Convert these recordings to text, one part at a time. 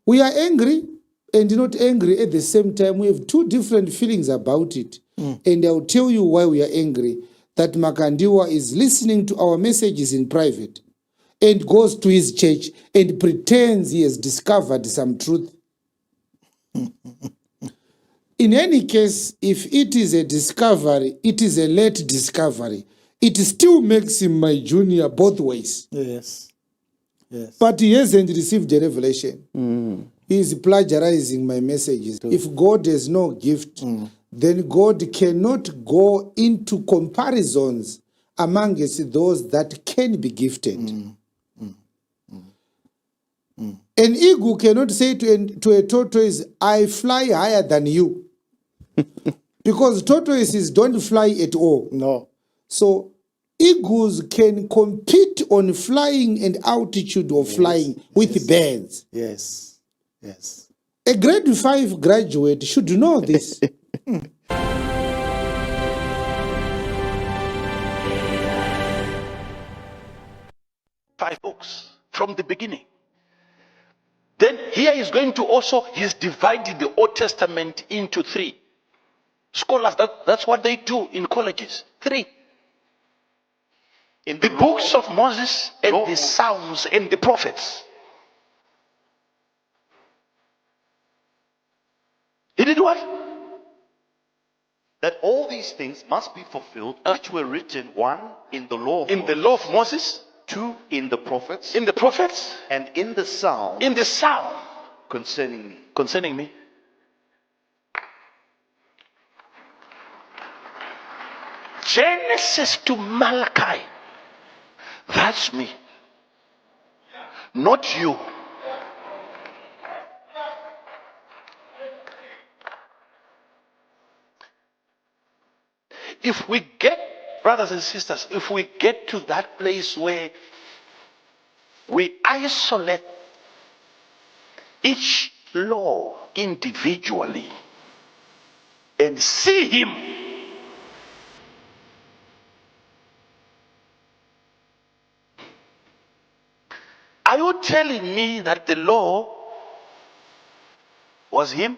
We are angry and not angry at the same time. We have two different feelings about it. And I'll tell you why we are angry. That Makandiwa is listening to our messages in private and goes to his church and pretends he has discovered some truth. In any case, if it is a discovery, it is a late discovery. It still makes him my junior both ways. Yes. Yes. But he hasn't received a revelation. He is plagiarizing my messages. If God has no gift, then God cannot go into comparisons amongst those that can be gifted. An eagle cannot say to a tortoise, I fly higher than you. Because tortoises don't fly at all. No. So eagles can compete on flying and altitude of flying with birds. Yes. Yes. A grade 5 graduate should know this. 5 books from the beginning. Then here he's going to also, he's divided the Old Testament into 3. Scholars, that's what they do in colleges. 3. In the books of Moses and the Psalms and the prophets. He did what? That all these things must be fulfilled, which were written, 1, in the law of in Moses, the law of Moses, 2, in the prophets, and in the Psalm, in the Psalm concerning me. concerning me. Genesis to Malachi. That's me. Not you. If we get, brothers and sisters, if we get to that place where we isolate each law individually and see him, are you telling me that the law was him?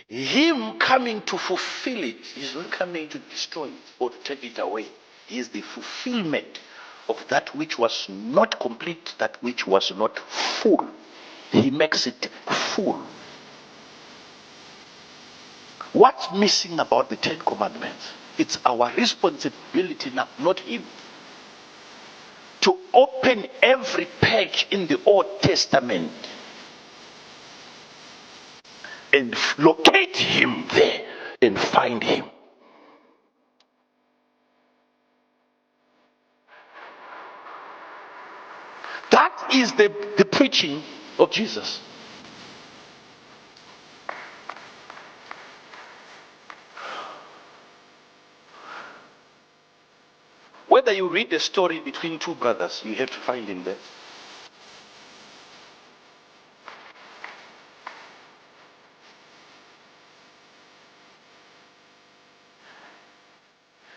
Him coming to fulfill it, he's not coming to destroy it or to take it away. He is the fulfillment of that which was not complete, that which was not full. He makes it full. What's missing about the 10 Commandments? It's our responsibility now, not him, to open every page in the Old Testament and locate him there and find him. That is the preaching of Jesus. Whether you read the story between 2 brothers, you have to find him there.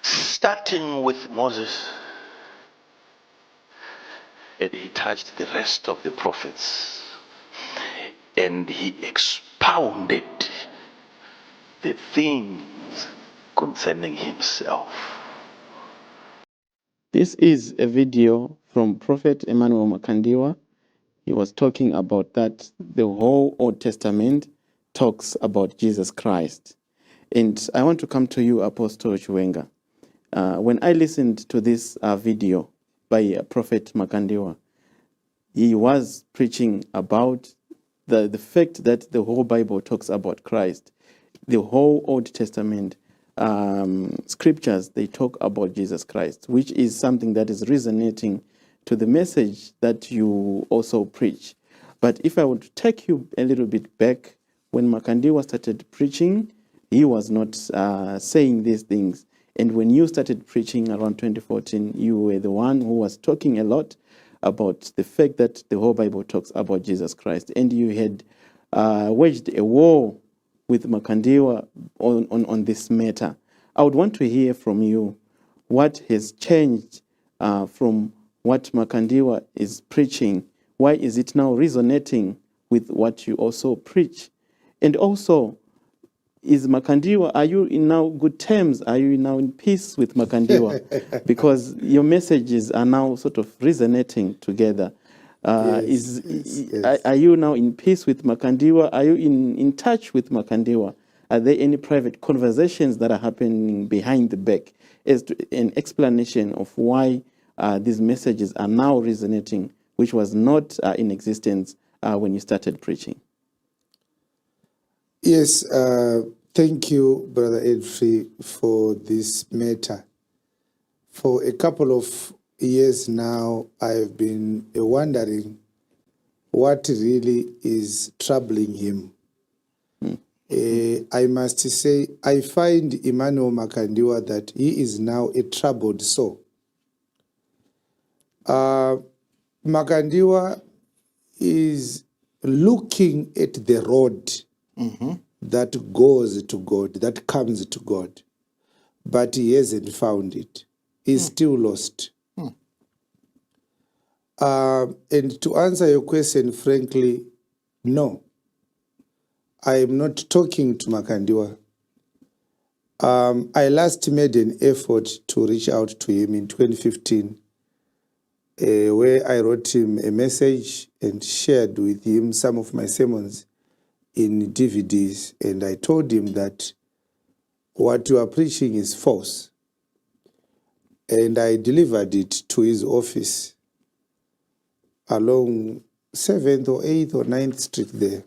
Starting with Moses, and he touched the rest of the prophets, and he expounded the things concerning himself. This is a video from Prophet Emmanuel Makandiwa. He was talking about that the whole Old Testament talks about Jesus Christ. And I want to come to you, Apostle Chiwenga. When I listened to this video by Prophet Makandiwa, he was preaching about the fact that the whole Bible talks about Christ. The whole Old Testament scriptures, they talk about Jesus Christ, which is something that is resonating to the message that you also preach. But if I would take you a little bit back, when Makandiwa started preaching, he was not saying these things. And when you started preaching around 2014, you were the one who was talking a lot about the fact that the whole Bible talks about Jesus Christ. And you had waged a war with Makandiwa on this matter. I would want to hear from you what has changed from what Makandiwa is preaching, why is it now resonating with what you also preach? And also, is Makandiwa, are you in now good terms? Are you now in peace with Makandiwa? Because your messages are now sort of resonating together. Are you now in peace with Makandiwa? Are you in touch with Makandiwa? Are there any private conversations that are happening behind the back as to an explanation of why these messages are now resonating, which was not in existence when you started preaching? Yes, thank you, Brother Edfrey, for this matter. For a couple of years now, I've been wondering what really is troubling him. I must say, I find Emmanuel Makandiwa that he is now a troubled soul. Makandiwa is looking at the road that goes to God, that comes to God, but he hasn't found it. He's still lost. And to answer your question, frankly, no. I am not talking to Makandiwa. I last made an effort to reach out to him in 2015, where I wrote him a message and shared with him some of my sermons in DVDs. And I told him that what you are preaching is false. And I delivered it to his office along 7th or 8th or 9th Street there.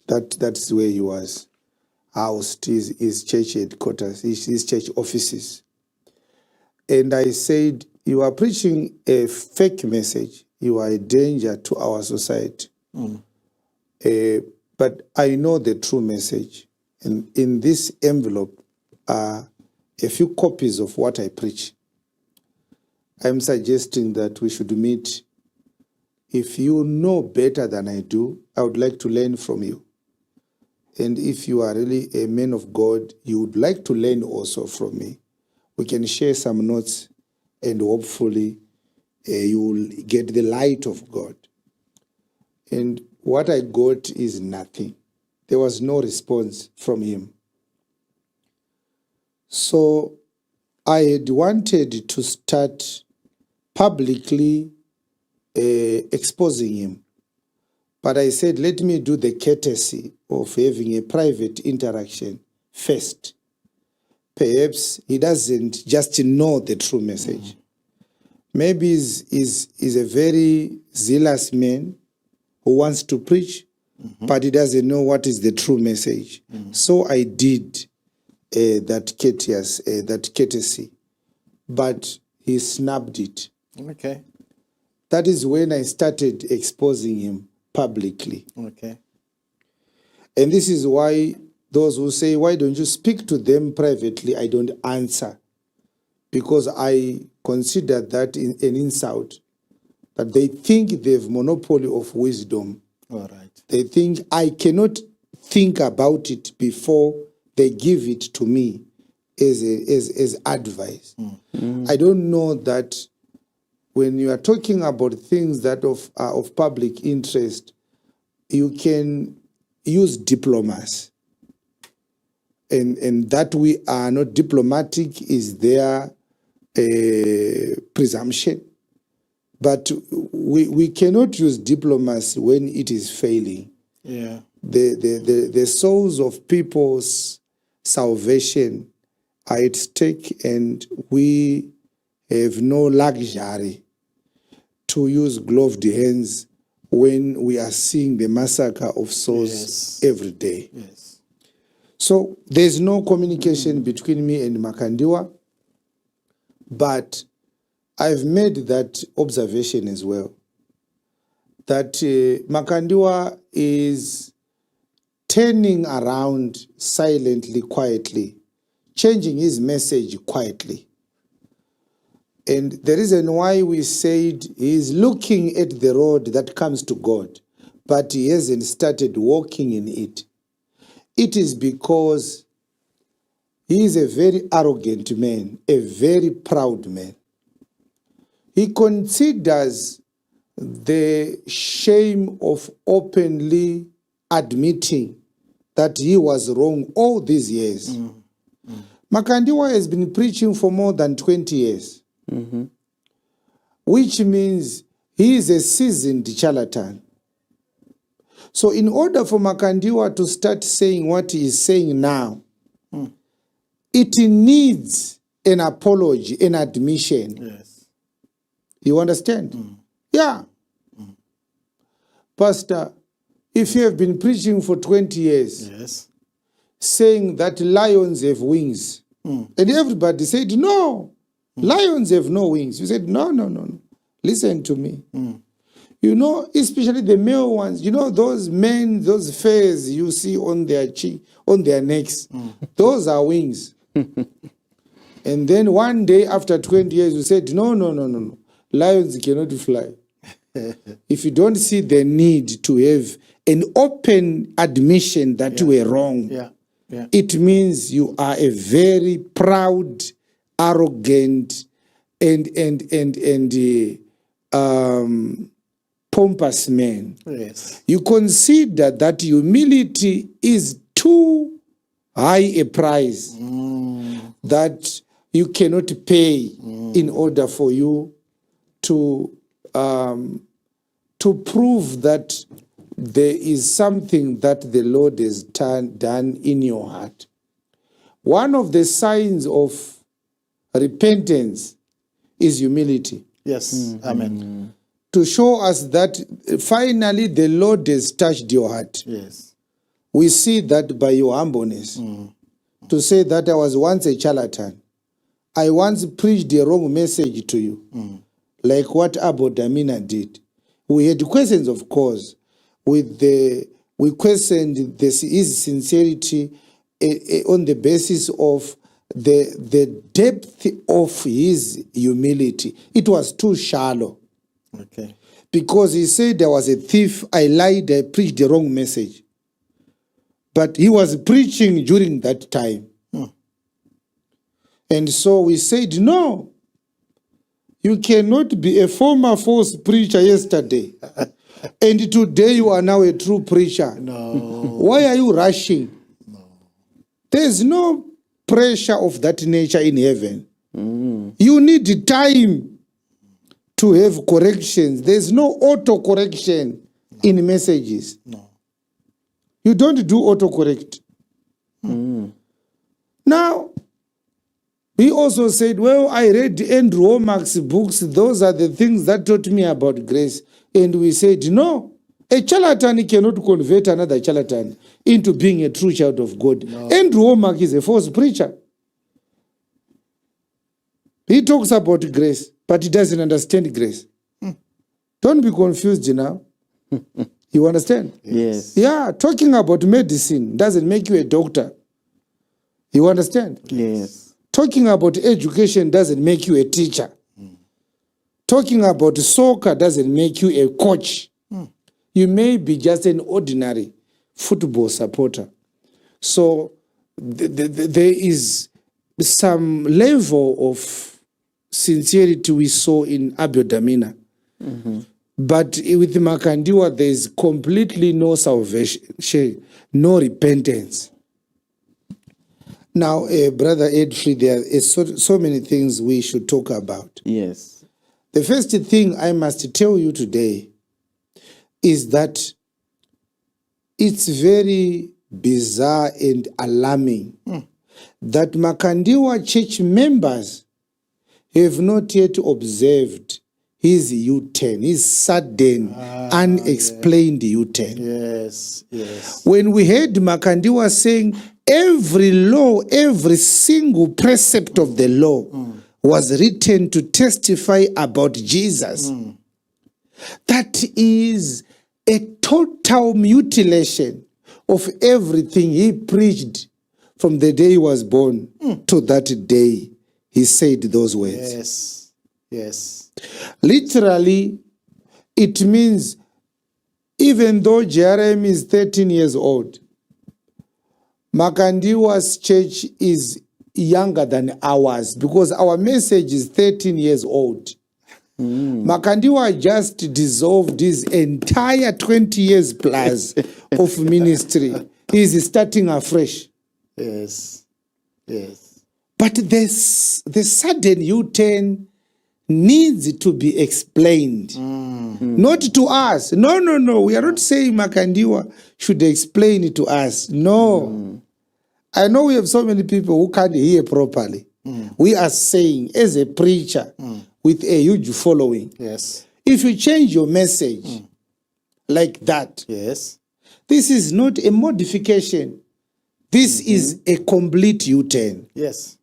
That's where he was housed, his church headquarters, his church offices. And I said, you are preaching a fake message. You are a danger to our society. But I know the true message. And in this envelope are a few copies of what I preach. I'm suggesting that we should meet. If you know better than I do, I would like to learn from you. And if you are really a man of God, you would like to learn also from me. We can share some notes and hopefully you will get the light of God. And what I got is nothing. There was no response from him. So I had wanted to start publicly exposing him. But I said, let me do the courtesy of having a private interaction first. Perhaps he doesn't just know the true message. Maybe he's a very zealous man who wants to preach, but he doesn't know what is the true message. So I did that courtesy, but he snapped it. Okay. That is when I started exposing him publicly. Okay. And this is why those who say, why don't you speak to them privately, I don't answer. Because I consider that an insult. That they think they have monopoly of wisdom. All right. They think I cannot think about it before they give it to me as advice. I don't know that when you are talking about things that are of public interest, you can use diplomacy. And that we are not diplomatic is their presumption. But we cannot use diplomacy when it is failing. Yeah. The souls of people's salvation are at stake, and we have no luxury to use gloved hands when we are seeing the massacre of souls every day. Yes. So there's no communication between me and Makandiwa, but I've made that observation as well, that Makandiwa is turning around silently, quietly, changing his message quietly. And the reason why we said he is looking at the road that comes to God, but he hasn't started walking in it, it is because he is a very arrogant man, a very proud man. he considers the shame of openly admitting that he was wrong all these years. Makandiwa has been preaching for more than 20 years, which means he is a seasoned charlatan. So in order for Makandiwa to start saying what he is saying now, it needs an apology, an admission. Yes. You understand? Yeah. Pastor, if you have been preaching for 20 years, Yes. saying that lions have wings, and everybody said, no, lions have no wings. You said, no. Listen to me. You know, especially the male ones, you know, those men, those furs you see on their cheek, on their necks, those are wings. And then one day after 20 years, you said, no. Lions cannot fly. If you don't see the need to have an open admission that you were wrong, Yeah. it means you are a very proud, arrogant, and pompous man. Yes. You consider that humility is too high a price that you cannot pay in order for you to prove that there is something that the Lord has done in your heart. One of the signs of repentance is humility, Yes. Amen. to show us that finally the Lord has touched your heart. Yes. We see that by your humbleness. To say that I was once a charlatan. I once preached the wrong message to you, like what Damina did. We had questions, of course. We questioned his sincerity on the basis of the depth of his humility. It was too shallow. Okay. Because he said I was a thief, I lied, I preached the wrong message. But he was preaching during that time. And so we said, no, you cannot be a former false preacher yesterday. And today you are now a true preacher. No. Why are you rushing? There's no pressure of that nature in heaven. You need time to have corrections. There's no auto-correction in messages. No. You don't do autocorrect. Now, he also said, well, I read Andrew Womack's books. Those are the things that taught me about grace. And we said, no, a charlatan cannot convert another charlatan into being a true child of God. No. Andrew Womack is a false preacher. He talks about grace, but he doesn't understand grace. Don't be confused now. You understand? Yes. Yeah, talking about medicine doesn't make you a doctor. You understand? Yes. Talking about education doesn't make you a teacher. Talking about soccer doesn't make you a coach. You may be just an ordinary football supporter. So there is some level of sincerity we saw in Damina. But with Makandiwa, there is completely no salvation, no repentance. Now, Brother Edfrey, there are so many things we should talk about. Yes. The first thing I must tell you today is that it's very bizarre and alarming that Makandiwa church members have not yet observed his U-turn, his sudden, unexplained U-turn. Yes. Yes. When we heard Makandiwa saying every law, every single precept of the law was written to testify about Jesus, that is a total mutilation of everything he preached from the day he was born to that day he said those words. Yes. Yes. Literally, it means even though Jeremy is 13 years old, Makandiwa's church is younger than ours because our message is 13 years old. Makandiwa just dissolved his entire 20 years plus of ministry. He's starting afresh. Yes. Yes. But the sudden U-turn needs to be explained. Not to us. No. We are not saying Makandiwa should explain it to us. No. I know we have so many people who can't hear properly. We are saying, as a preacher with a huge following, Yes. if you change your message like that, Yes. this is not a modification. This is a complete U-turn. Yes.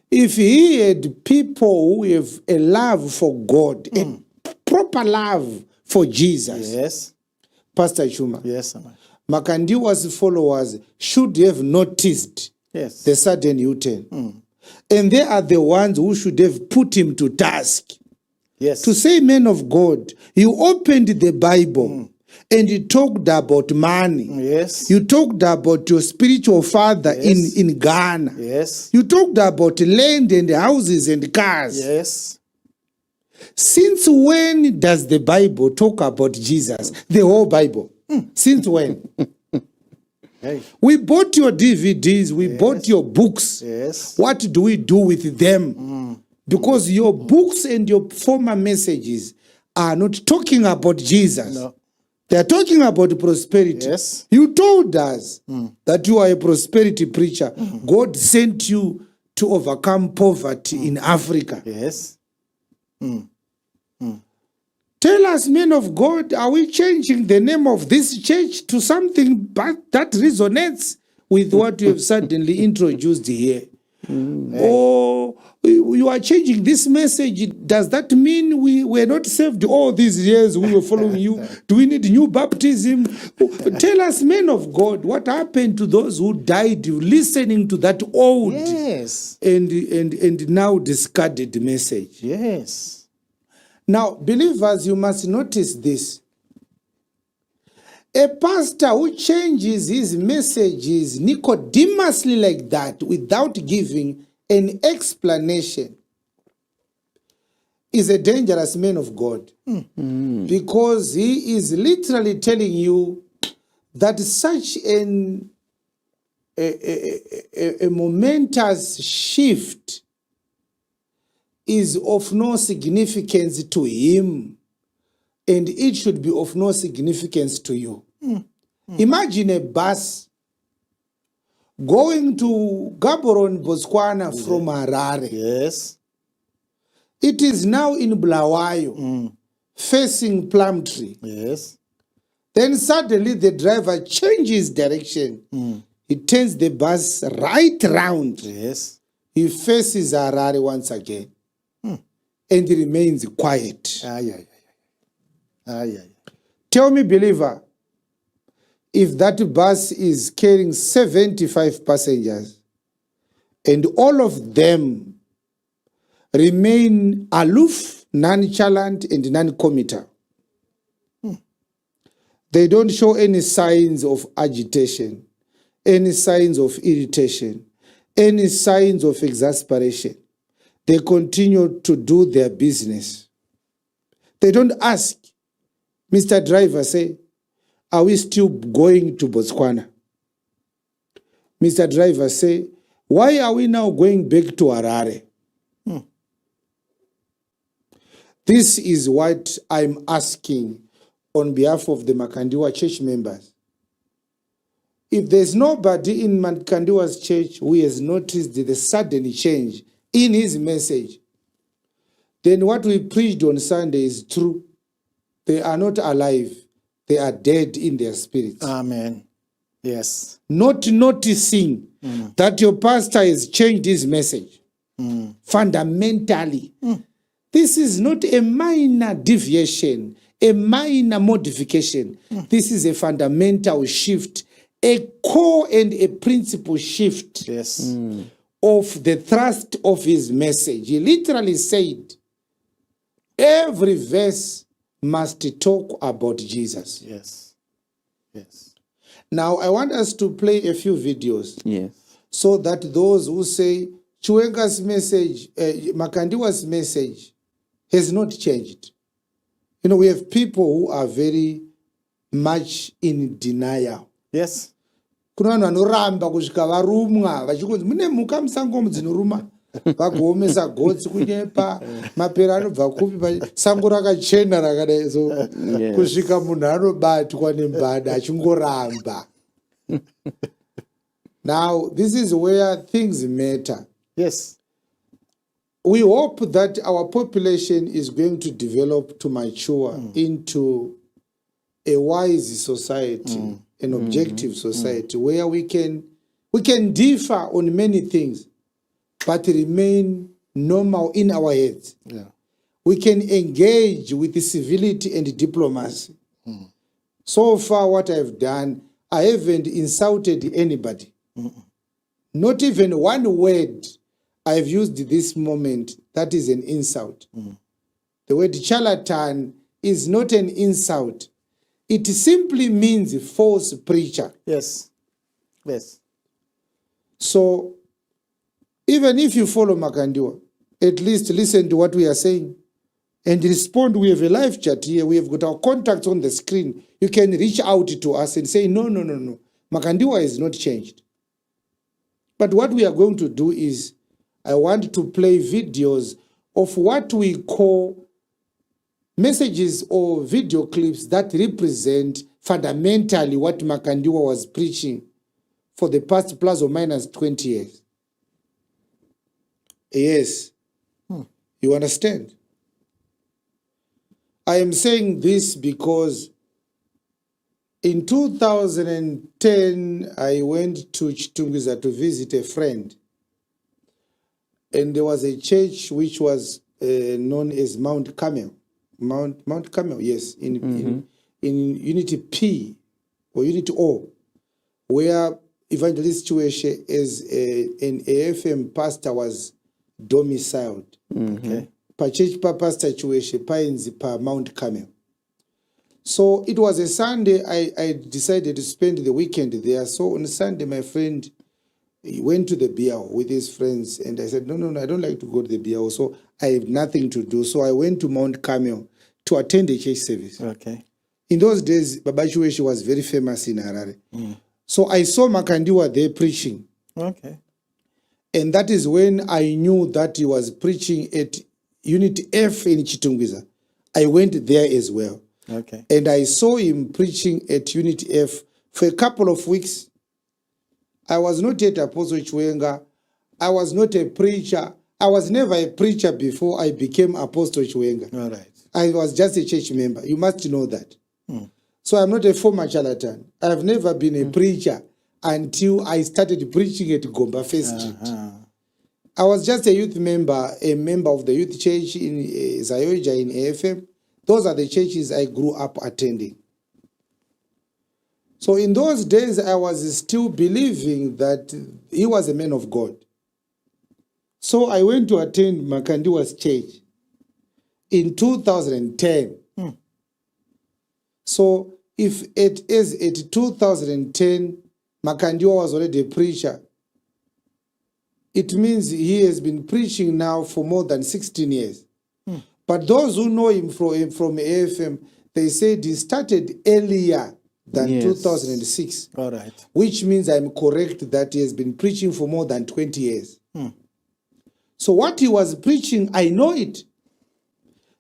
If he had people who have a love for God, a proper love for Jesus, Yes. Pastor Chuma, Yes. Amen. Makandiwa's followers should have noticed Yes. the sudden U-turn. And they are the ones who should have put him to task. Yes. To say, man of God, you opened the Bible and you talked about money. Yes. You talked about your spiritual father Yes. in Ghana. Yes. You talked about land and houses and cars. Yes. Since when does the Bible talk about Jesus? The whole Bible. Since when? Hey. We bought your DVDs, we bought your books. Yes. What do we do with them? Because your books and your former messages are not talking about Jesus. No. They are talking about prosperity. Yes. You told us that you are a prosperity preacher. God sent you to overcome poverty in Africa. Yes. Tell us, men of God, are we changing the name of this church to something that resonates with what you have suddenly introduced here? Or you are changing this message? Does that mean we were not saved all these years we were following you? Do we need new baptism? Tell us, men of God, what happened to those who died listening to that old Yes. and now discarded message? Yes. Now, believers, you must notice this. A pastor who changes his messages Nicodemously like that without giving an explanation is a dangerous man of God. Because he is literally telling you that such a momentous shift is of no significance to him, and it should be of no significance to you. Imagine a bus going to Gaborone, Botswana from Harare. Yes. It is now in Bulawayo, facing Plumtree. Yes. Then suddenly the driver changes direction. He turns the bus right round. Yes. He faces Harare once again. And he remains quiet. Aye. Tell me, believer, if that bus is carrying 75 passengers and all of them remain aloof, nonchalant, and non-committal, they don't show any signs of agitation, any signs of irritation, any signs of exasperation. They continue to do their business. They don't ask, Mr. Driver, say, are we still going to Botswana? Mr. Driver, say, why are we now going back to Harare? This is what I'm asking on behalf of the Makandiwa church members. If there's nobody in Makandiwa's church who has noticed the sudden change in his message, then what we preached on Sunday is true. They are not alive. They are dead in their spirits. Amen. Yes. Not noticing that your pastor has changed his message fundamentally. This is not a minor deviation, a minor modification. This is a fundamental shift, a core and a principal shift. Yes. Of the thrust of his message. He literally said, every verse must talk about Jesus. Yes. Yes. Now, I want us to play a few videos Yes. so that those who say Chiwenga's message, Makandiwa's message has not changed. You know, we have people who are very much in denial. Yes. Kuna vanhu vanoramba kusvika varumwa vachikunzi mune mhuka musango dzinoruma vagoomesa gotsi kunyepa mapere anobva kupi sango rakachena rakadai so kusvika munhu anobatwa nembada achingoramba. Now this is where things matter. Yes. We hope that our population is going to develop to mature into a wise society, an objective society where we can differ on many things, but remain normal in our heads. Yeah. We can engage with civility and diplomacy. So far, what I've done, I haven't insulted anybody. Not even one word I've used this moment that is an insult. The word charlatan is not an insult. It simply means false preacher. Yes. Yes. So, even if you follow Makandiwa, at least listen to what we are saying and respond. We have a live chat here. We have got our contacts on the screen. You can reach out to us and say, no. Makandiwa has not changed. But what we are going to do is, I want to play videos of what we call messages or video clips that represent fundamentally what Makandiwa was preaching for the past plus or minus 20 years. Yes. You understand? I am saying this because in 2010, I went to Chiwenga to visit a friend. And there was a church which was known as Mount Carmel. Mount Carmel, yes, in Unity P or Unity O, where Evangelist Chiwenga as an AFM pastor was domiciled. Okay. Pa church pa pastor Chiwenga pa inzi pa Mount Carmel. So it was a Sunday. I decided to spend the weekend there. So on Sunday, my friend, he went to the beer with his friends, and I said, no, I don't like to go to the beer. So I have nothing to do. So I went to Mount Carmel to attend a church service. Okay. In those days, Baba Chiwenga was very famous in Harare. So I saw Makandiwa there preaching. Okay. And that is when I knew that he was preaching at Unit F in Chiwenga. I went there as well. Okay. And I saw him preaching at Unit F for a couple of weeks. I was not yet Apostle Chiwenga. I was not a preacher. I was never a preacher before I became Apostle Chiwenga. All right. I was just a church member. You must know that. So I'm not a former charlatan. I've never been a preacher until I started preaching at Gomba First Street. I was just a youth member, a member of the youth church in Zayoja in AFM. Those are the churches I grew up attending. So in those days, I was still believing that he was a man of God. So I went to attend Makandiwa's church in 2010. So if it is at 2010, Makandiwa was already a preacher, it means he has been preaching now for more than 16 years. But those who know him from AFM, they said he started earlier than 2006. All right. Which means I'm correct that he has been preaching for more than 20 years. So what he was preaching, I know it.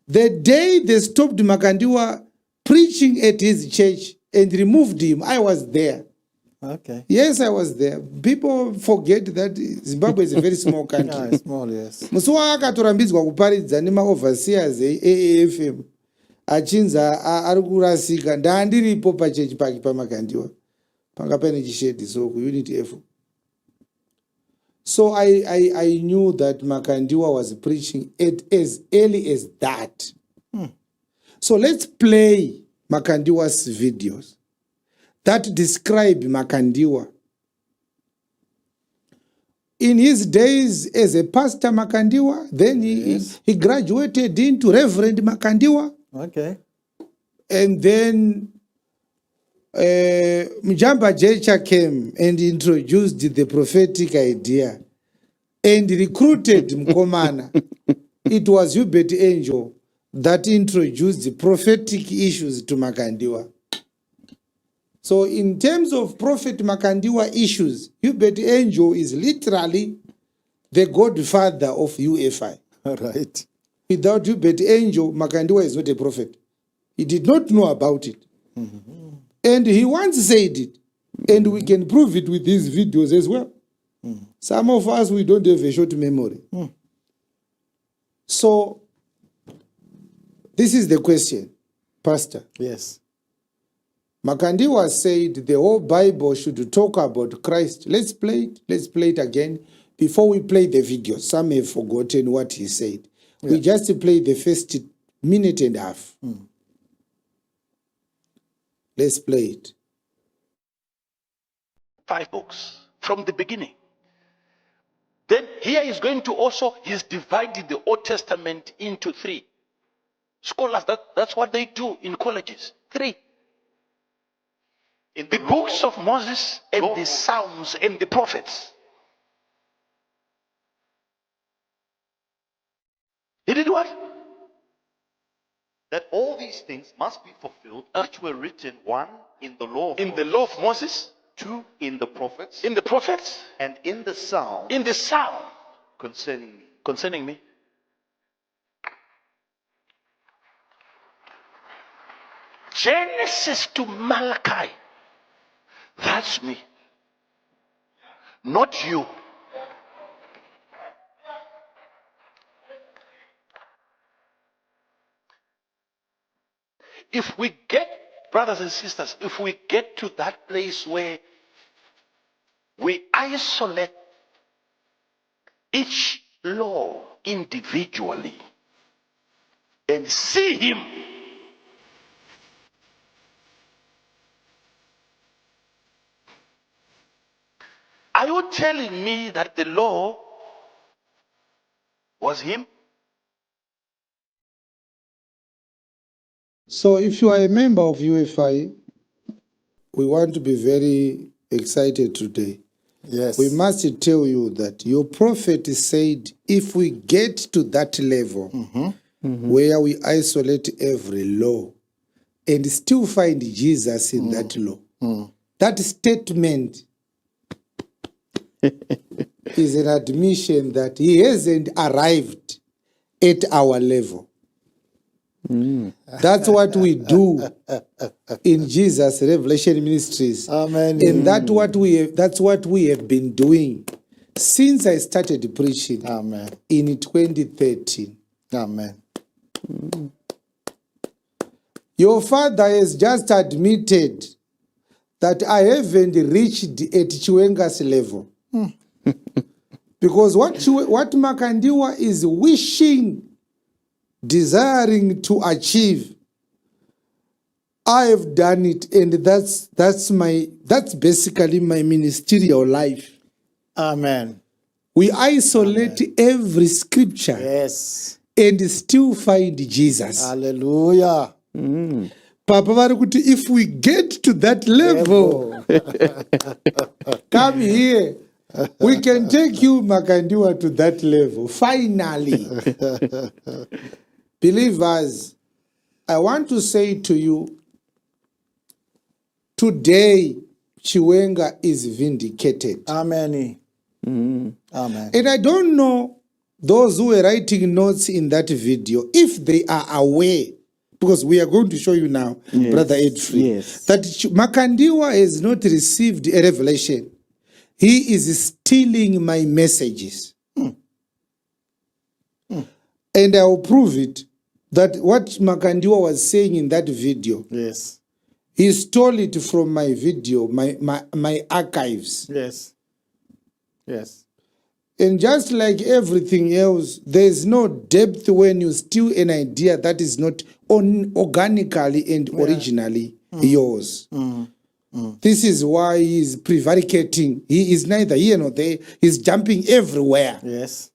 The day they stopped Makandiwa preaching at his church and removed him, I was there. Okay. Yes, I was there. People forget that Zimbabwe is a very small country. Yeah, it's small, yes. Musuwa akatorambidzwa kuparidza nemaoverseers eAFM achinza ari kurasika ndandiripo pachechi pake paMakandiwa panga pane chishedhi so kuUnity F. So I knew that Makandiwa was preaching it as early as that. So let's play Makandiwa's videos that describe Makandiwa. In his days as a pastor Makandiwa, then he graduated into Reverend Makandiwa. Okay. And then Mjamba Jecha came and introduced the prophetic idea and recruited Mkomana. It was Hubert Angel that introduced the prophetic issues to Makandiwa. So in terms of Prophet Makandiwa issues, Hubert Angel is literally the godfather of UFI. Right. Without Hubert Angel, Makandiwa is not a prophet. He did not know about it. And he once said it. And we can prove it with these videos as well. Some of us, we don't have a short memory. So, this is the question, Pastor. Yes. Makandiwa said the whole Bible should talk about Christ. Let's play it. Let's play it again. Before we play the video, some have forgotten what he said. Yeah. We just play the first minute and a half. Let's play it. 5 books from the beginning. Then here he's going to also, he's divided the Old Testament into 3. Scholars, that's what they do in colleges. 3. In the books of Moses and the Psalms and the prophets. He did what? That all these things must be fulfilled, which were written, 1, in the law of in Moses, the law of Moses, 2, in the prophets, and in the Psalm, concerning me. Genesis to Malachi. That's me. Not you. If we get, brothers and sisters, if we get to that place where we isolate each law individually and see him, are you telling me that the law was him? So if you are a member of UFI, we want to be very excited today. Yes. We must tell you that your prophet said if we get to that level where we isolate every law and still find Jesus in that law, that statement is an admission that he hasn't arrived at our level. That's what we do in Jesus Revelation Ministries. Amen. And that's what we have been doing since I started preaching. Amen. In 2013. Amen. Your father has just admitted that I haven't reached at Chiwenga's level. Because what Makandiwa is wishing, desiring to achieve, I have done it, and that's basically my ministerial life. Amen. We isolate every scripture, Yes, and still find Jesus. Hallelujah. Papa Varukuti, if we get to that level, come here. We can take you, Makandiwa, to that level. Finally. Believers, I want to say to you, today, Chiwenga is vindicated. Amen. Amen. And I don't know those who were writing notes in that video, if they are aware, because we are going to show you now, Yes. Brother Edfrey, Yes. that Makandiwa has not received a revelation. He is stealing my messages. And I will prove it, that what Makandiwa was saying in that video, Yes. he stole it from my video, my archives. Yes. Yes. And just like everything else, there is no depth when you steal an idea that is not organically and originally yours. This is why he is prevaricating. He is neither here nor there. He's jumping everywhere. Yes.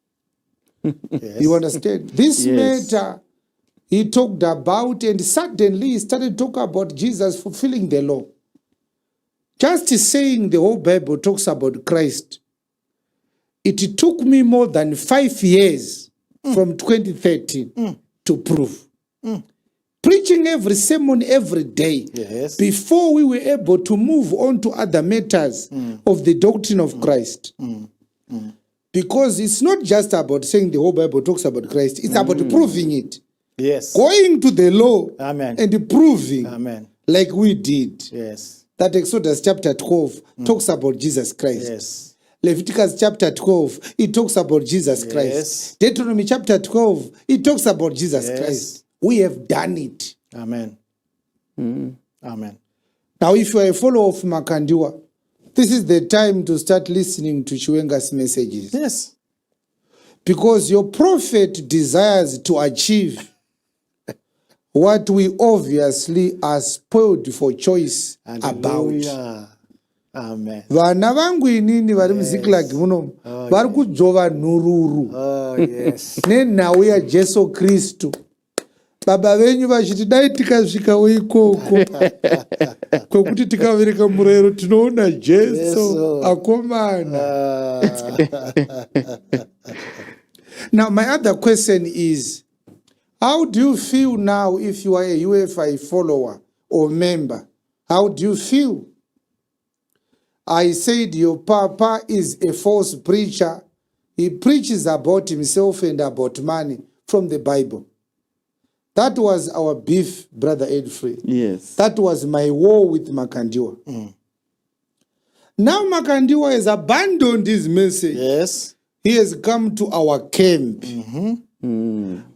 You understand? This Yes. matter he talked about, and suddenly he started talking about Jesus fulfilling the law. Just saying the whole Bible talks about Christ. It took me more than 5 years from 2013 to prove. Preaching every sermon every day. Yes. Before we were able to move on to other matters of the doctrine of Christ. Because it's not just about saying the whole Bible talks about Christ, it's about proving it. Yes. Going to the law Amen. and proving, Amen. like we did. Yes. That Exodus chapter 12 talks about Jesus Christ. Yes. Leviticus chapter 12, it talks about Jesus Christ. Yes. Deuteronomy chapter 12, it talks about Jesus Yes. Christ. We have done it. Amen. Amen. Now, if you are a follower of Makandiwa, this is the time to start listening to Chiwenga's messages. Yes. Because your prophet desires to achieve what we obviously are spoiled for choice about. Hallelujah. Amen. Vana vangu inini vari muzikilagi munomu vari kudzova nhururu Oh, yes. nenhau yajesu kristu. Baba venyu vachiti dai tikasvikawo ikoko kwekuti tikavereka murayiro tinoona jesu Yesu. akomana. Now, my other question is, how do you feel now if you are a UFI follower or member? How do you feel? I said your papa is a false preacher. He preaches about himself and about money from the Bible. That was our beef, Brother Edfrey. Yes. That was my war with Makandiwa. Now Makandiwa has abandoned his message. Yes. He has come to our camp.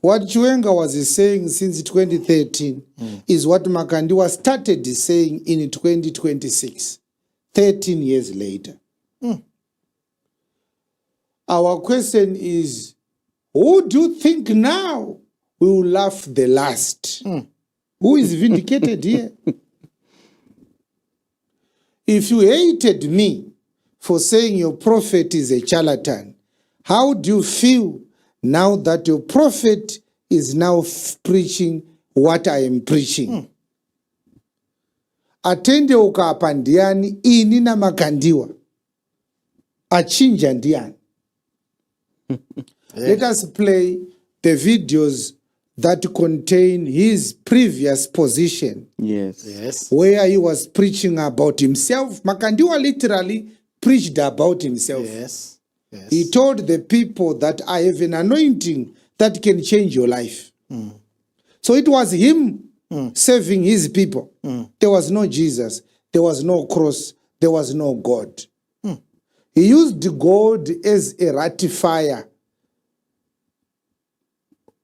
What Chiwenga was saying since 2013 is what Makandiwa started saying in 2026, 13 years later. Our question is, who do you think now will laugh the last? Who is vindicated here? If you hated me for saying your prophet is a charlatan, how do you feel now that your prophet is now preaching what I am preaching? Atende ukapa ndiani ini na Makandiwa. Achinja ndiani. Let us play the videos that contain his previous position. Yes. Yes. Where he was preaching about himself. Makandiwa literally preached about himself. Yes. Yes. He told the people that I have an anointing that can change your life. So it was him saving his people. There was no Jesus. There was no cross. There was no God. He used God as a ratifier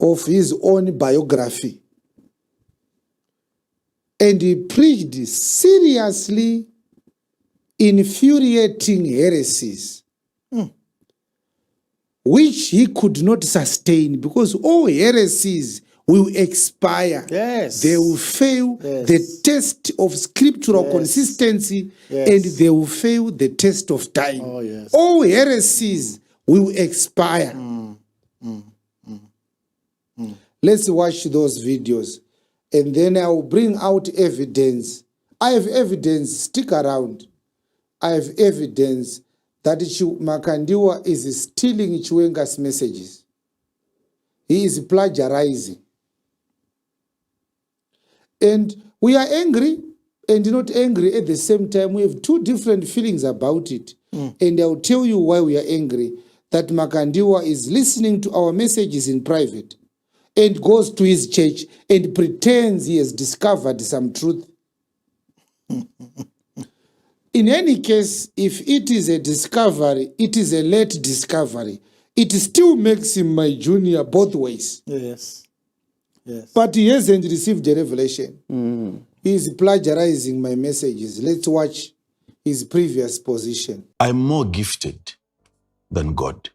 of his own biography. And he preached seriously infuriating heresies, which he could not sustain because all heresies will expire. Yes. They will fail the test of scriptural consistency and they will fail the test of time. Oh, yes. All heresies will expire. Let's watch those videos and then I will bring out evidence. I have evidence, stick around. I have evidence that Makandiwa is stealing Chiwenga's messages. He is plagiarizing. And we are angry and not angry at the same time. We have two different feelings about it. And I'll tell you why we are angry. That Makandiwa is listening to our messages in private and goes to his church and pretends he has discovered some truth. In any case, if it is a discovery, it is a late discovery. It still makes him my junior both ways. Yes. Yes. But he hasn't received a revelation. He is plagiarizing my messages. Let's watch his previous position. I'm more gifted than God.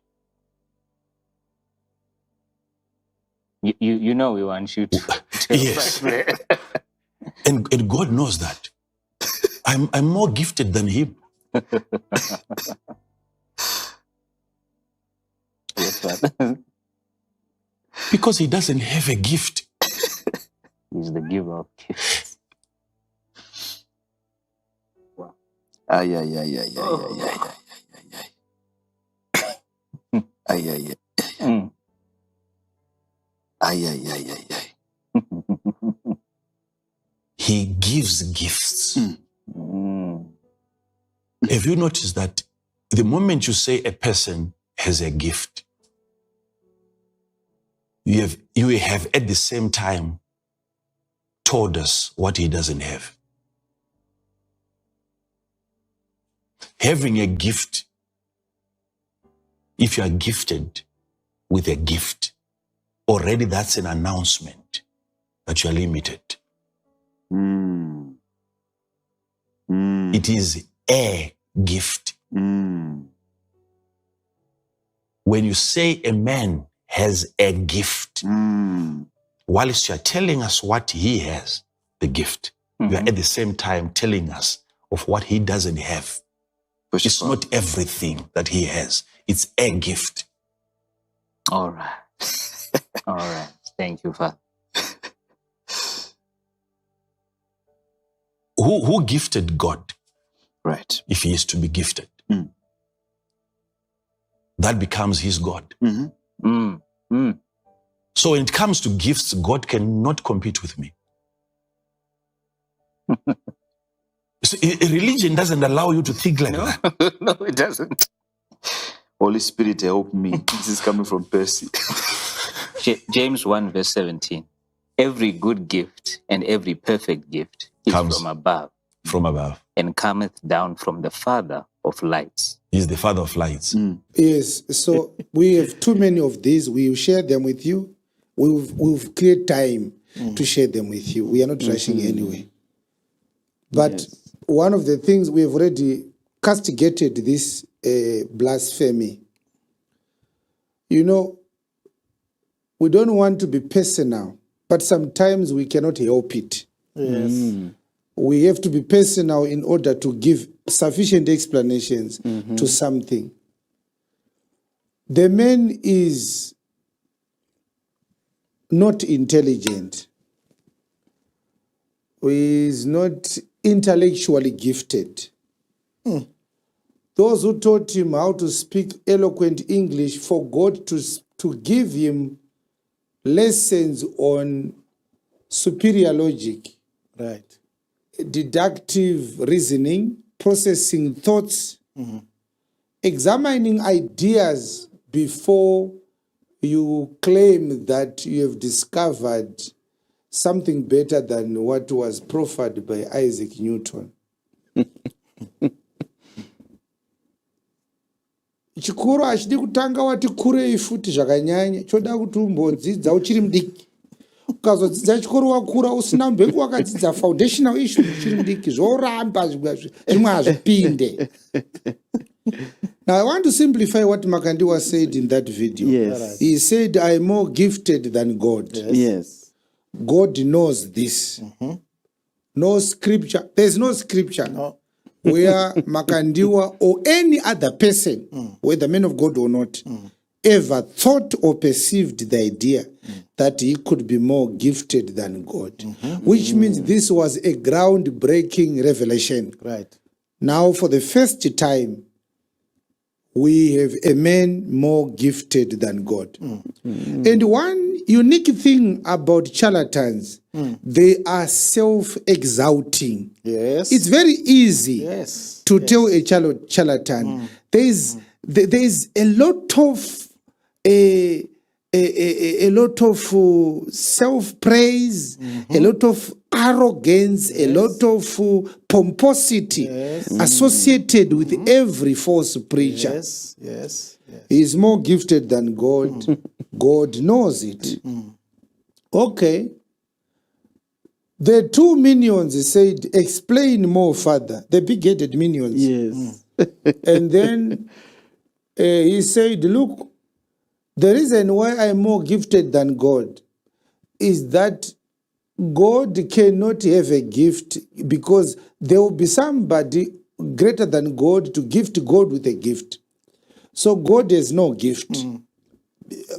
You know we want you to Yes. and God knows that. I'm more gifted than him. Yes, but Because he doesn't have a gift. he's the giver of gifts. Ay, ay, ay, ay, ay, ay, ay, ay, ay, ay, ay, ay, Mm. ay, ay, ay, ay, ay. he gives gifts. Mm. Have you noticed that the moment you say a person has a gift, you have at the same time told us what he doesn't have. Having a gift, if you are gifted with a gift, already that's an announcement that you are limited. Mm. Mm. It is a gift. Mm. When you say a man has a gift, Mm. whilst you are telling us what he has, the gift, you are at the same time telling us of what he doesn't have. It's not everything that he has. It's a gift. All right. All right. Thank you, Father. Who gifted God? Right. If he is to be gifted, Mm. that becomes his God. Mm-hmm. Mm. Mm. So when it comes to gifts, God cannot compete with me. So a religion doesn't allow you to think like that. No, it doesn't. Holy Spirit, help me. This is coming from Percy. James 1 verse 17. Every good gift and every perfect gift is Comes from above from above. and cometh down from the Father of lights. He is the Father of lights. Yes, so we have too many of these. We will share them with you. We've created time to share them with you. We are not rushing anyway. But one of the things we have already castigated this blasphemy. You know, we don't want to be personal, but sometimes we cannot help it. Yes. We have to be personal in order to give sufficient explanations to something. The man is not intelligent. He is not intellectually gifted. Those who taught him how to speak eloquent English forgot to give him lessons on superior logic, Right. deductive reasoning, processing thoughts, examining ideas before you claim that you have discovered something better than what was proffered by Isaac Newton. Chikoro hachidi kutanga wati kurei futi zvakanyanya, choda kuti umbodzidza uchiri mudiki. Ukazodzidza chikoro wakura usina mbeko wakadzidza foundational issue uchiri mudiki, zvoramba zvimwe hazvipinde. Now I want to simplify what Makandiwa said in that video. Yes. He said, I am more gifted than God. Yes. God knows this. No scripture. There's no scripture where Makandiwa or any other person, whether man of God or not, ever thought or perceived the idea that he could be more gifted than God. Which means this was a groundbreaking revelation. Right. Now, for the first time, we have a man more gifted than God. And one unique thing about charlatans, they are self-exalting. Yes. It's very easy Yes. to tell a charlatan. There's a lot of a lot of self-praise, a lot of arrogance, a lot of pomposity associated with every false preacher. Yes. Yes. Yes. He is more gifted than God. God knows it. Okay. The two minions said, explain more further. The big-headed minions. Yes. And then he said, look, the reason why I'm more gifted than God is that God cannot have a gift because there will be somebody greater than God to gift God with a gift. So God has no gift.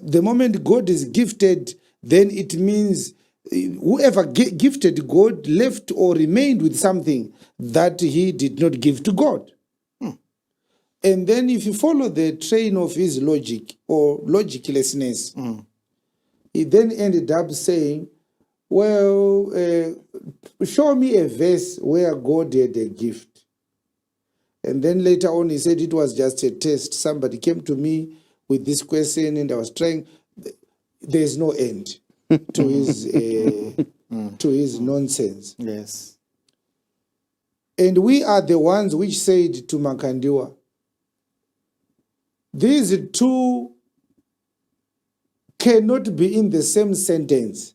The moment God is gifted, then it means whoever gifted God left or remained with something that he did not give to God. And then if you follow the train of his logic or logiclessness, he then ended up saying, well, show me a verse where God had a gift. And then later on he said it was just a test. Somebody came to me with this question and I was trying. There's no end to his nonsense. Yes. And we are the ones which said to Makandiwa, these two cannot be in the same sentence.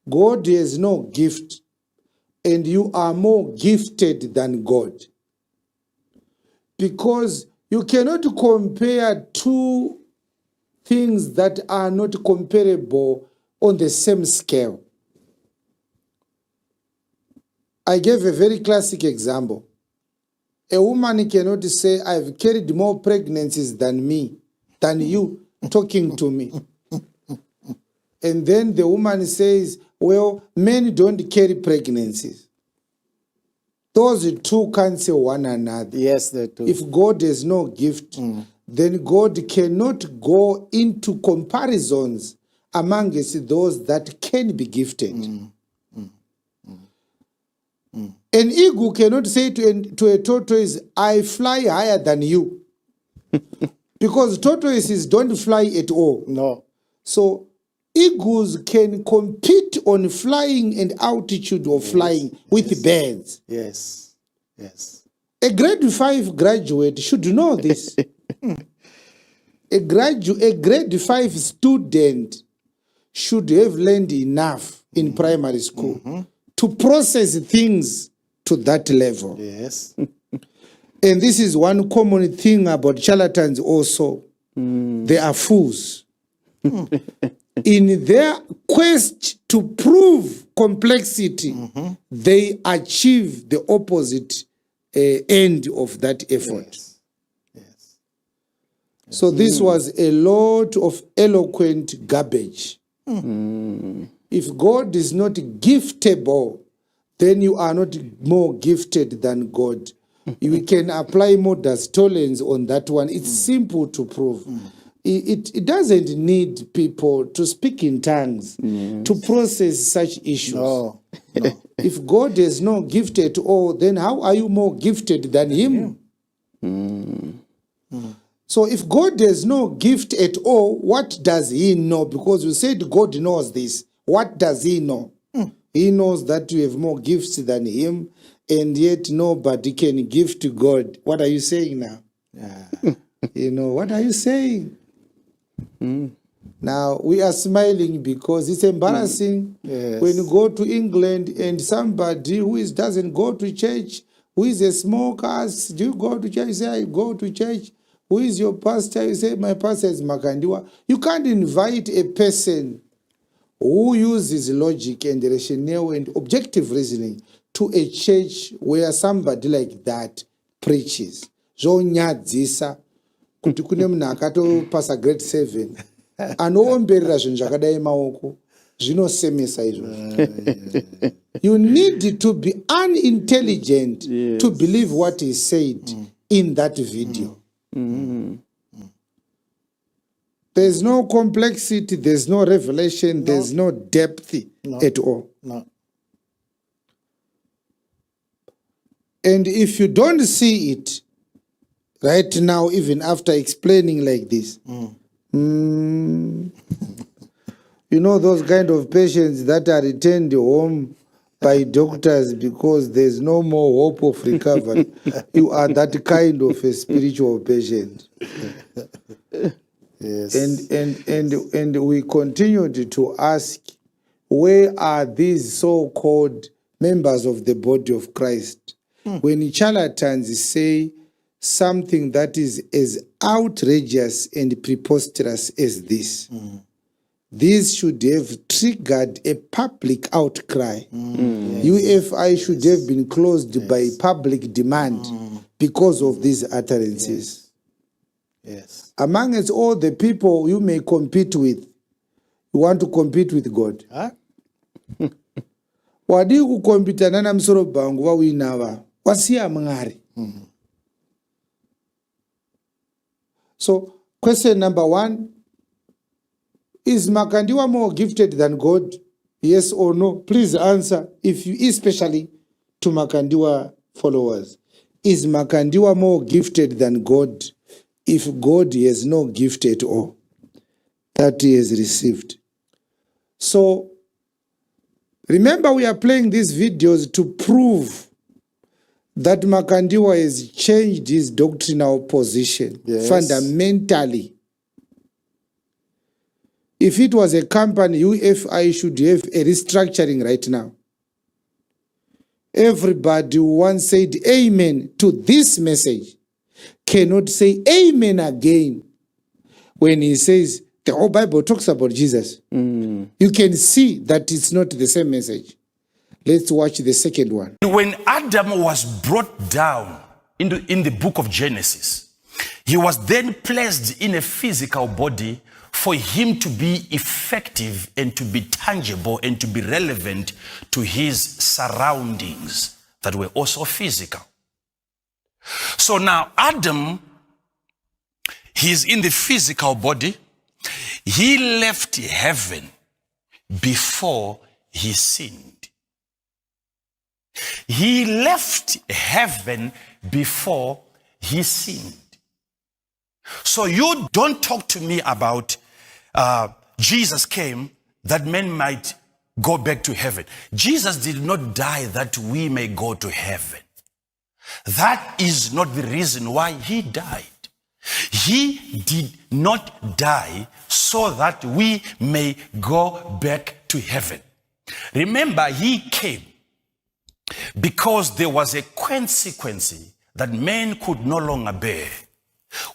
God has no gift, and you are more gifted than God. Because you cannot compare two things that are not comparable on the same scale. I gave a very classic example. A woman cannot say, I've carried more pregnancies than you, talking to me. And then the woman says, well, men don't carry pregnancies. Those two cancel one another. Yes, they do. If God has no gift, then God cannot go into comparisons amongst those that can be gifted. An eagle cannot say to a tortoise, I fly higher than you. Because tortoises don't fly at all. No. So eagles can compete on flying and altitude of flying with birds. Yes. Yes. A grade 5 graduate should know this. A grade 5 student should have learned enough in primary school to process things to that level. Yes. And this is one common thing about charlatans also. They are fools. In their quest to prove complexity, they achieve the opposite end of that effort. Yes. Yes. So this was a lot of eloquent garbage. If God is not giftable, then you are not more gifted than God. We can apply modus tollens on that one. It's simple to prove. It doesn't need people to speak in tongues to process such issues. No. No. If God has no gift at all, then how are you more gifted than him? So if God has no gift at all, what does he know? Because you said God knows this. What does he know? He knows that you have more gifts than him, and yet nobody can give to God. What are you saying now? What are you saying? Now, we are smiling because it's embarrassing when you go to England and somebody who doesn't go to church, who is a smoker, asks, do you go to church? You say, I go to church. Who is your pastor? You say, my pastor is Makandiwa. You can't invite a person who uses logic and rationale and objective reasoning to a church where somebody like that preaches. Zvonyadzisa kuti kune munhu akatopasa grade 7 anoomberera zvinhu zvakadai maoko zvinosemesa izvozvo. You need to be unintelligent to believe what is said in that video. There's no complexity, there's no revelation, there's no depth at all. No. And if you don't see it right now, even after explaining like this, you know those kind of patients that are returned home by doctors because there's no more hope of recovery. You are that kind of a spiritual patient. Yes. And we continued to ask, where are these so-called members of the body of Christ? When charlatans say something that is as outrageous and preposterous as this, this should have triggered a public outcry. UFI should have been closed by public demand because of these utterances. Yes. Amongst all the people you may compete with, you want to compete with God. Huh? Wadi kukompita na msoro bangu wa winava. Wasiya mngari. So, question number 1, is Makandiwa more gifted than God? Yes or no? Please answer, if you, especially to Makandiwa followers. Is Makandiwa more gifted than God if God has no gift at all that he has received? So, remember, we are playing these videos to prove that Makandiwa has changed his doctrinal position fundamentally. If it was a company, UFI should have a restructuring right now. Everybody who once said amen to this message cannot say amen again when he says the whole Bible talks about Jesus. You can see that it's not the same message. Let's watch the second one. When Adam was brought down in the book of Genesis, he was then placed in a physical body for him to be effective and to be tangible and to be relevant to his surroundings that were also physical. So now Adam, he's in the physical body. He left heaven before he sinned. He left heaven before he sinned. So you don't talk to me about Jesus came that men might go back to heaven. Jesus did not die that we may go to heaven. That is not the reason why he died. He did not die so that we may go back to heaven. Remember, he came because there was a consequence that man could no longer bear,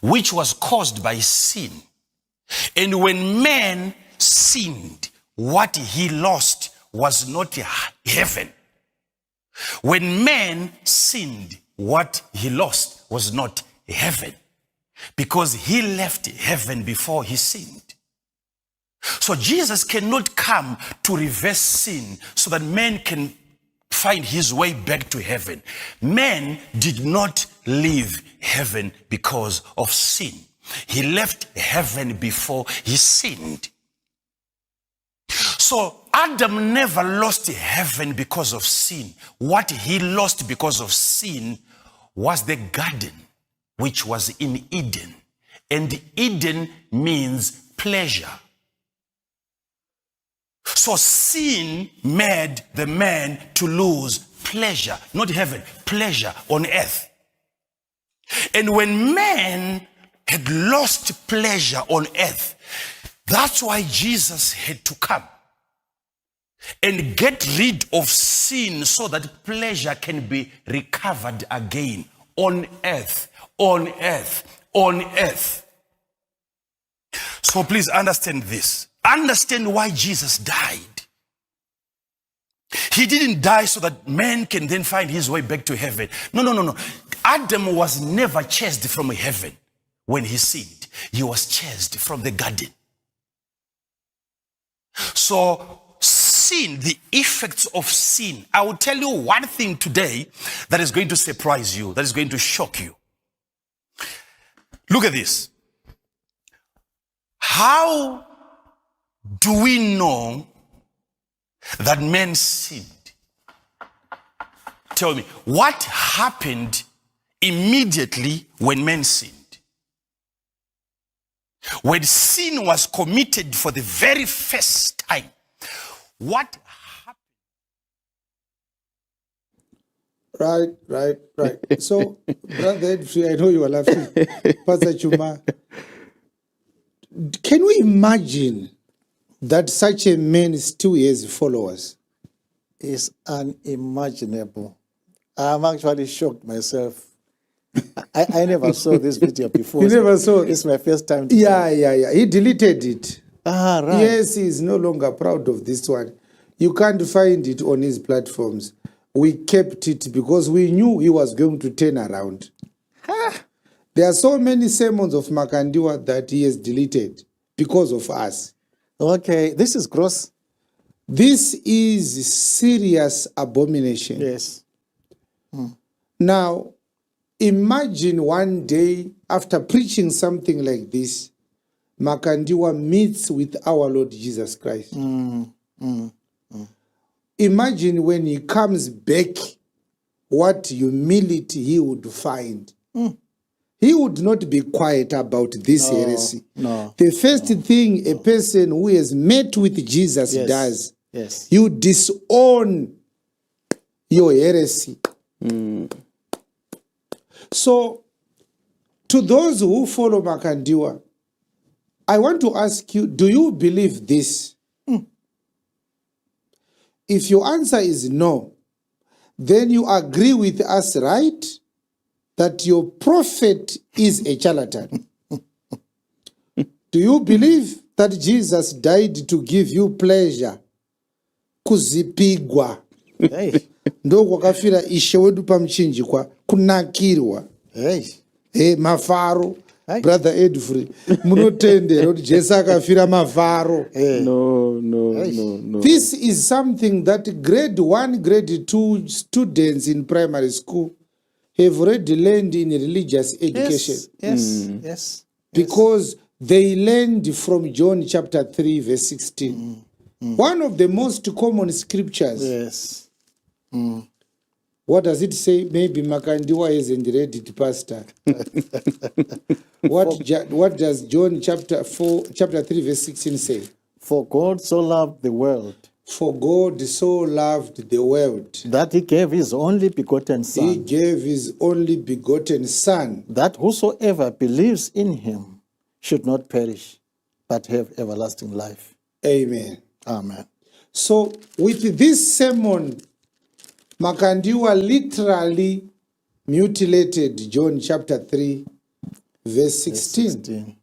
which was caused by sin. And when man sinned, what he lost was not heaven. When man sinned, what he lost was not heaven, because he left heaven before he sinned. So Jesus cannot come to reverse sin so that man can find his way back to heaven. Man did not leave heaven because of sin. He left heaven before he sinned. So Adam never lost heaven because of sin. What he lost because of sin was the garden, which was in Eden. And Eden means pleasure. So sin made the man to lose pleasure, not heaven, pleasure on earth. And when man had lost pleasure on earth, that's why Jesus had to come and get rid of sin so that pleasure can be recovered again on earth, on earth, on earth. So please understand this. Understand why Jesus died. He didn't die so that man can then find his way back to heaven. No. Adam was never chased from heaven when he sinned. He was chased from the garden. So sin, the effects of sin. I will tell you one thing today that is going to surprise you, that is going to shock you. Look at this. How do we know that men sinned? Tell me, what happened immediately when men sinned? When sin was committed for the very first time, what happened? Right. So, Brother Edfrey, I know you are laughing. Pastor Chuma, can we imagine that such a man still has followers? It's unimaginable. I'm actually shocked myself. I never saw this video before. You never saw it? It's my first time. Yeah. He deleted it. Right. Yes, he's no longer proud of this one. You can't find it on his platforms. We kept it because we knew he was going to turn around. There are so many sermons of Makandiwa that he has deleted because of us. Okay, this is gross. This is serious abomination. Yes. Now, imagine one day after preaching something like this, Makandiwa meets with our Lord Jesus Christ. imagine when he comes back, what humility he would find. He would not be quiet about this heresy. No. The first thing a person who has met with Jesus does, Yes. you disown your heresy. So, to those who follow Makandiwa, I want to ask you, do you believe this? If your answer is no, then you agree with us, right? That your prophet is a charlatan. Do you believe that Jesus died to give you pleasure? Kuzipigwa. Hey. Ndo kwakafira ishe wedu pamuchinjikwa kunakirwa. Hey. Mafaro. Hey. Brother Edfrey, munotendera kuti Jesu akafira mafaro. No. This is something that grade 1, grade 2 students in primary school have already learned in religious education. Yes. Because they learned from John chapter 3 verse 16. One of the most common scriptures. Yes. What does it say? Maybe Makandiwa isn't read it, Pastor. What does John chapter 3 verse 16 say? For God so loved the world, For God so loved the world, that he gave his only begotten he Son, gave his only begotten Son, that whosoever believes in him should not perish, but have everlasting life. Amen. Amen. So with this sermon, Makandiwa literally mutilated John chapter 3 verse 16.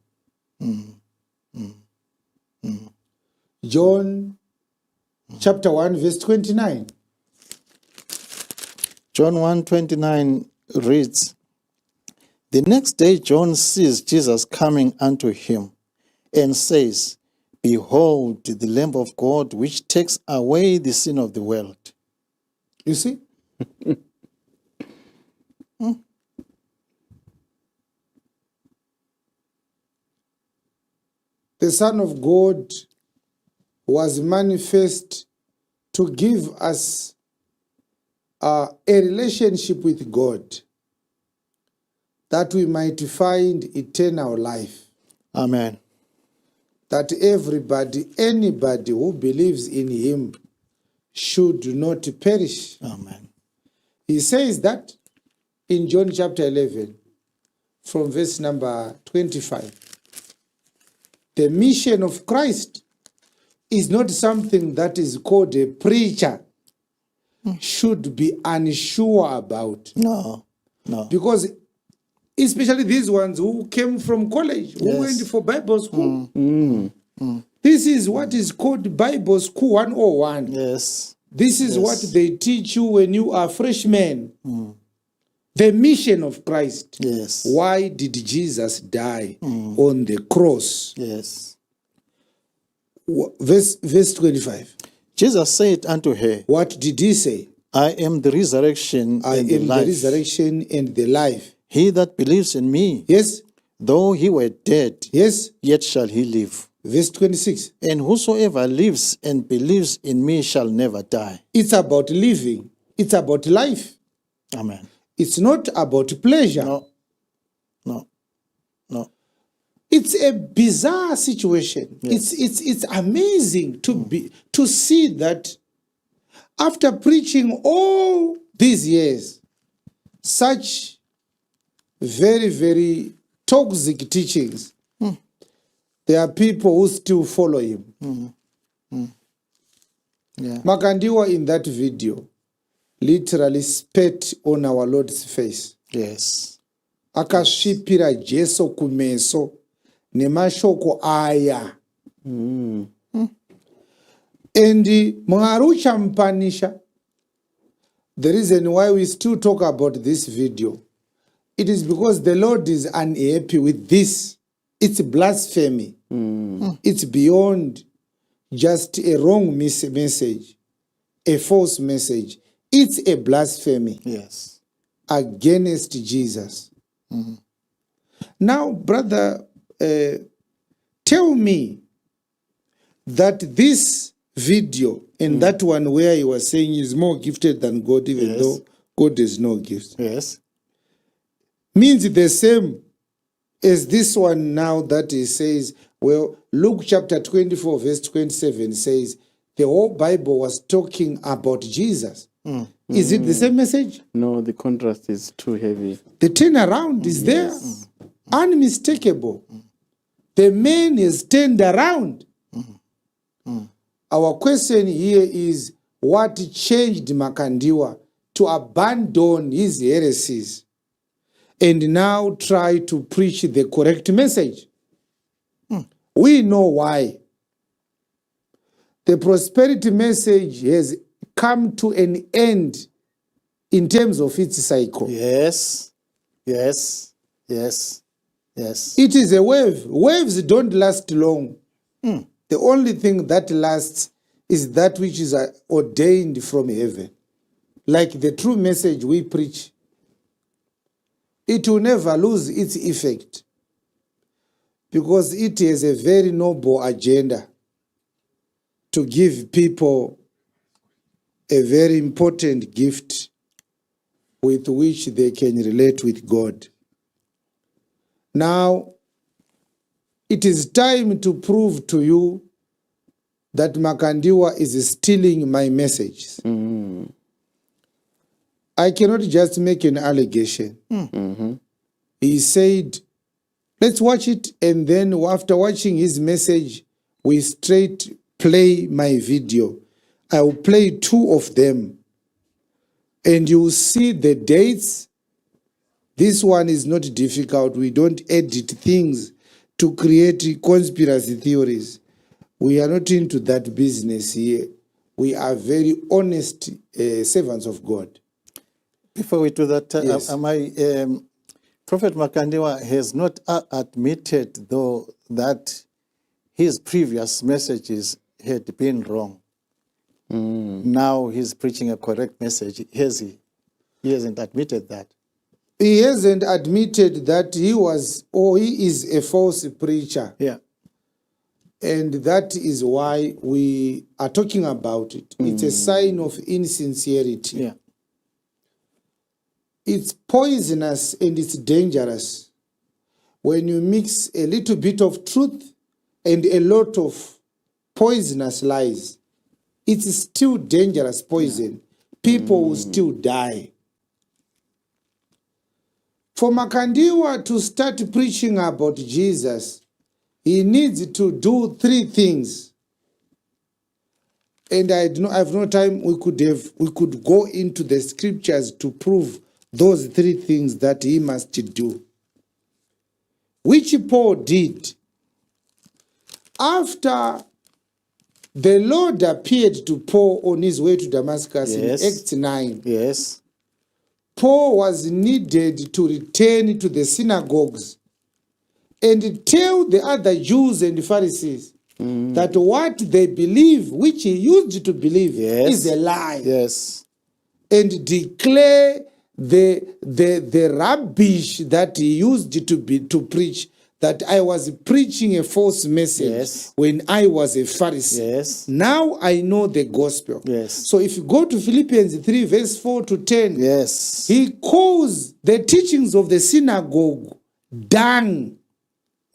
John chapter 1 verse 29. John 1:29 reads, The next day John sees Jesus coming unto him and says, Behold, the Lamb of God, which takes away the sin of the world. You see? The Son of God was manifest to give us a relationship with God, that we might find eternal life. Amen. That anybody who believes in him should not perish. Amen. He says that in John chapter 11, from verse number 25. The mission of Christ is not something that is called a preacher should be unsure about. No. Because especially these ones who came from college, who went for Bible school. This is what is called Bible School 101. Yes. This is what they teach you when you are freshmen. The mission of Christ. Yes. Why did Jesus die on the cross? Yes. Verse 25. Jesus said unto her, What did he say? I am the resurrection I and the am life. the resurrection and the life. He that believes in me, Yes? though he were dead, Yes? yet shall he live. Verse 26. And whosoever lives and believes in me shall never die. It's about living. It's about life. Amen. It's not about pleasure. No. It's a bizarre situation. Yes. It's amazing to see that after preaching all these years, such very, very toxic teachings, there are people who still follow him. Yeah. Makandiwa in that video literally spat on our Lord's face. Yes. Akasvipira Jesu kumeso nemashoko aya. And Mwari uchamupanisha. The reason why we still talk about this video, it is because the Lord is unhappy with this. It's blasphemy. It's beyond just a wrong message, a false message. It's a blasphemy against Jesus. Now, brother, tell me that this video And that one where he was saying is more gifted than God, even though God has no gift. Yes. Means the same as this one now that he says, well, Luke chapter 24, verse 27 says, the whole Bible was talking about Jesus. Is it the same message? No, the contrast is too heavy. The turnaround is there. Unmistakable. The man is turned around. Our question here is, what changed Makandiwa to abandon his heresies and now try to preach the correct message? We know why. The prosperity message has come to an end in terms of its cycle. Yes. Yes. Yes. Yes. It is a wave. Waves don't last long. The only thing that lasts is that which is ordained from heaven. Like the true message we preach. It will never lose its effect because it has a very noble agenda to give people a very important gift with which they can relate with God. Now, it is time to prove to you that Makandiwa is stealing my messages. I cannot just make an allegation. He said, let's watch it, and then after watching his message, we straight play my video. I will play 2 of them, and you will see the dates. This one is not difficult. We don't edit things to create conspiracy theories. We are not into that business here. We are very honest servants of God. Before we do that, Yes. Prophet Makandiwa has not admitted, though, that his previous messages had been wrong. Now he's preaching a correct message. Has he? He hasn't admitted that. He hasn't admitted that he was or he is a false preacher. Yeah. And that is why we are talking about it. It's a sign of insincerity. Yeah. It's poisonous and it's dangerous when you mix a little bit of truth and a lot of poisonous lies. It's still dangerous poison. People will still die. For Makandiwa to start preaching about Jesus, he needs to do 3 things. And I have no time. We could go into the scriptures to prove those 3 things that he must do, which Paul did. After the Lord appeared to Paul on his way to Damascus in Acts 9, Yes. Paul was needed to return to the synagogues and tell the other Jews and Pharisees that what they believe, which he used to believe, is a lie. Yes. And declare the rubbish that he used to preach, that I was preaching a false message when I was a Pharisee. Yes. Now I know the gospel. Yes. So if you go to Philippians 3 verse 4 to 10, Yes. he calls the teachings of the synagogue dung.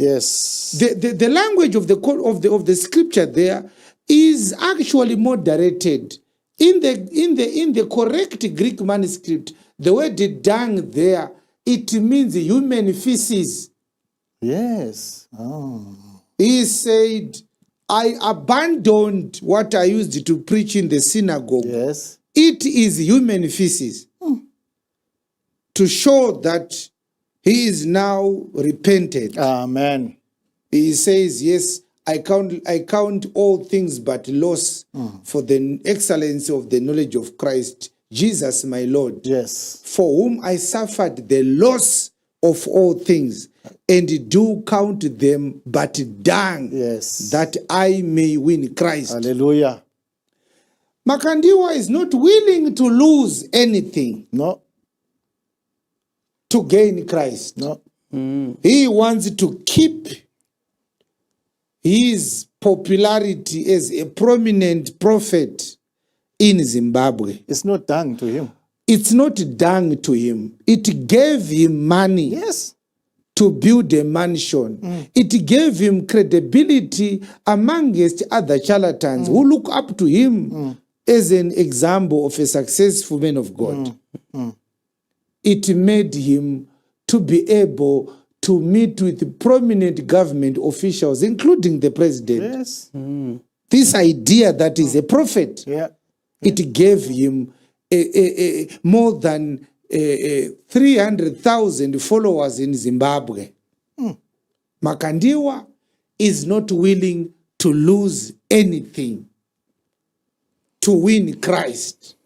Yes. The language of the scripture there is actually moderated. In the correct Greek manuscript, the word dung there, it means human feces. Yes. Oh. He said, I abandoned what I used to preach in the synagogue. Yes. It is human feces. To show that he is now repented. Amen. He says, yes, I count all things but loss for the excellence of the knowledge of Christ, Jesus my Lord. Yes. For whom I suffered the loss of all things, and do count them but dung, that I may win Christ. Hallelujah. Makandiwa is not willing to lose anything. No. To gain Christ. No. He wants to keep his popularity as a prominent prophet in Zimbabwe. It's not dung to him. It's not dung to him. It gave him money. Yes. To build a mansion. It gave him credibility amongst other charlatans who look up to him as an example of a successful man of God. It made him to be able to meet with prominent government officials, including the president. Yes. This idea that he's a prophet, Yeah. it gave him more than 300,000 followers in Zimbabwe. Makandiwa is not willing to lose anything to win Christ.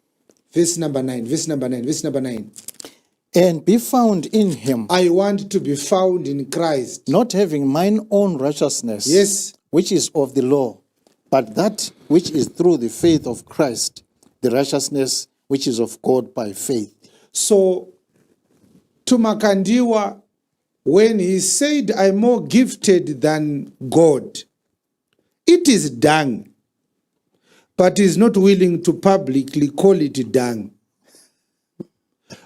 Verse number 9, verse number 9, verse number 9. And be found in him, I want to be found in Christ. not having mine own righteousness, Yes. which is of the law, but that which is through the faith of Christ, the righteousness which is of God by faith. So, to Makandiwa, when he said, I'm more gifted than God, it is dung. But he's not willing to publicly call it dung.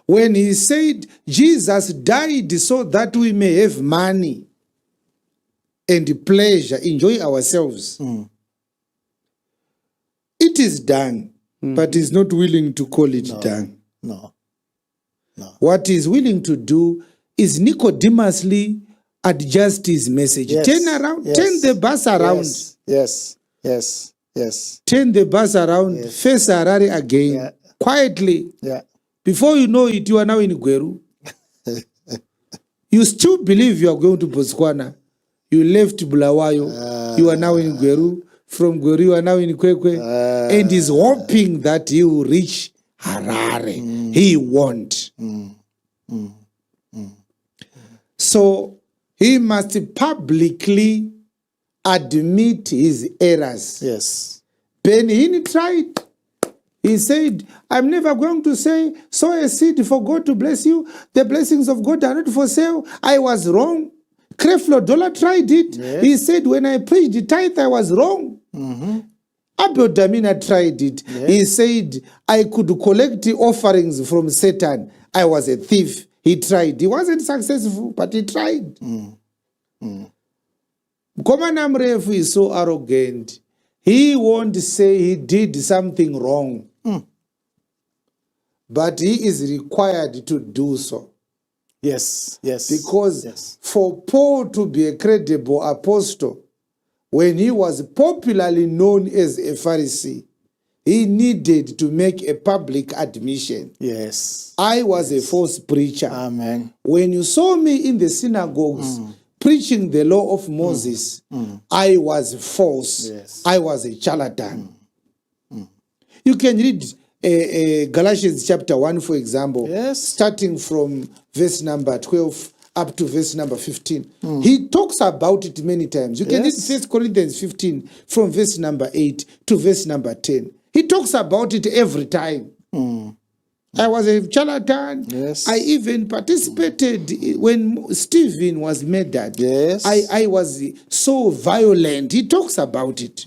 When he said, Jesus died so that we may have money and pleasure, enjoy ourselves, it is dung. But he's not willing to call it dung. No. What he's willing to do is Nicodemously adjust his message. Yes. Turn around, Yes. turn the bus around. Yes. Turn the bus around, face Harare again, Yeah. quietly. Yeah. Before you know it, you are now in Gweru. You still believe you are going to Botswana. You left Bulawayo, you are now in Gweru. From Gweru, you are now in Kwekwe. And he's hoping that he will reach Harare. He won't. So he must publicly admit his errors. Yes. Benin tried. He said, I'm never going to say, sow a seed for God to bless you. The blessings of God are not for sale. I was wrong. Creflo Dollar tried it. Yes. He said, when I preached the tithe, I was wrong. Abel Damina tried it. Yes. He said, I could collect the offerings from Satan. I was a thief. He tried. He wasn't successful, but he tried. Komana Mrefu is so arrogant. He won't say he did something wrong. But he is required to do so. Yes. Because for Paul to be a credible apostle, when he was popularly known as a Pharisee, he needed to make a public admission. Yes. I was a false preacher. Amen. When you saw me in the synagogues preaching the law of Moses, I was false. Yes. I was a charlatan. You can read Galatians chapter 1, for example, Yes. starting from verse number 12 up to verse number 15. He talks about it many times. You can Yes. read 1 Corinthians 15 from verse number 8 to verse number 10. He talks about it every time. I was a charlatan. Yes. I even participated when Stephen was murdered. Yes. I was so violent. He talks about it.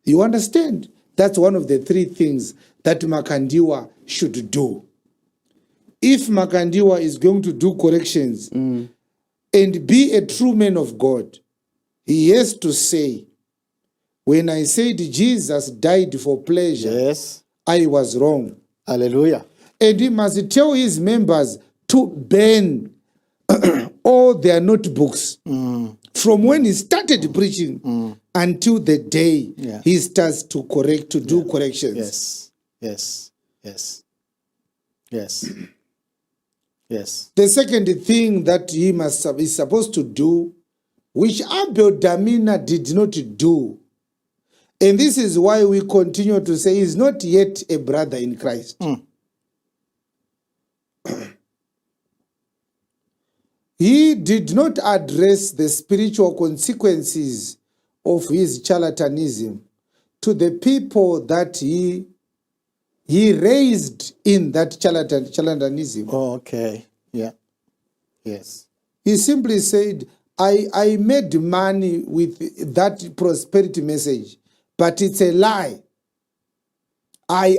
You understand? That's one of the three things that Makandiwa should do. If Makandiwa is going to do corrections and be a true man of God, he has to say, when I said Jesus died for pleasure, Yes. I was wrong. Hallelujah. And he must tell his members to burn all their notebooks from when he started preaching until the day he starts to correct, to do corrections. Yes. The second thing that he is supposed to do, which Abel Damina did not do, and this is why we continue to say he's not yet a brother in Christ. He did not address the spiritual consequences of his charlatanism to the people that he raised in that charlatanism. Oh, okay. Yeah. Yes. He simply said, I made money with that prosperity message, but it's a lie. I.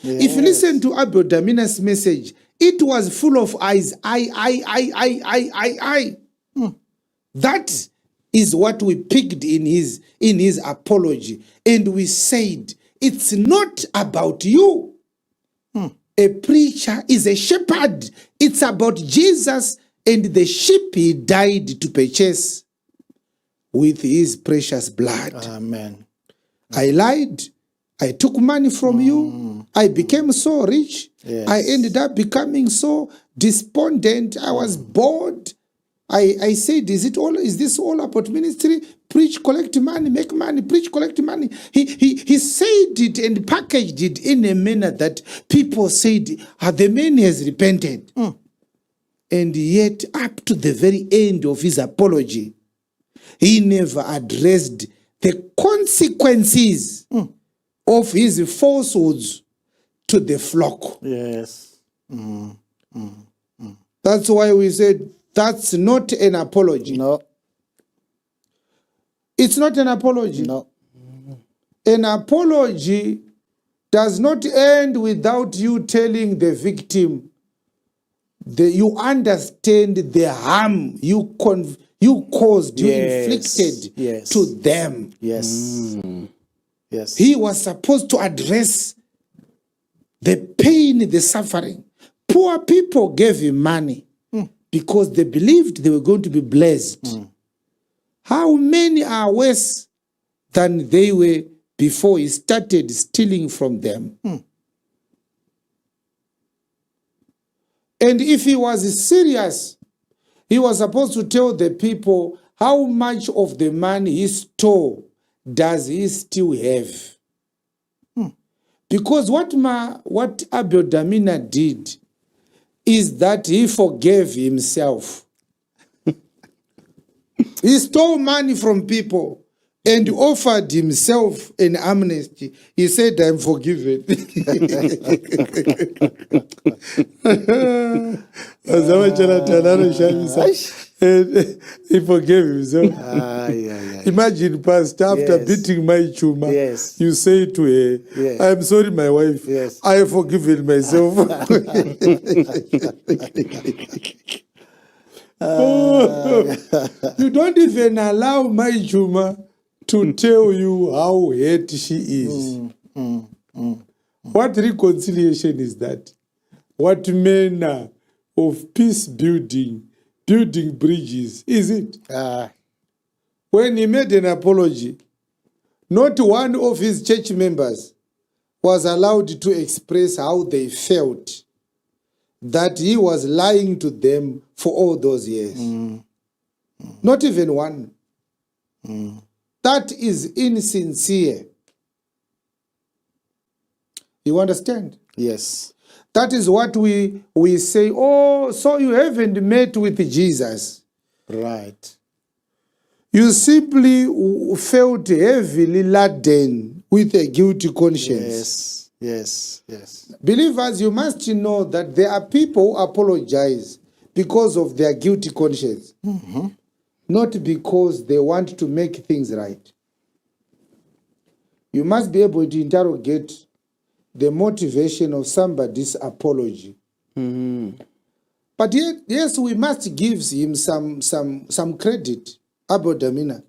If you listen to Abramina's message, it was full of eyes. I. That is what we picked in his apology. And we said, it's not about you. A preacher is a shepherd. It's about Jesus and the sheep he died to purchase with his precious blood. Amen. I lied. I took money from you. I became so rich. Yes. I ended up becoming so despondent. I was bored. I said, is this all about ministry? Preach, collect money, make money, preach, collect money. He said it and packaged it in a manner that people said, the man has repented. And yet, up to the very end of his apology, he never addressed the consequences of his falsehoods to the flock. Yes. That's why we said, that's not an apology. No. It's not an apology. No. An apology does not end without you telling the victim that you understand the harm you caused, you inflicted to them. Yes. Yes. He was supposed to address the pain, the suffering. Poor people gave him money because they believed they were going to be blessed. How many are worse than they were before he started stealing from them? And if he was serious, he was supposed to tell the people how much of the money he stole does he still have. Because what Abel Damina did is that he forgave himself. He stole money from people and offered himself an amnesty. He said, I'm forgiven. He forgave himself. Imagine, Pastor, after beating my chuma, you say to her, I'm sorry, my wife, I have forgiven myself. You don't even allow my chuma to tell you how hurt she is. What reconciliation is that? What manner of peace building bridges is it? When he made an apology, not one of his church members was allowed to express how they felt that he was lying to them for all those years. Not even one. That is insincere. You understand? Yes. That is what we say, oh, so you haven't met with Jesus. Right. You simply felt heavily laden with a guilty conscience. Yes. Believers, you must know that there are people who apologize because of their guilty conscience, not because they want to make things right. You must be able to interrogate the motivation of somebody's apology. But yet, yes, we must give him some credit. Abu Damina,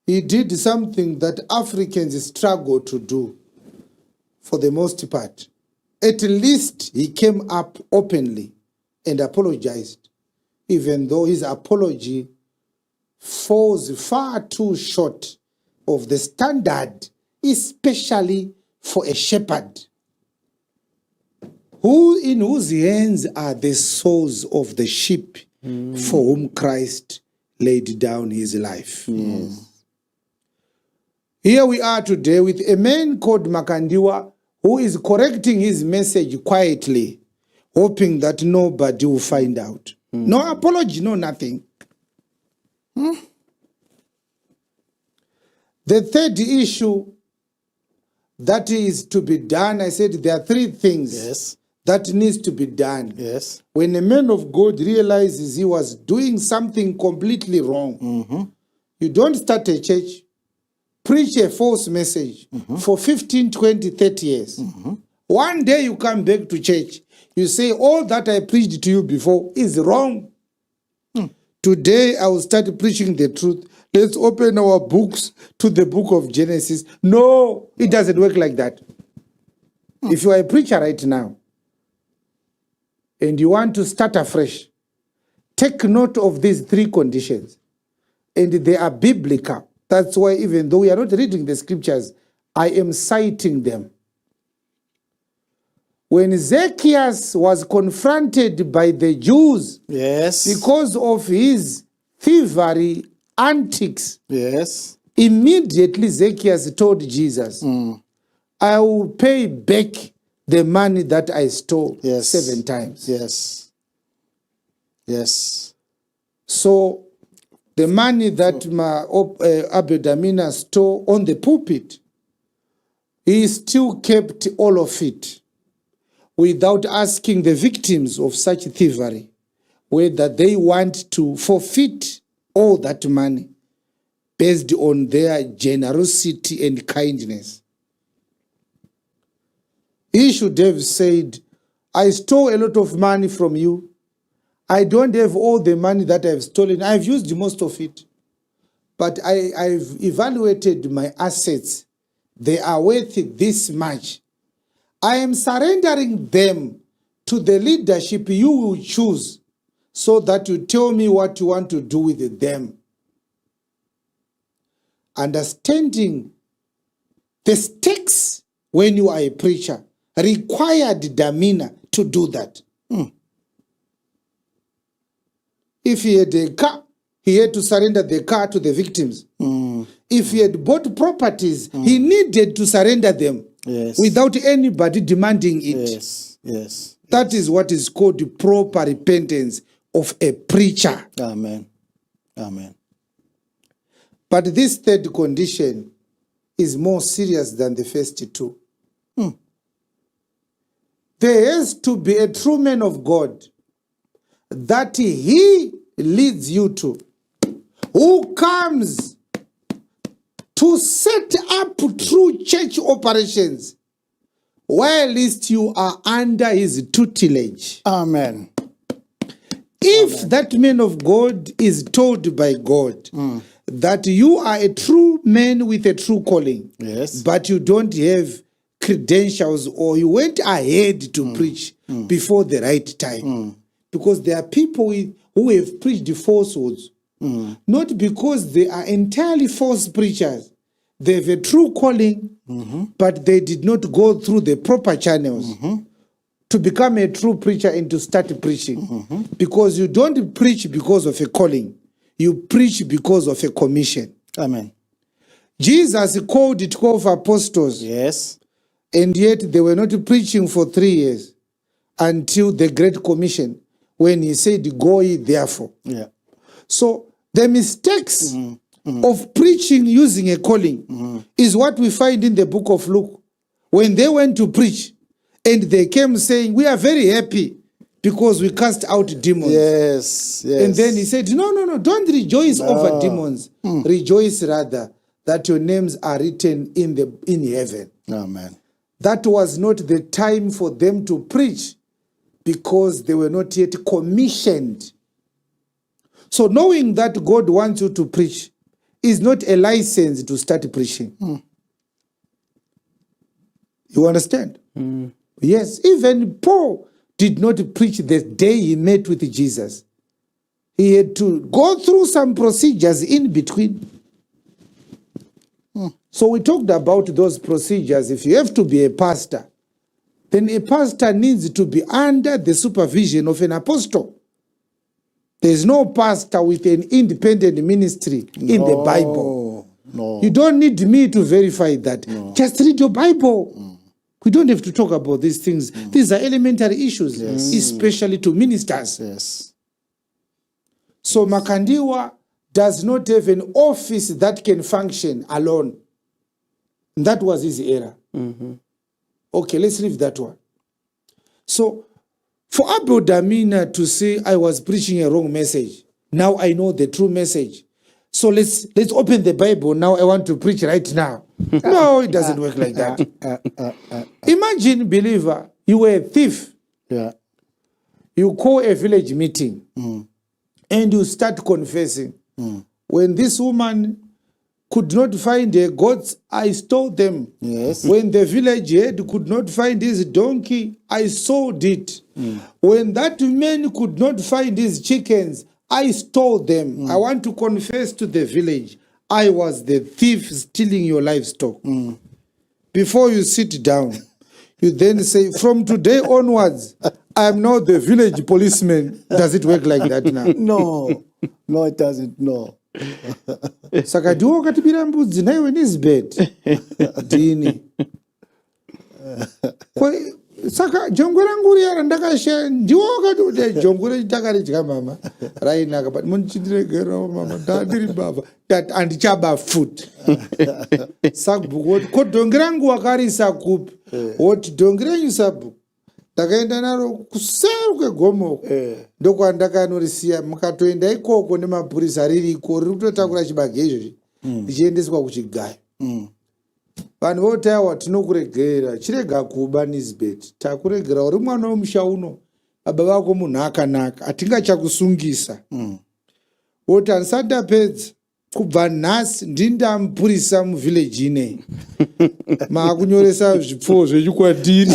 he did something that Africans struggle to do for the most part. At least he came up openly and apologized, even though his apology falls far too short of the standard, especially for a shepherd, in whose hands are the souls of the sheep for whom Christ laid down his life. Here we are today with a man called Makandiwa who is correcting his message quietly, hoping that nobody will find out. No apology, no nothing. The third issue that is to be done, I said there are three things that needs to be done. When a man of God realizes he was doing something completely wrong, you don't start a church. preach a false message for 15, 20, 30 years. One day you come back to church, you say, all that I preached to you before is wrong. Today I will start preaching the truth. Let's open our books to the book of Genesis. No, it doesn't work like that. If you are a preacher right now and you want to start afresh, take note of these three conditions. And they are biblical. That's why even though we are not reading the scriptures, I am citing them. When Zacchaeus was confronted by the Jews because of his thievery antics, immediately Zacchaeus told Jesus, I will pay back the money that I stole 7 times. So the money that Abedamina stole on the pulpit, he still kept all of it without asking the victims of such thievery whether they want to forfeit all that money based on their generosity and kindness. He should have said, I stole a lot of money from you. I don't have all the money that I've stolen. I've used most of it. But I've evaluated my assets. They are worth this much. I am surrendering them to the leadership you will choose so that you tell me what you want to do with them. Understanding the stakes when you are a preacher required Damina to do that. If he had a car, he had to surrender the car to the victims. If he had bought properties, he needed to surrender them without anybody demanding it. That is what is called the proper repentance of a preacher. Amen. Amen. But this third condition is more serious than the first two. There has to be a true man of God that he leads you to, who comes to set up true church operations while least you are under his tutelage. Amen. If that man of God is told by God that you are a true man with a true calling, but you don't have credentials or you went ahead to preach before the right time, because there are people who have preached falsehoods, not because they are entirely false preachers. They have a true calling, but they did not go through the proper channels to become a true preacher and to start preaching. Because you don't preach because of a calling. You preach because of a commission. Amen. Jesus called 12 apostles. And yet they were not preaching for 3 years until the Great Commission, when he said, go ye therefore. So the mistakes of preaching using a calling is what we find in the book of Luke. When they went to preach and they came saying, we are very happy because we cast out demons. And then he said, no, don't rejoice over demons. Rejoice rather that your names are written in heaven. Amen. That was not the time for them to preach because they were not yet commissioned. So knowing that God wants you to preach is not a license to start preaching. You understand? Yes, even Paul did not preach the day he met with Jesus. He had to go through some procedures in between. So we talked about those procedures. If you have to be a pastor, then a pastor needs to be under the supervision of an apostle. There's no pastor with an independent ministry in the Bible. You don't need me to verify that. Just read your Bible. We don't have to talk about these things. These are elementary issues, especially to ministers. So Makandiwa does not have an office that can function alone. That was his error. Okay, let's leave that one. So, for Abodamina to say I was preaching a wrong message, now I know the true message. So let's open the Bible now. I want to preach right now. No, it doesn't work like that. Imagine, believer, you were a thief. Yeah. You call a village meeting and you start confessing. When this woman could not find her goats, I stole them. Yes. When the village head could not find his donkey, I sold it. When that man could not find his chickens, I stole them. I want to confess to the village, I was the thief stealing your livestock. Before you sit down, you then say, from today onwards, I am now the village policeman. Does it work like that now? No, it doesn't. No. Saka ndiwo wakatibira mbudzi nayo Elizabeth dini. Saka jongwe rangu riya ndakashe ndiwo wakati jongwe chitakaridya mama rainaka but mundichiregera mama ndandiri baba that andichaba food. Sabhuku ko dongi rangu wakarisa kupi woti dongi renyu sabhuku ndakaenda naro kuseri kwegomo ndokwandakanорisiya mukatoenda ikoko nemapurisa ririko riri kutotakura chibage izvozvi richiendeswa kuchigayo. Vanhu votaiwa tinokuregerera chirega kuba Nisbet takuregera uri mwana womusha uno baba vako munhu akanaka atingachakusungisa woti handisati ndapedza kubva nhasi ndindamupurisa muvhileji inei maakunyoresa zvipfuwo zvechikwatiri.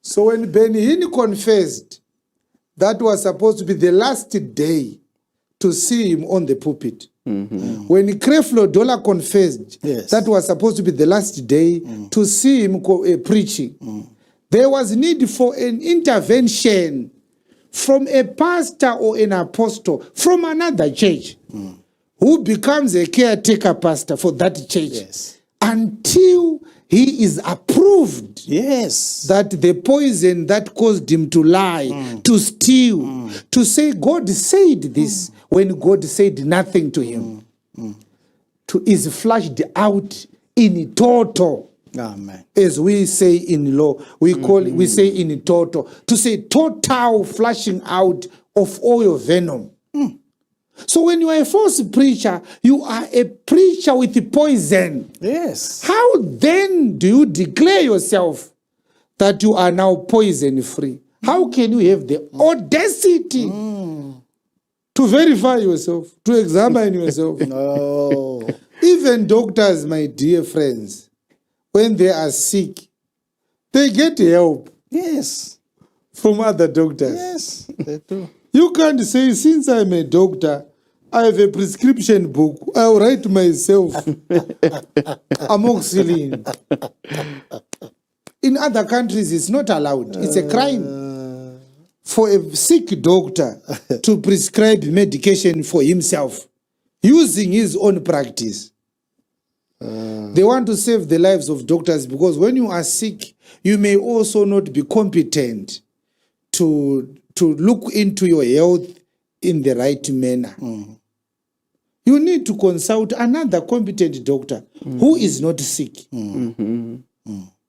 So when Benny Hinn confessed, that was supposed to be the last day to see him on the pulpit. When Creflo Dollar confessed, that was supposed to be the last day to see him preaching. There was need for an intervention from a pastor or an apostle from another church who becomes a caretaker pastor for that church until he is approved that the poison that caused him to lie, to steal, to say God said this when God said nothing to him, is flushed out in total. Amen. As we say in law, we say in total, to say total flushing out of all your venom. So when you are a false preacher, you are a preacher with poison. Yes. How then do you declare yourself that you are now poison free? How can you have the audacity to verify yourself, to examine yourself? No. Even doctors, my dear friends, when they are sick, they get help. Yes. From other doctors. Yes, they do. You can't say, since I'm a doctor, I have a prescription book. I'll write myself amoxicillin. In other countries, it's not allowed. It's a crime for a sick doctor to prescribe medication for himself using his own practice. They want to save the lives of doctors because when you are sick, you may also not be competent to look into your health in the right manner. You need to consult another competent doctor who is not sick.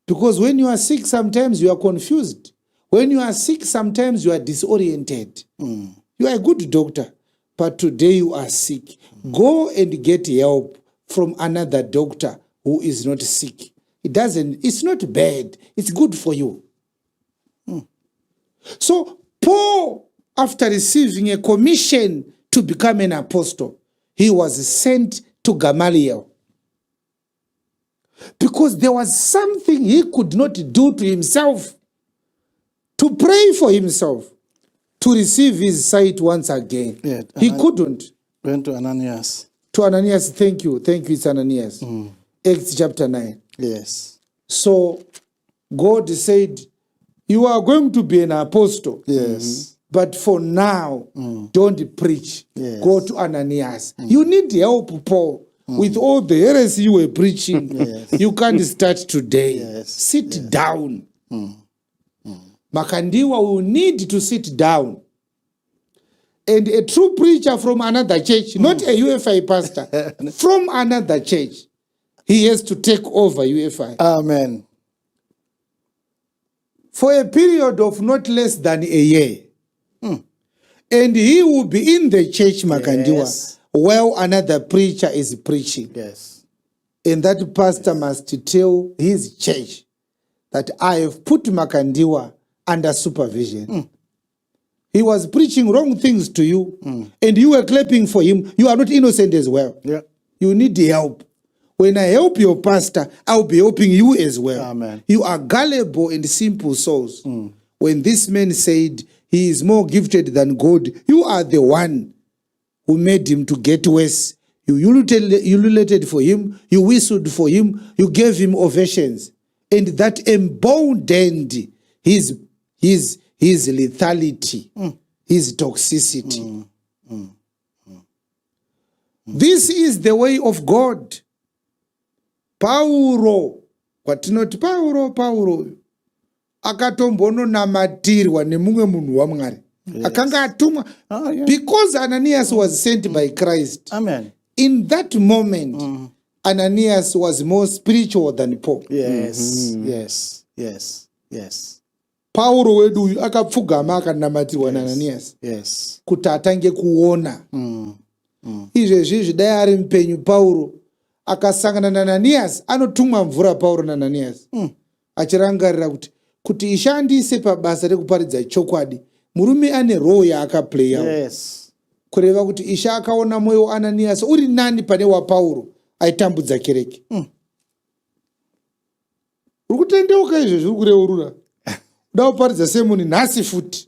Because when you are sick, sometimes you are confused. When you are sick, sometimes you are disoriented. You are a good doctor, but today you are sick. Go and get help from another doctor who is not sick. It's not bad. It's good for you. So Paul, after receiving a commission to become an apostle, he was sent to Gamaliel. Because there was something he could not do to himself, to pray for himself, to receive his sight once again. Yeah, he couldn't. Went to Ananias. To Ananias, thank you, it's Ananias. Acts chapter 9. Yes. So God said, you are going to be an apostle. Yes. But for now, don't preach. Yes. Go to Ananias. You need help, Paul. With all the heresy you were preaching, you can't start today. Sit down. Makandiwa will need to sit down. And a true preacher from another church, not a UFI pastor, from another church, he has to take over UFI. Amen. for a period of not less than a year. And he will be in the church, Makandiwa, Yes. while another preacher is preaching. Yes. And that pastor must tell his church that I have put Makandiwa under supervision. He was preaching wrong things to you, and you were clapping for him. You are not innocent as well. Yeah. You need help. When I help your pastor, I'll be helping you as well. Amen. You are gullible and simple souls. When this man said he is more gifted than God, you are the one who made him to get worse. You ululated for him, you whistled for him, you gave him ovations. And that emboldened his lethality, his toxicity. This is the way of God. Paulo, kwatinoti Paulo akatombononatirwa nemumwe munhu waMwari. Akanga atumwa because Ananias was sent by Christ. Amen. In that moment, Ananias was more spiritual than Paul. Yes. Yes. Yes. Yes. Paulo wedu uyu akapfugama akanamatirwa naAnanias Yes. kuti atange kuona. Izvezvi dai ari mupenyu Paulo akasangana naAnanias, anotumwa mvura Paulo naAnanias achirangarira kuti ishandise pabasa rekuparidza chokwadi. Murume ane roho yaakaplaya. Yes. Kureva kuti Isha akaona mwoyo wa Ananias uri nani pane wa Paulo aitambudza kereke. Uri kutendeuka izvezvi uri kureurura. Uda kuparidza semoni nhasi futi.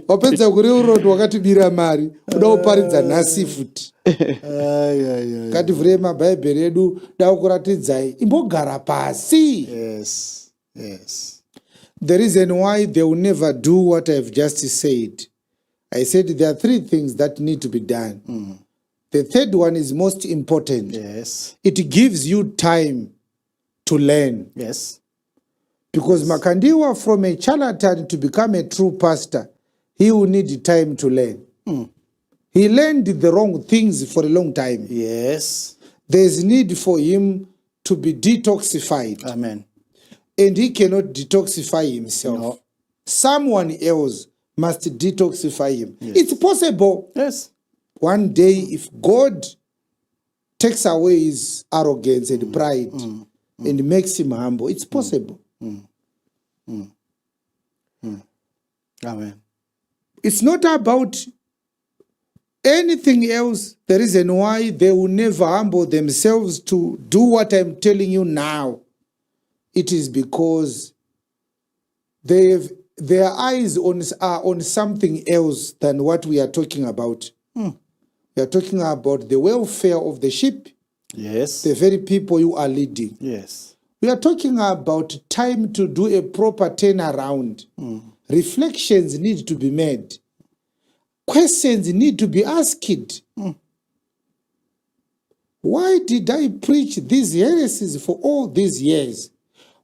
Wapedza kureurura kuti wakatibira mari, uda kuparidza nhasi futi. Ngativhure mabhaibheri edu, da kuratidzai imbogara pasi. Yes. Yes. The reason why they will never do what I've just said, I said there are three things that need to be done. The third one is most important. Yes. It gives you time to learn. Yes. Because Makandiwa, from a charlatan to become a true pastor, he will need time to learn. He learned the wrong things for a long time. Yes. There's need for him to be detoxified. Amen. And he cannot detoxify himself. No. Someone else must detoxify him. Yes. It's possible. Yes. One day, if God takes away his arrogance and pride and makes him humble, it's possible. Amen. It's not about anything else. The reason why they will never humble themselves to do what I'm telling you now, it is because their eyes are on something else than what we are talking about. We are talking about the welfare of the sheep, Yes. the very people you are leading. Yes. We are talking about time to do a proper turnaround. Reflections need to be made. Questions need to be asked. Why did I preach these heresies for all these years?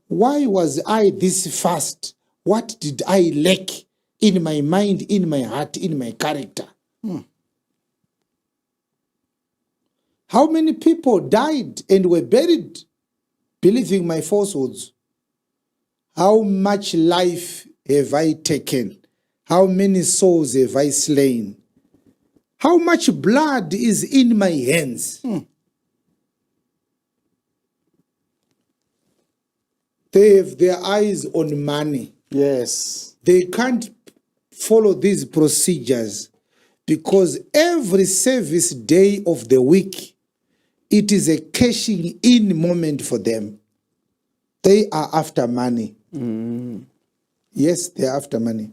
Why was I this fast? What did I lack in my mind, in my heart, in my character? How many people died and were buried believing my falsehoods? How much life have I taken? How many souls have I slain? How much blood is in my hands? They have their eyes on money. Yes. They can't follow these procedures because every service day of the week, it is a cashing in moment for them. They are after money. Yes, they are after money.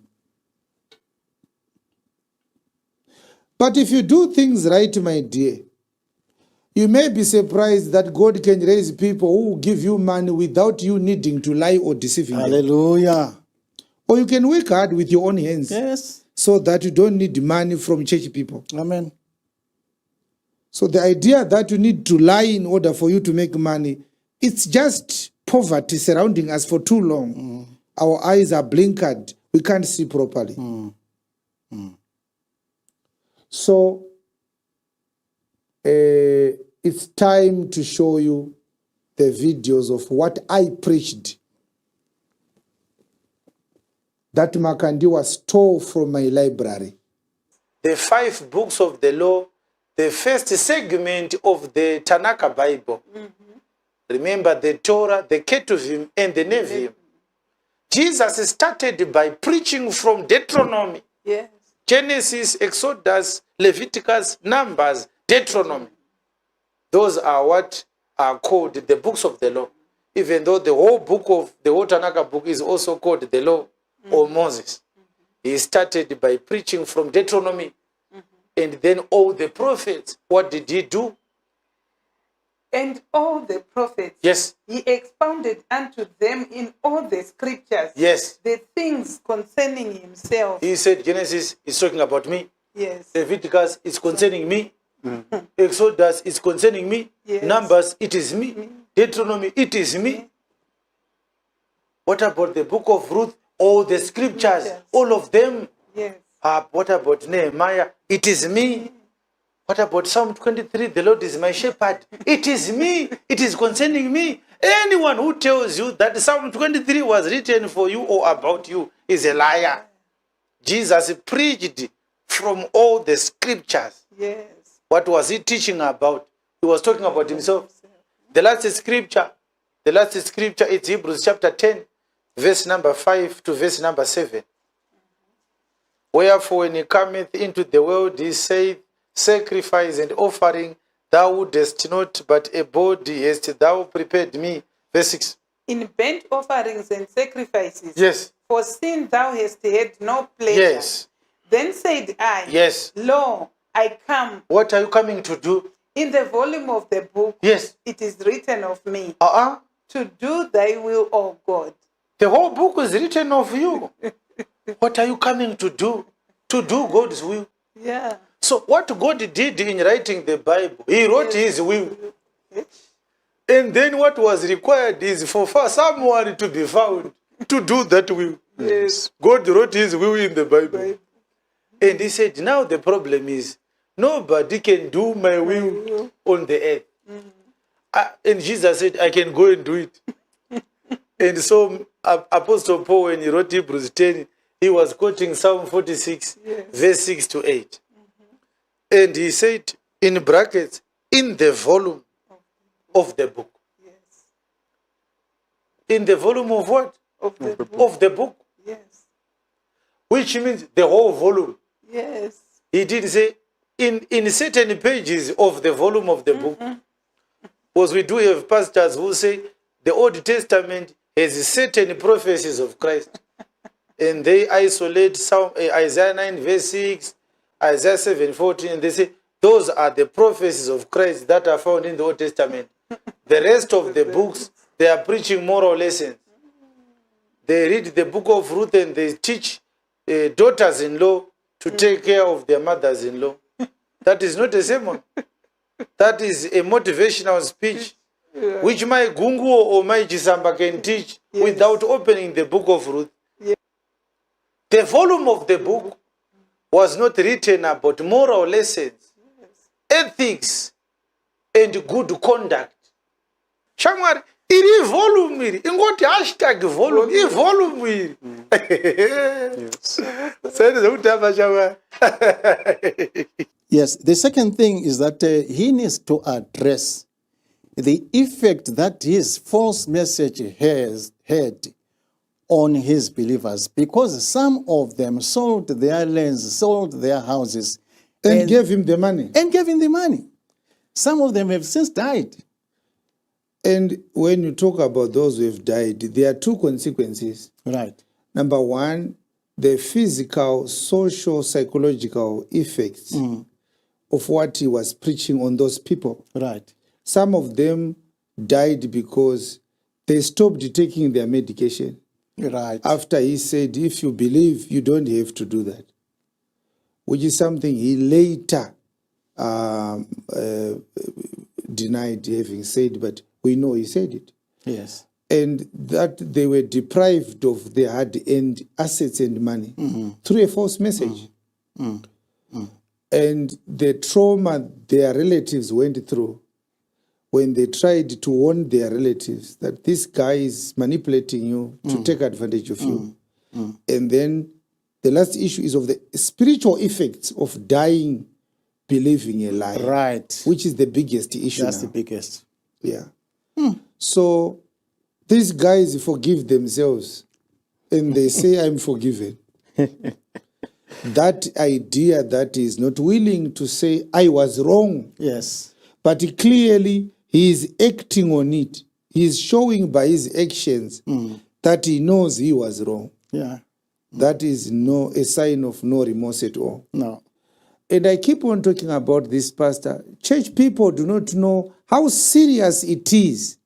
But if you do things right, my dear, you may be surprised that God can raise people who will give you money without you needing to lie or deceiving them. Hallelujah. Or you can work hard with your own hands Yes. so that you don't need money from church people. Amen. So the idea that you need to lie in order for you to make money, it's just poverty surrounding us for too long. Our eyes are blinkered. We can't see properly. So it's time to show you the videos of what I preached that Makandiwa stole from my library. The 5 books of the law, the first segment of the Tanakh Bible. Remember the Torah, the Ketuvim, and the Nevi'im. Jesus started by preaching from Deuteronomy. Yes. Genesis, Exodus, Leviticus, Numbers, Deuteronomy. Those are what are called the books of the law. Even though the whole book of the whole Tanakh book is also called the law or Moses. He started by preaching from Deuteronomy. And then all the prophets, what did he do? And all the prophets, Yes. he expounded unto them in all the scriptures, Yes. the things concerning himself. He said Genesis is talking about me. Yes. Leviticus is concerning me. Exodus is concerning me. Yes. Numbers, it is me. Deuteronomy, it is me. What about the book of Ruth? All the scriptures, Yes. all of them. Yes. What about Nehemiah? It is me. What about Psalm 23? The Lord is my shepherd. It is me. It is concerning me. Anyone who tells you that Psalm 23 was written for you or about you is a liar. Jesus preached from all the scriptures. Yes. What was he teaching about? He was talking about himself. The last scripture is Hebrews chapter 10, verse number 5 to verse number 7. Wherefore when he cometh into the world, he saith, sacrifice and offering thou wouldest not, but a body hast thou prepared me. Verse 6. In burnt offerings and sacrifices, Yes. for sin thou hast had no pleasure. Yes. Then said I, Yes. Lo, I come. What are you coming to do? In the volume of the book, Yes. it is written of me, To to do thy will, O God. The whole book is written of you. What are you coming to do? To do God's will. Yeah. So what God did in writing the Bible, he wrote his will. And then what was required is for someone to be found to do that will. Yes. God wrote his will in the Bible. And he said, now the problem is, nobody can do my will on the earth. And Jesus said, I can go and do it. And so Apostle Paul, when he wrote Hebrews 10, he was quoting Psalm 46, verse 6 to 8. And he said, in brackets, in the volume of the book. Yes. In the volume of what? Of the book. Of the book. Yes. Which means the whole volume. Yes. He did say, in certain pages of the volume of the book. Because we do have pastors who say the Old Testament has certain prophecies of Christ. And they isolate Isaiah 9 verse 6, Isaiah 7:14, and they say those are the prophecies of Christ that are found in the Old Testament. The rest of the books, they are preaching moral lessons. They read the book of Ruth and they teach daughters-in-law to take care of their mothers-in-law. That is not a sermon. That is a motivational speech, which my Gungu or my Jisamba can teach without opening the book of Ruth. The volume of the book was not written about moral lessons, ethics, and good conduct. Shamwari, iri volume iri, ingoti hashtag volume, iri volume iri. Yes, the second thing is that he needs to address the effect that his false message has had on his believers, because some of them sold their lands, sold their houses, And gave him the money. and gave him the money. Some of them have since died. And when you talk about those who have died, there are two consequences. Right. Number one, the physical, social, psychological effects of what he was preaching on those people. Right. Some of them died because they stopped taking their medication. Right. After he said, if you believe, you don't have to do that. Which is something he later denied having said, but we know he said it. Yes. And that they were deprived of their hard-earned assets and money through a false message. And the trauma their relatives went through when they tried to warn their relatives that this guy is manipulating you to take advantage of you. And then the last issue is of the spiritual effects of dying believing a lie. Right. Which is the biggest issue That's now. the biggest. Yeah. So these guys forgive themselves and they say, I'm forgiven. That idea that is not willing to say, I was wrong. Yes. But clearly, he is acting on it. He is showing by his actions that he knows he was wrong. Yeah. That is a sign of no remorse at all. No. And I keep on talking about this, Pastor. Church people do not know how serious it is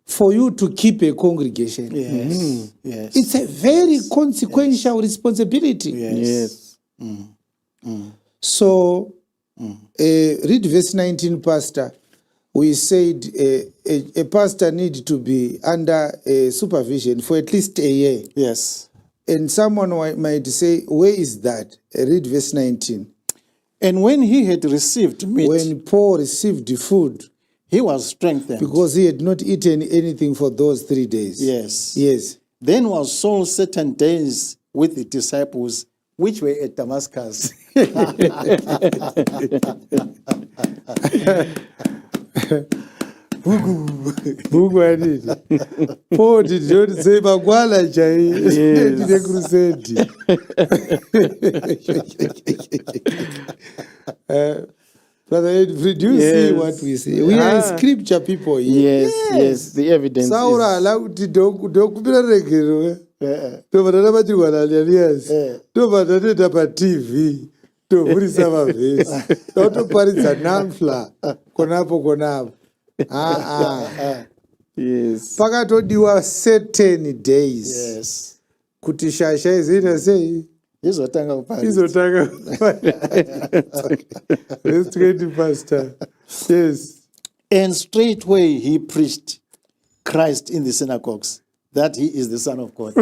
for you to keep a congregation. Yes. Yes. It's a very consequential responsibility. Yes. So, read verse 19, Pastor. We said a pastor needs to be under supervision for at least a year. Yes. And someone might say, where is that? Read verse 19. And when he had received meat, When Paul received the food, he was strengthened. because he had not eaten anything for those 3 days. Yes. Yes. Then was Saul certain days with the disciples which were at Damascus. Mungu adidi. Paul did not say Magwala chai in the crusade. Brother Edfred, do you see what we say? We are scripture people here. Yes, the evidence Saura is... allowed to dokubira regero. Tovatana vatirwana alias. Tovatana pa TV. Tovurisa mavhesi. Totoparidza namhla. Konapo. Yes. Pakatodiwa certain days. Yes. Kuti shasha izina sei. Izotanga kuparidza. Izotanga. Verse 20, Pastor. Yes. And straightway he preached Christ in the synagogues, that he is the Son of God.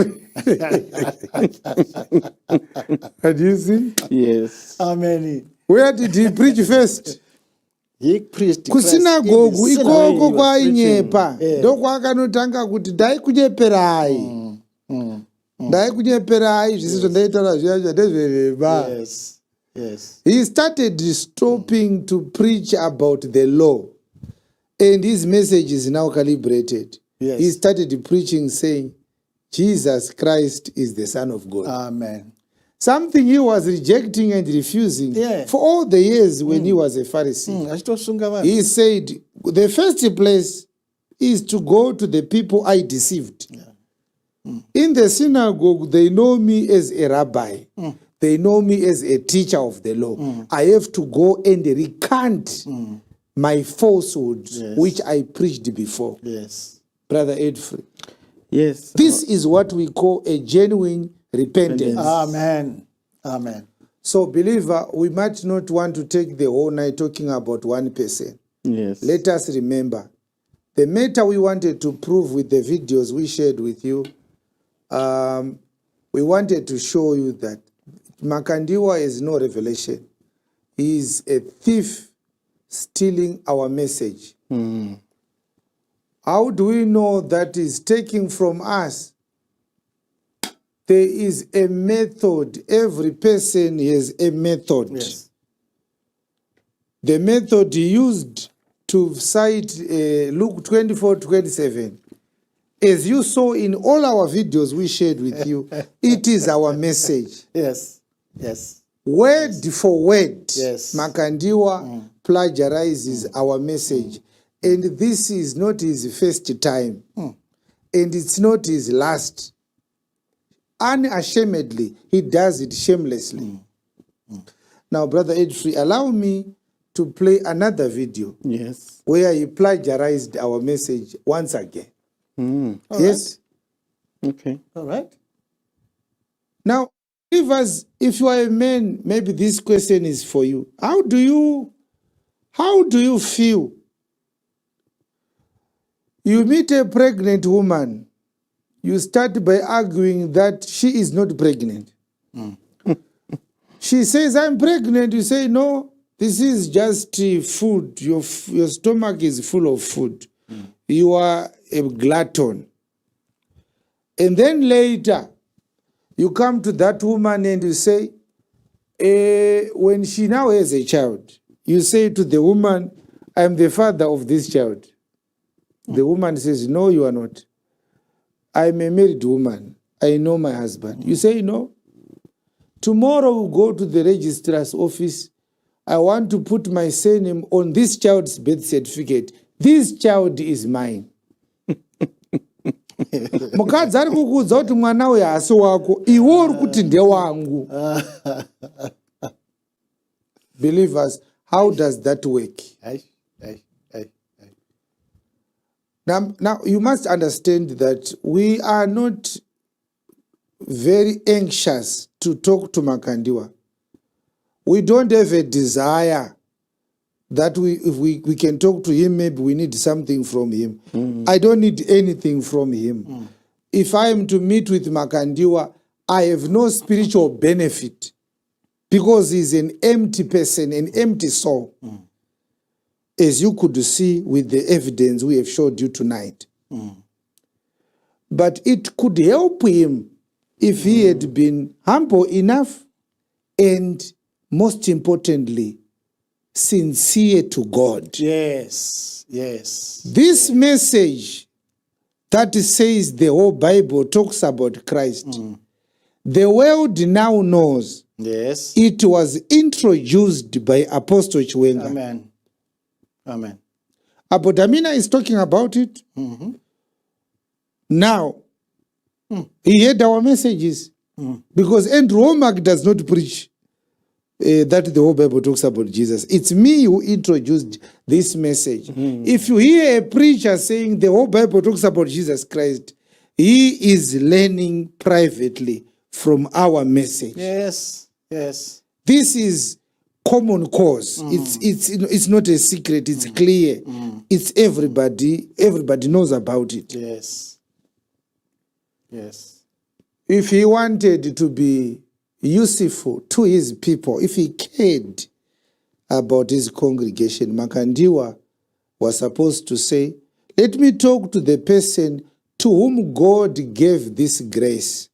Had you seen? Yes. Amen. Where did he preach first? He preached Christ in Kusinagogu the synagogue. ikoko kwainyepa ndokwakanotanga kuti dai kunyeperai dai kunyeperai zvisizvo ndaitaura zviya ndezvereba. Yes. Yes. He started stopping to preach about the law, and his message is now calibrated. Yes. He started preaching saying, Jesus Christ is the Son of God. Amen. Something he was rejecting and refusing for all the years when he was a Pharisee. He said, the first place is to go to the people I deceived. In the synagogue, they know me as a rabbi. They know me as a teacher of the law. I have to go and recant my falsehood, which I preached before. Yes. Brother Edfrey. Yes. This is what we call a genuine repentance. Amen. Amen. So, believer, we might not want to take the whole night talking about one person. Yes. Let us remember the matter we wanted to prove with the videos we shared with you. We wanted to show you that Makandiwa is no revelation. He is a thief stealing our message. How do we know that he's taking from us? There is a method. Every person has a method. Yes. The method he used to cite Luke 24:27, as you saw in all our videos we shared with you, it is our message. Yes. Yes. Word for word, Yes. Makandiwa plagiarizes our message. And this is not his first time. And it's not his last. Unashamedly, he does it shamelessly. Now, Brother Edfrey, allow me to play another video. Yes. Where he plagiarized our message once again. Yes? Okay. All right. Now, if you are a man, maybe this question is for you. How do you feel? You meet a pregnant woman, you start by arguing that she is not pregnant. She says, I'm pregnant. You say, no, This is just food. Your stomach is full of food. You are a glutton. And then later, you come to that woman and you say, when she now has a child, you say to the woman, I'm the father of this child. The woman says, no, you are not. I'm a married woman. I know my husband. You say, no. Tomorrow we'll go to the registrar's office. I want to put my surname on this child's birth certificate. This child is mine. Mukadzi ari kukuudza kuti mwana uyu haasi wako, iwe uri kuti ndewangu. Believers, how does that work? Now, you must understand that we are not very anxious to talk to Makandiwa. We don't have a desire that if we can talk to him, maybe we need something from him. I don't need anything from him. If I am to meet with Makandiwa, I have no spiritual benefit because he's an empty person, an empty soul. As you could see with the evidence we have showed you tonight. But it could help him if he had been humble enough and, most importantly, sincere to God. Yes. This message that says the whole Bible talks about Christ, the world now knows. Yes. It was introduced by Apostle Chiwenga. Amen. Abodamina is talking about it. Now, he heard our messages because Andrew Womack does not preach that the whole Bible talks about Jesus. It's me who introduced this message. If you hear a preacher saying the whole Bible talks about Jesus Christ, he is learning privately from our message. Yes. This is common cause. It's not a secret. It's clear. It's everybody knows about it. Yes. If he wanted to be useful to his people, if he cared about his congregation, Makandiwa was supposed to say, let me talk to the person to whom God gave this grace.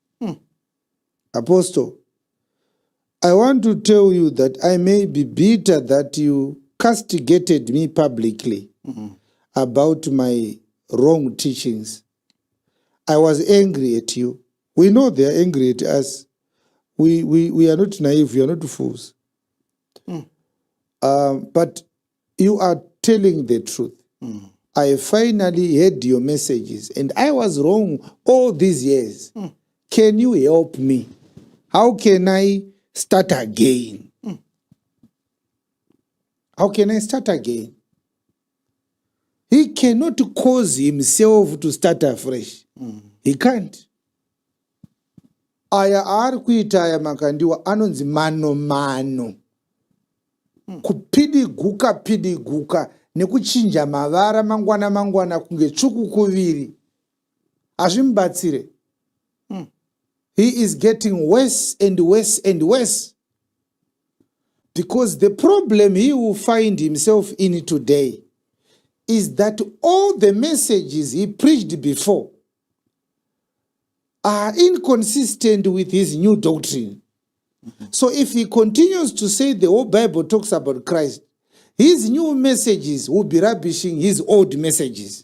Apostle, I want to tell you that I may be bitter that you castigated me publicly about my wrong teachings. I was angry at you. We know they are angry at us. We are not naive, we are not fools. But you are telling the truth. I finally heard your messages and I was wrong all these years. Can you help me? How can I start again? How can I start again? He cannot cause himself to start afresh. He can't. Aya ari kuita aya Makandiwa anonzi mano. Kupidiguka nekuchinja mavara mangwana kunge tsvuku kuviri. Azvimubatsire. He is getting worse and worse and worse. Because the problem he will find himself in today is that all the messages he preached before are inconsistent with his new doctrine. So if he continues to say the whole Bible talks about Christ, his new messages will be rubbishing his old messages.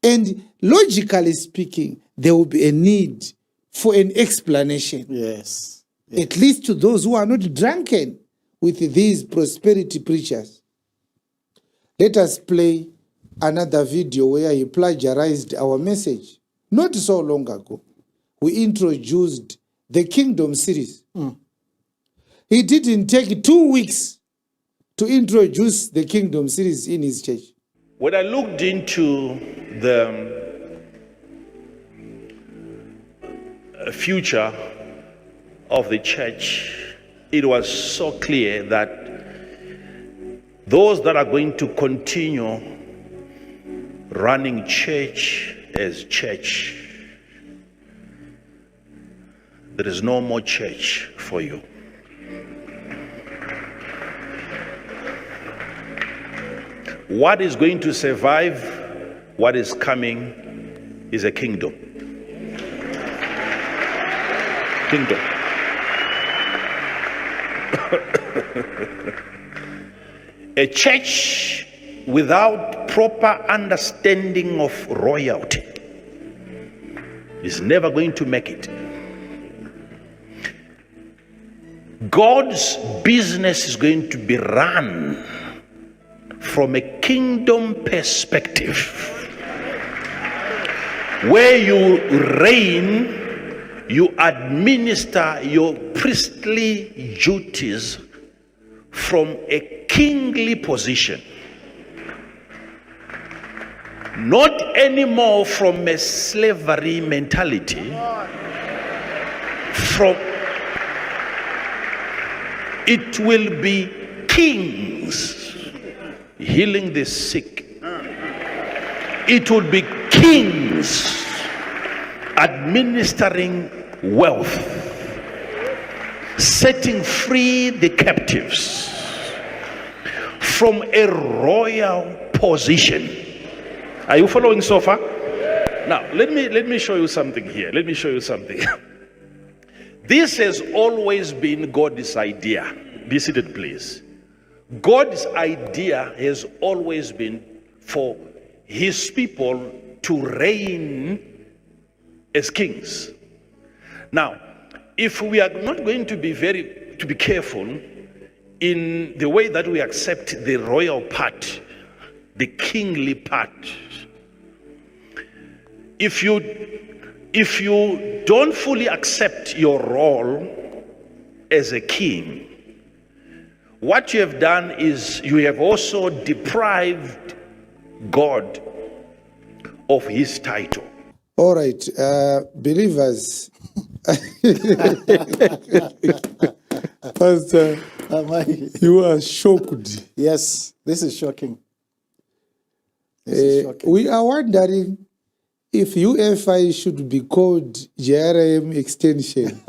And logically speaking, there will be a need for an explanation. Yes. At least to those who are not drunken with these prosperity preachers. Let us play another video where he plagiarized our message. Not so long ago, we introduced the Kingdom series. He didn't take 2 weeks to introduce the Kingdom series in his church. When I looked into the future of the church, it was so clear that those that are going to continue running church as church, there is no more church for you. What is going to survive what is coming is a kingdom. Kingdom. A church without proper understanding of royalty is never going to make it. God's business is going to be run from a kingdom perspective, where you reign, you administer your priestly duties from a kingly position, not anymore from a slavery mentality. It will be kings healing the sick. It will be kings administering wealth, setting free the captives from a royal position. Are you following so far? Now, let me show you something here. Let me show you something. This has always been God's idea. Be seated, please. God's idea has always been for his people to reign as kings. Now, if we are not going to be careful in the way that we accept the royal part, the kingly part, if you don't fully accept your role as a king, what you have done is you have also deprived God of his title. All right, believers. Pastor, you are shocked. Yes, this is shocking. This is shocking. We are wondering if UFI should be called JRM extension.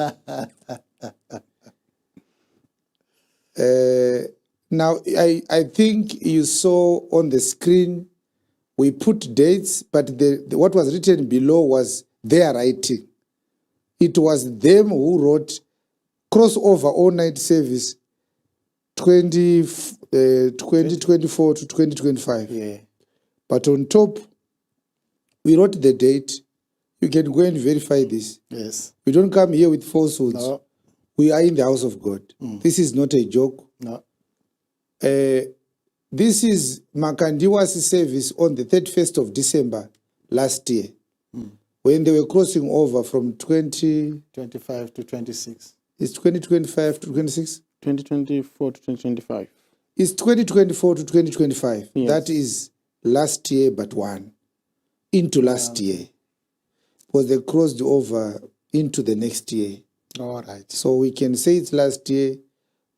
Now, I think you saw on the screen, we put dates, but what was written below was their writing. It was them who wrote crossover all-night service 2024 to 2025. Yeah. But on top, we wrote the date. You can go and verify this. Yes. We don't come here with falsehoods. No. We are in the house of God. This is not a joke. No. This is Makandiwa's service on the 31st of December last year, when they were crossing over from 25 to 26. It's 2025 to 26? 2024 to 2025. It's 2024 to 2025. Yes. That is last year but one. Into last year. Because they crossed over into the next year. All right. So we can say it's last year,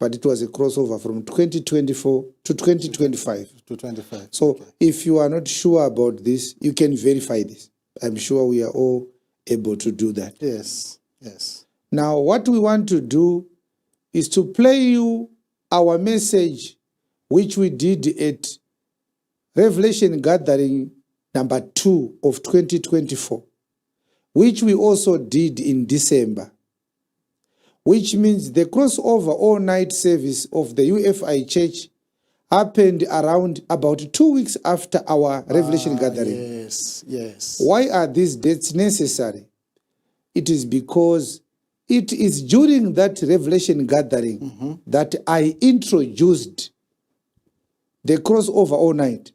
but it was a crossover from 2024 to 2025. To 25. So Okay. if you are not sure about this, you can verify this. I'm sure we are all able to do that. Yes. Yes. Now, what we want to do is to play you our message, which we did at Revelation Gathering number 2 of 2024, which we also did in December, which means the crossover all-night service of the UFI Church happened around about 2 weeks after our Revelation Gathering. Yes. Yes. Why are these dates necessary? It is because it is during that Revelation Gathering that I introduced the crossover all night.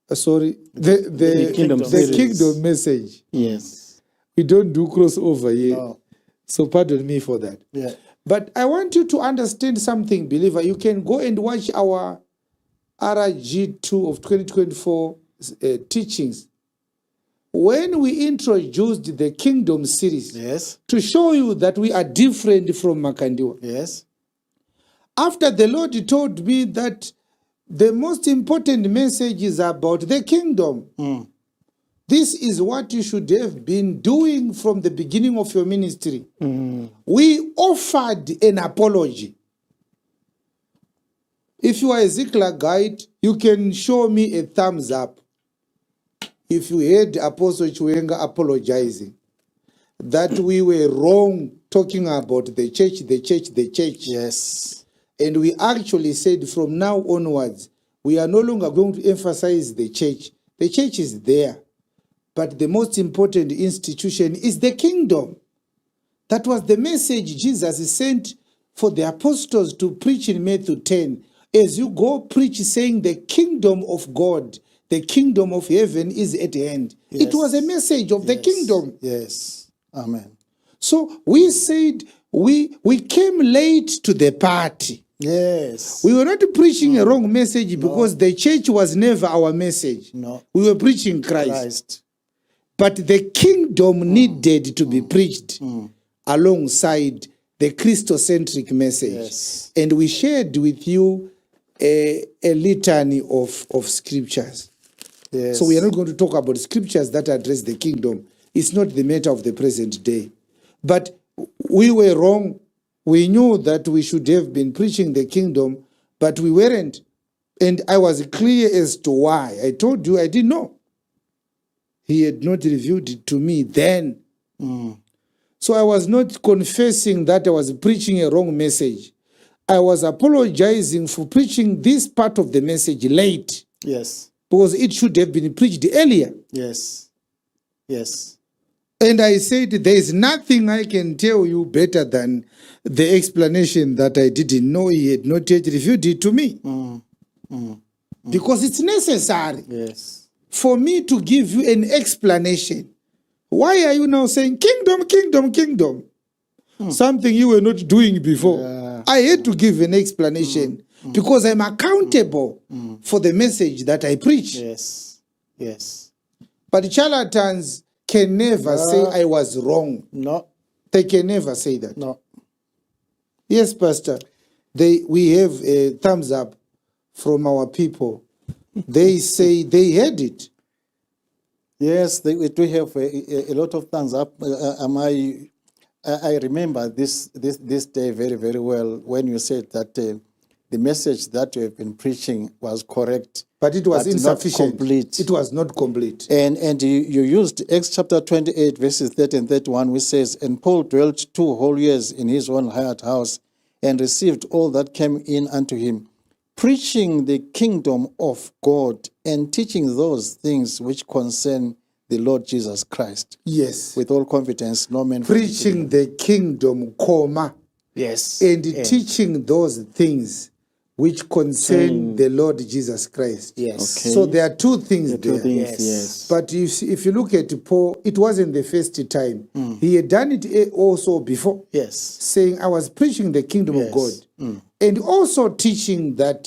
The kingdom message. Yes. We don't do crossover here. No. So pardon me for that. Yeah. But I want you to understand something, believer. You can go and watch our RG2 of 2024 teachings. When we introduced the kingdom series, Yes. to show you that we are different from Makandiwa. Yes. After the Lord told me that the most important message is about the kingdom. This is what you should have been doing from the beginning of your ministry. We offered an apology. If you are a Ziklag guide, you can show me a thumbs up. If you heard Apostle Chiwenga apologizing that we were wrong talking about the church. Yes. And we actually said from now onwards, we are no longer going to emphasize the church. The church is there. But the most important institution is the kingdom. That was the message Jesus sent for the apostles to preach in Matthew 10. As you go preach saying the kingdom of God, the kingdom of heaven is at hand. Yes. It was a message of the kingdom. Yes. Amen. So we said we came late to the party. Yes. We were not preaching a wrong message because the church was never our message. No. We were preaching Christ. But the kingdom needed to be preached alongside the Christocentric message. Yes. And we shared with you a litany of scriptures. Yes. So we are not going to talk about scriptures that address the kingdom. It's not the matter of the present day. But we were wrong. We knew that we should have been preaching the kingdom, but we weren't. And I was clear as to why. I told you I didn't know. He had not revealed it to me then. So I was not confessing that I was preaching a wrong message. I was apologizing for preaching this part of the message late. Yes. Because it should have been preached earlier. Yes. Yes. And I said, there is nothing I can tell you better than the explanation that I didn't know. He had not yet revealed it to me. Because it's necessary for me to give you an explanation. Why are you now saying kingdom, kingdom, kingdom? Something you were not doing before. I had to give an explanation because I'm accountable for the message that I preach. Yes. Yes. But charlatans can never say I was wrong. No. They can never say that. No. Yes, Pastor. We have a thumbs up from our people. They say they heard it. Yes, we do have a lot of thumbs up. I remember this day very, very well when you said that the message that you have been preaching was correct. But it was insufficient. Not complete. It was not complete. And you used Acts chapter 28, verses 30 and 31, which says, and Paul dwelt 2 whole years in his own hired house and received all that came in unto him, preaching the kingdom of God and teaching those things which concern the Lord Jesus Christ. Yes. With all confidence, no man. Preaching the kingdom, comma. Yes. And teaching those things which concern the Lord Jesus Christ. Yes. Okay. So there are two things there. Yes. But if you look at Paul, it wasn't the first time. He had done it also before. Yes. Saying, I was preaching the kingdom of God. And also teaching that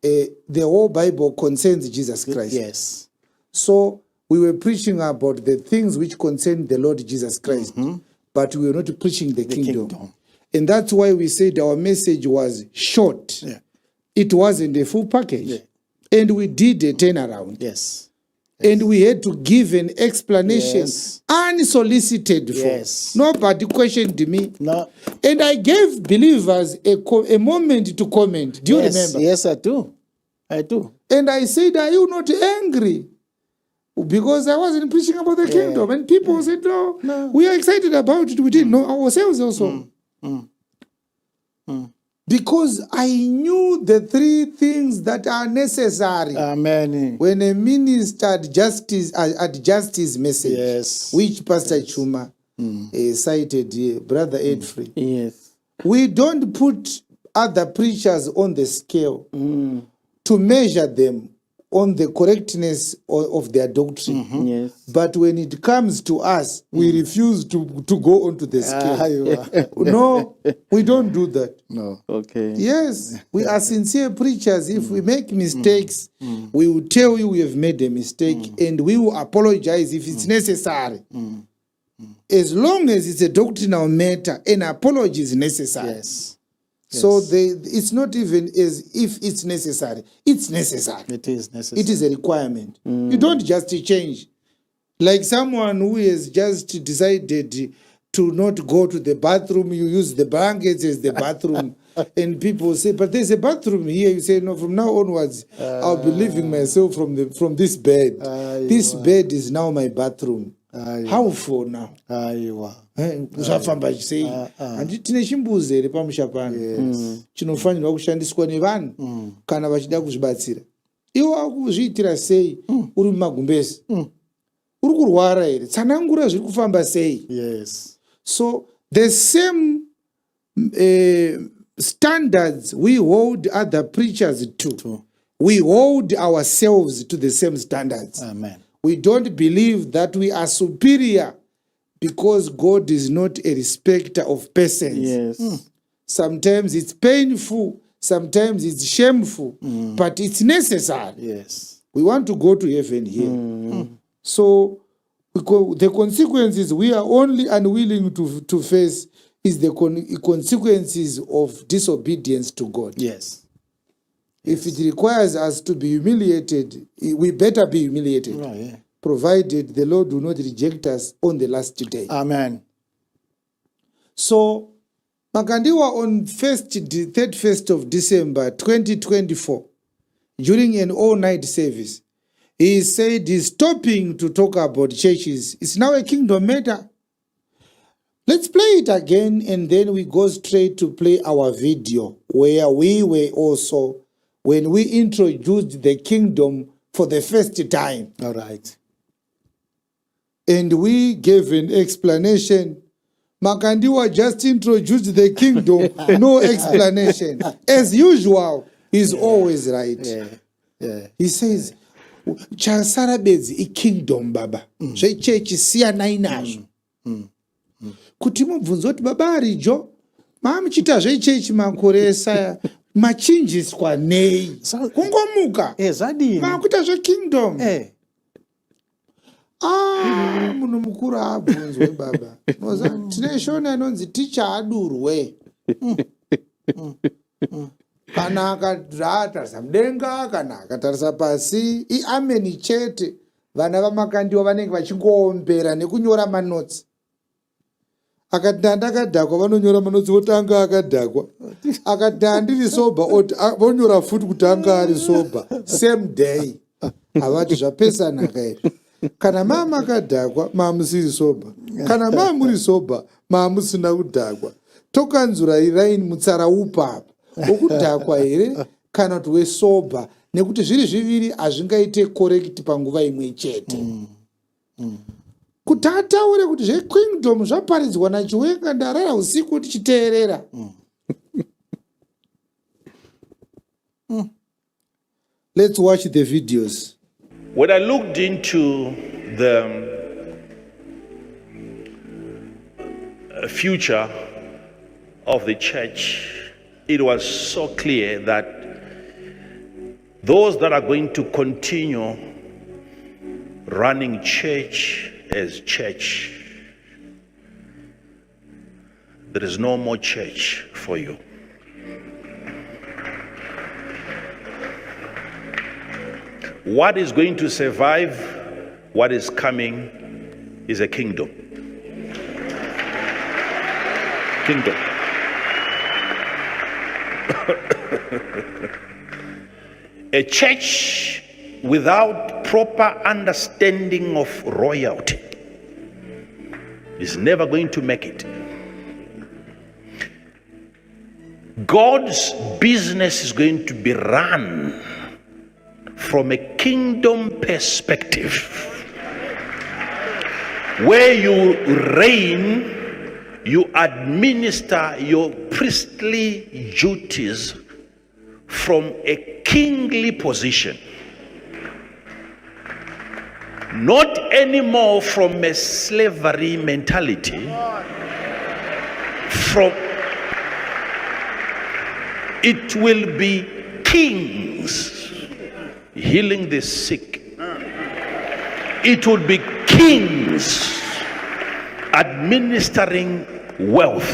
the whole Bible concerns Jesus Christ. Yes. So we were preaching about the things which concern the Lord Jesus Christ. But we were not preaching the kingdom. And that's why we said our message was short. Yeah. It wasn't a full package. Yeah. And we did a turnaround. Yes. And we had to give an explanation unsolicited for. Yes. Nobody questioned me. No. And I gave believers a moment to comment. Do you remember? Yes, I do. I do. And I said, are you not angry? Because I wasn't preaching about the kingdom. And people said, no, we are excited about it. We didn't know ourselves also. Because I knew the 3 things that are necessary. Amen. When a minister adjusts his message, which Pastor Chuma cited here, Brother Edfrey. Yes. We don't put other preachers on the scale to measure them on the correctness of their doctrine. Yes. But when it comes to us, we refuse to go onto the scale. No, we don't do that. No. Okay. Yes, we are sincere preachers. If we make mistakes, we will tell you we have made a mistake and we will apologize if it's necessary. As long as it's a doctrinal matter, an apology is necessary. Yes. So it's not even as if it's necessary. It's necessary. It is necessary. It is a requirement. You don't just change. Like someone who has just decided to not go to the bathroom, you use the blankets as the bathroom. and people say, but there's a bathroom here. You say, no, from now onwards, I'll be leaving myself from this bed. This bed is now my bathroom. How for now? Zvafamba sei handi tine chimbuzi here pamusha pano chinofanirwa kushandiswa nevanhu kana vachida kuzvibatsira. Iwe wakuzviitira sei uri mumagumbezi? Uri kurwara here? Tsanangura zviri kufamba sei? So the same standards we hold other preachers to, we hold ourselves to the same standards. Amen. We don't believe that we are superior because God is not a respecter of persons. Yes. Sometimes it's painful, sometimes it's shameful, but it's necessary. Yes. We want to go to heaven here. So the consequences we are only unwilling to face is the consequences of disobedience to God. Yes. If it requires us to be humiliated, we better be humiliated, provided the Lord will not reject us on the last day. Amen. So, Makandiwa on 31st of December 2024, during an all-night service, he said he's stopping to talk about churches. It's now a kingdom matter. Let's play it again, and then we go straight to play our video where we were also when we introduced the kingdom for the first time. All right. And we gave an explanation. Makandiwa just introduced the kingdom, no explanation. As usual, he's always right. He says, chasarabedzi I kingdom baba. Zvechechi siyanai nazvo. Kuti mubvunze kuti baba arijo, mamuchita zvechechi makore esaya, machinjiswa nei? Kungomuka. Makuita zvekingdom. Munhu mukuru abvunzwe baba. Tine shoni anonzi ticha adurwe. Kana akatarisa mudenga, kana akatarisa pasi, iameni chete. Vana vaMakandiwa vanenge vachingoombera nekunyora manotsi. Akati ndakadhakwa vanonyora manotsi votanga akadhakwa. Akati handiri soba vonyora futi kuti anga ari soba. Same day. Havati zvapesana kairi. Kana makadhakwa mamusiri soba. Kana muri soba mamusina kudhakwa. Tokanzwirairai mutsara upapa. Wokudhakwa here kana kuti wesoba. Nekuti zviri zviviri hazvingaite correct panguva imwe chete. Kuti ataure kuti zvekingdom zvaparidzwa naChiwenga ndarara usiku tichiteerera. Let's watch the videos. When I looked into the future of the church, it was so clear that those that are going to continue running church as church, there is no more church for you. What is going to survive what is coming is a kingdom. Kingdom. A church without proper understanding of royalty is never going to make it. God's business is going to be run from a kingdom perspective, where you reign, you administer your priestly duties from a kingly position, not anymore from a slavery mentality. It will be kings healing the sick. It will be kings administering wealth,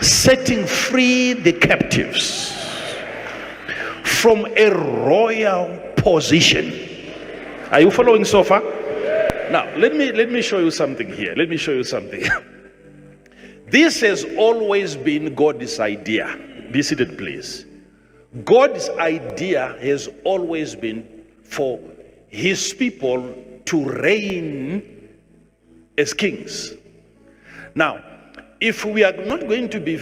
setting free the captives from a royal position. Are you following so far? Now, let me show you something here. Let me show you something. This has always been God's idea. Be seated, please. God's idea has always been for his people to reign as kings. Now, if we are not going to be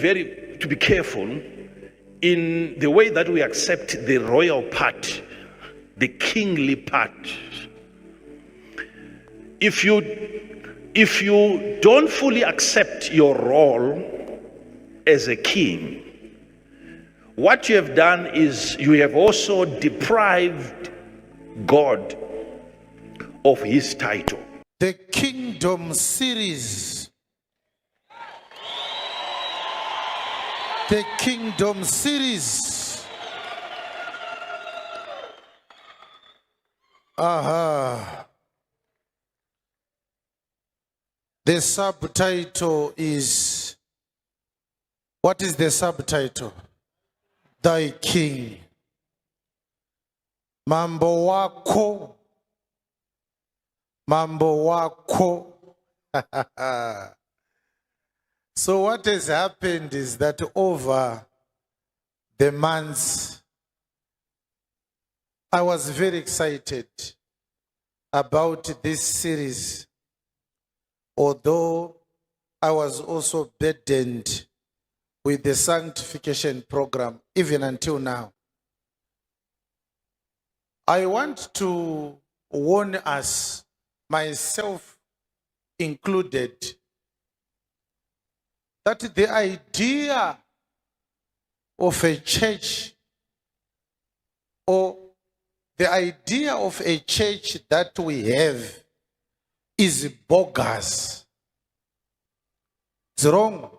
careful in the way that we accept the royal part, the kingly part, if you don't fully accept your role as a king, what you have done is you have also deprived God of his title. The Kingdom series. The Kingdom series. The subtitle is, what is the subtitle? Thy King. Mambo wako. Mambo wako. So what has happened is that over the months, I was very excited about this series, although I was also burdened with the sanctification program, even until now. I want to warn us, myself included, that the idea of a church, or the idea of a church that we have, is bogus. It's wrong.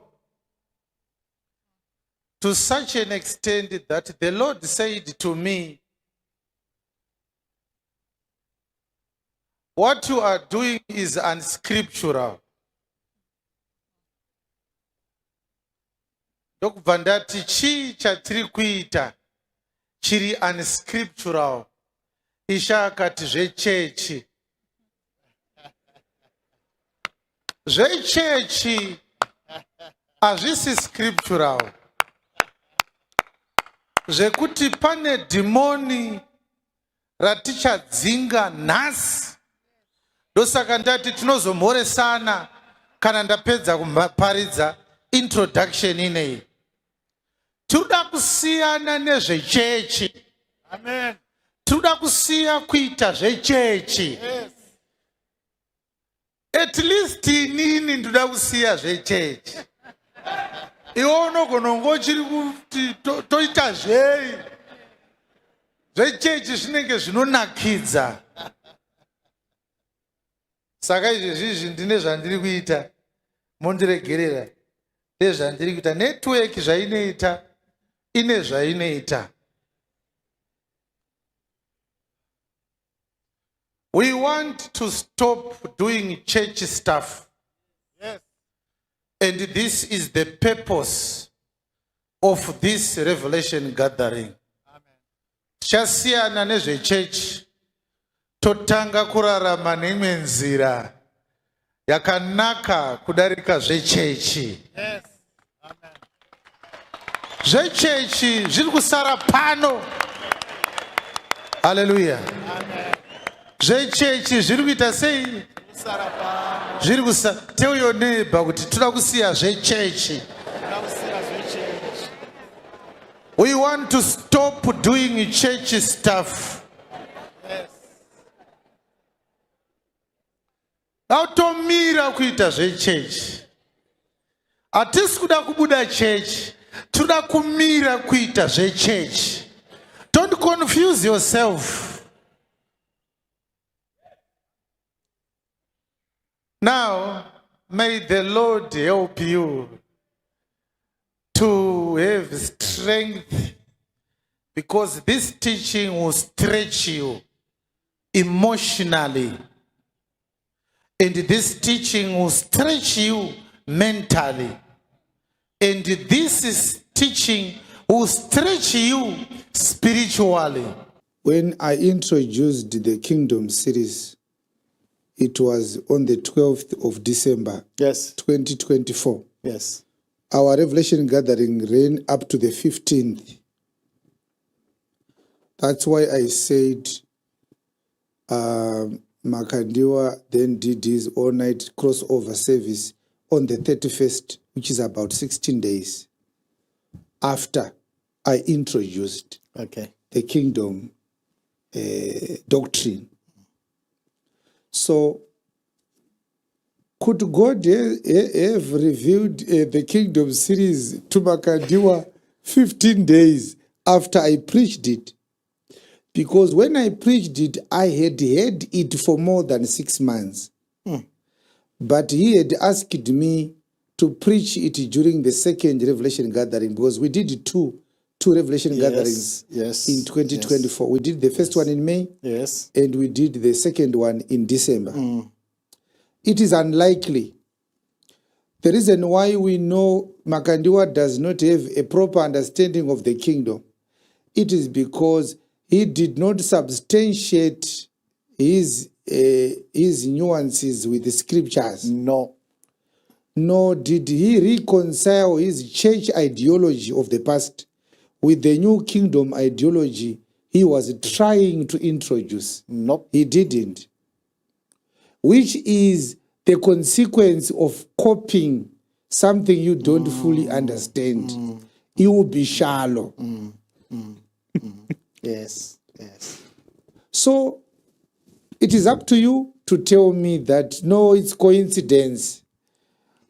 To such an extent that the Lord said to me, what you are doing is unscriptural. Ndokubva ndati chii chatiri kuita chiri unscriptural. Isha akati zvechechi. Zvechechi hazvisi scriptural. Zvekuti pane dhimoni ratichadzinga nhasi. Ndosaka ndati tinozomhoresana kana ndapedza kuparidza introduction ineyi. Tinoda kusiyana nezvechechi. Amen. Tinoda kusiya kuita zvechechi. Yes. At least inini ndoda kusiya zvechechi. Iwe unogona ngochiri kuti toita zvei. Zvechechi zvinenge zvinonakidza. Saka izvezvi ndine zvandiri kuita. Mondiregerera. Ndezvandiri kuita. Network zvainoita ine zvainoita. We want to stop doing church stuff. Yes. And this is the purpose of this revelation gathering. Chasiyana nezvechechi, totanga kurarama neimwe nzira yakanaka kudarika zvechechi. Yes. Amen. Zvechechi zviri kusara pano. Hallelujah. Amen. Zvechechi zviri kuita sei? Zviri kusara. Tell your neighbor kuti toda kusiya zvechechi. We want to stop doing church stuff. Yes. Automira kuita zvechechi. Hatisi kuda kubuda church. Toda kumira kuita zvechechi. Don't confuse yourself. Now, may the Lord help you to have strength, because this teaching will stretch you emotionally, and this teaching will stretch you mentally, and this teaching will stretch you spiritually. When I introduced the Kingdom series, it was on the 12th of December, yes, 2024. Yes. Our revelation gathering ran up to the 15th. That's why I said Makandiwa then did his all-night crossover service on the 31st, which is about 16 days after I introduced the kingdom doctrine. So, could God have revealed the kingdom series to Makandiwa 15 days after I preached it? Because when I preached it, I had heard it for more than 6 months. But he had asked me to preach it during the second revelation gathering, because we did two revelation gatherings in 2024. We did the first one in May, and we did the second one in December. It is unlikely. The reason why we know Makandiwa does not have a proper understanding of the kingdom, it is because he did not substantiate his nuances with the scriptures. No. Nor did he reconcile his church ideology of the past with the new kingdom ideology he was trying to introduce. Nope. He didn't. Which is the consequence of copying something you don't fully understand. You will be shallow. Yes. So it is up to you to tell me that no, it's coincidence.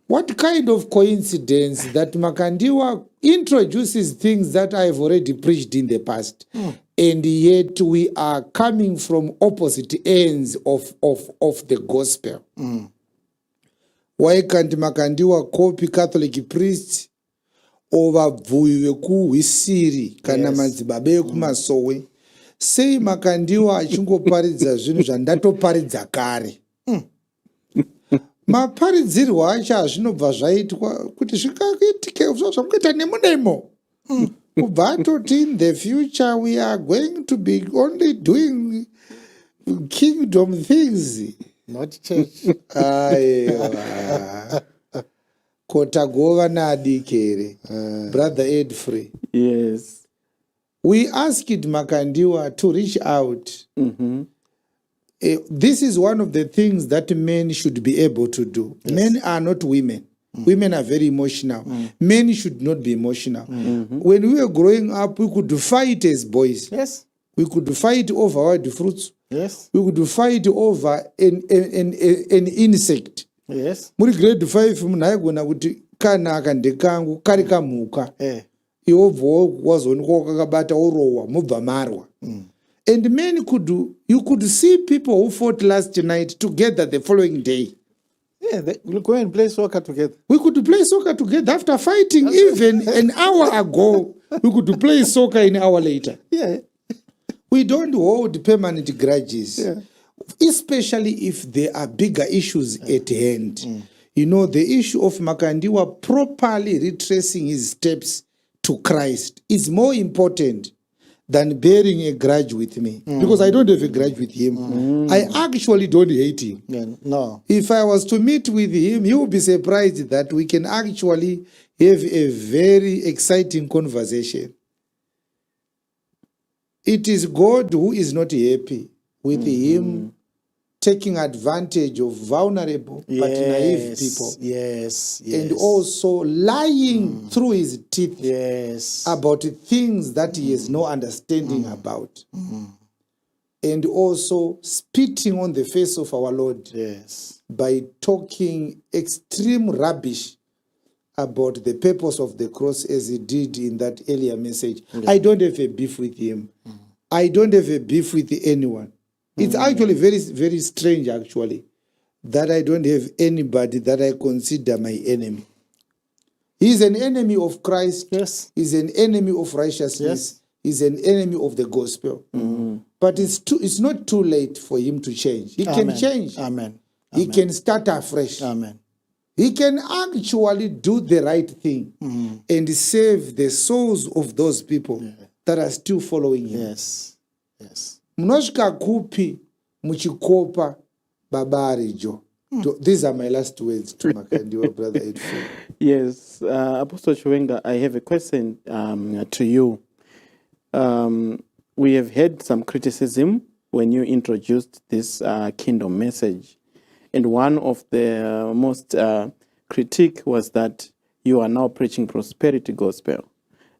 What kind of coincidence that Makandiwa introduces things that I've already preached in the past, and yet we are coming from opposite ends of the gospel? Why can't Makandiwa copy Catholic priests over vuiwe kuhwisiri kana madzibaba kumasowe? Sei Makandiwa achingoparidza zvinhu zvandatoparidza kare? Maparidzirwo acho azvinobva zvaitwa kuti zvikaitike zvakuita nemunemo. Kubva atoti in the future we are going to be only doing kingdom things. Not church. Aiwa. Kotagova nadikere. Brother Edfrey. Yes. We asked Makandiwa to reach out. This is one of the things that men should be able to do. Men are not women. Women are very emotional. Men should not be emotional. When we were growing up, we could fight as boys. Yes. We could fight over wild fruits. Yes. We could fight over an insect. Yes. Muri grade 5 munaigona kuti kana akandekangu kari kamhuka. Iwo wazonwa kakabata orowa mubva marwa. And men you could see people who fought last night together the following day. Yeah, we'll go and play soccer together. We could play soccer together after fighting even an hour ago. We could play soccer an hour later. Yeah. We don't hold permanent grudges, especially if there are bigger issues at hand. You know, the issue of Makandiwa properly retracing his steps to Christ is more important than bearing a grudge with me, because I don't have a grudge with him. I actually don't hate him. No. If I was to meet with him, he would be surprised that we can actually have a very exciting conversation. It is God who is not happy with him taking advantage of vulnerable but naive people. Yes. And also lying through his teeth about things that he has no understanding about. And also spitting on the face of our Lord by talking extreme rubbish about the purpose of the cross, as he did in that earlier message. I don't have a beef with him. I don't have a beef with anyone. It's actually very, very strange, actually, that I don't have anybody that I consider my enemy. He's an enemy of Christ. Yes. He's an enemy of righteousness. Yes. He's an enemy of the gospel. But it's not too late for him to change. He can change. Amen. He can start afresh. Amen. He can actually do the right thing and save the souls of those people that are still following him. Yes. Munosvika kupi muchikopa baba arijo. These are my last words to Makandiwa, Brother Edford. Yes, Apostle Chiwenga, I have a question to you. We have had some criticism when you introduced this kingdom message. And one of the most critique was that you are now preaching prosperity gospel.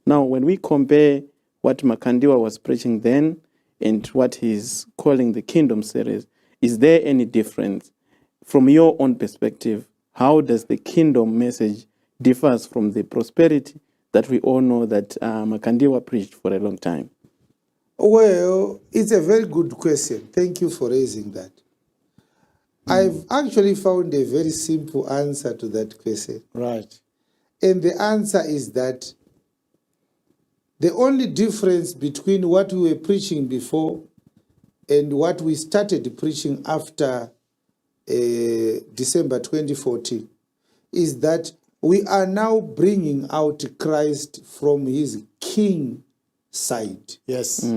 Now, when we compare what Makandiwa was preaching then and what he's calling the kingdom series, is there any difference? From your own perspective, how does the kingdom message differs from the prosperity that we all know that Makandiwa preached for a long time? Well, it's a very good question. Thank you for raising that. I've actually found a very simple answer to that question. Right. And the answer is that the only difference between what we were preaching before and what we started preaching after December 2014 is that we are now bringing out Christ from his king side. Yes.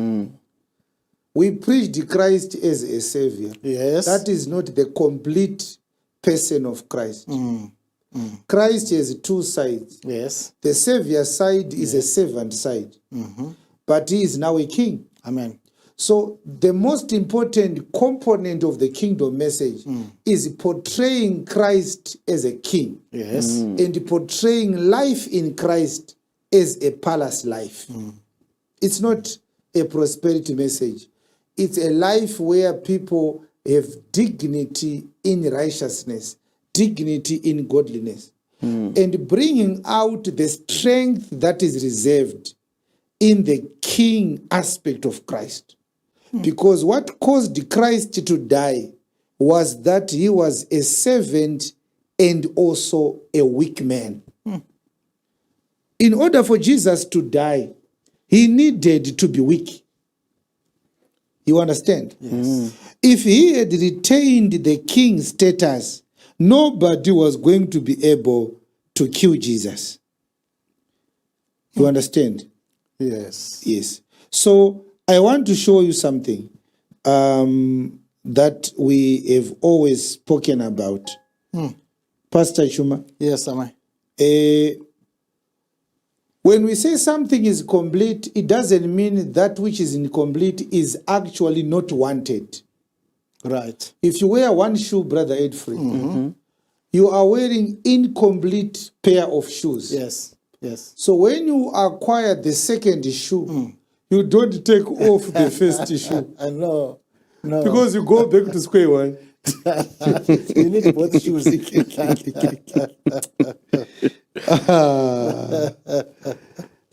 We preached Christ as a savior. Yes. That is not the complete person of Christ. Christ has two sides. Yes. The savior side is a servant side. But he is now a king. Amen. So the most important component of the kingdom message is portraying Christ as a king. Yes. And portraying life in Christ as a palace life. It's not a prosperity message. It's a life where people have dignity in righteousness, dignity in godliness, and bringing out the strength that is reserved in the king aspect of Christ. Because what caused Christ to die was that he was a servant and also a weak man. In order for Jesus to die, he needed to be weak. You understand? Yes. If he had retained the king status, nobody was going to be able to kill Jesus. You understand? Yes. Yes. So I want to show you something that we have always spoken about. Pastor Chuma. Yes, am I? When we say something is complete, it doesn't mean that which is incomplete is actually not wanted. Right. If you wear one shoe, Brother Edfrey, you are wearing incomplete pair of shoes. Yes. Yes. So when you acquire the second shoe, you don't take off the first shoe. I know. No. Because you go back to square one. You need both shoes.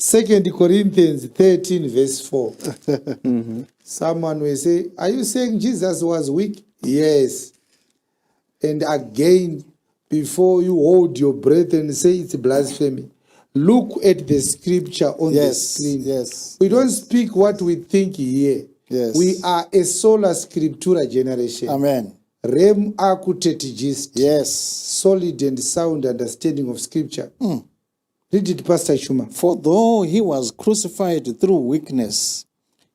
2 Corinthians 13 verse 4. Someone will say, are you saying Jesus was weak? Yes. And again, before you hold your breath and say it's blasphemy, look at the scripture on the screen. Yes. We don't speak what we think here. Yes. We are a sola scriptura generation. Amen. Rem acutet gist. Yes. Solid and sound understanding of scripture. Read it, Pastor Shuma. For though he was crucified through weakness,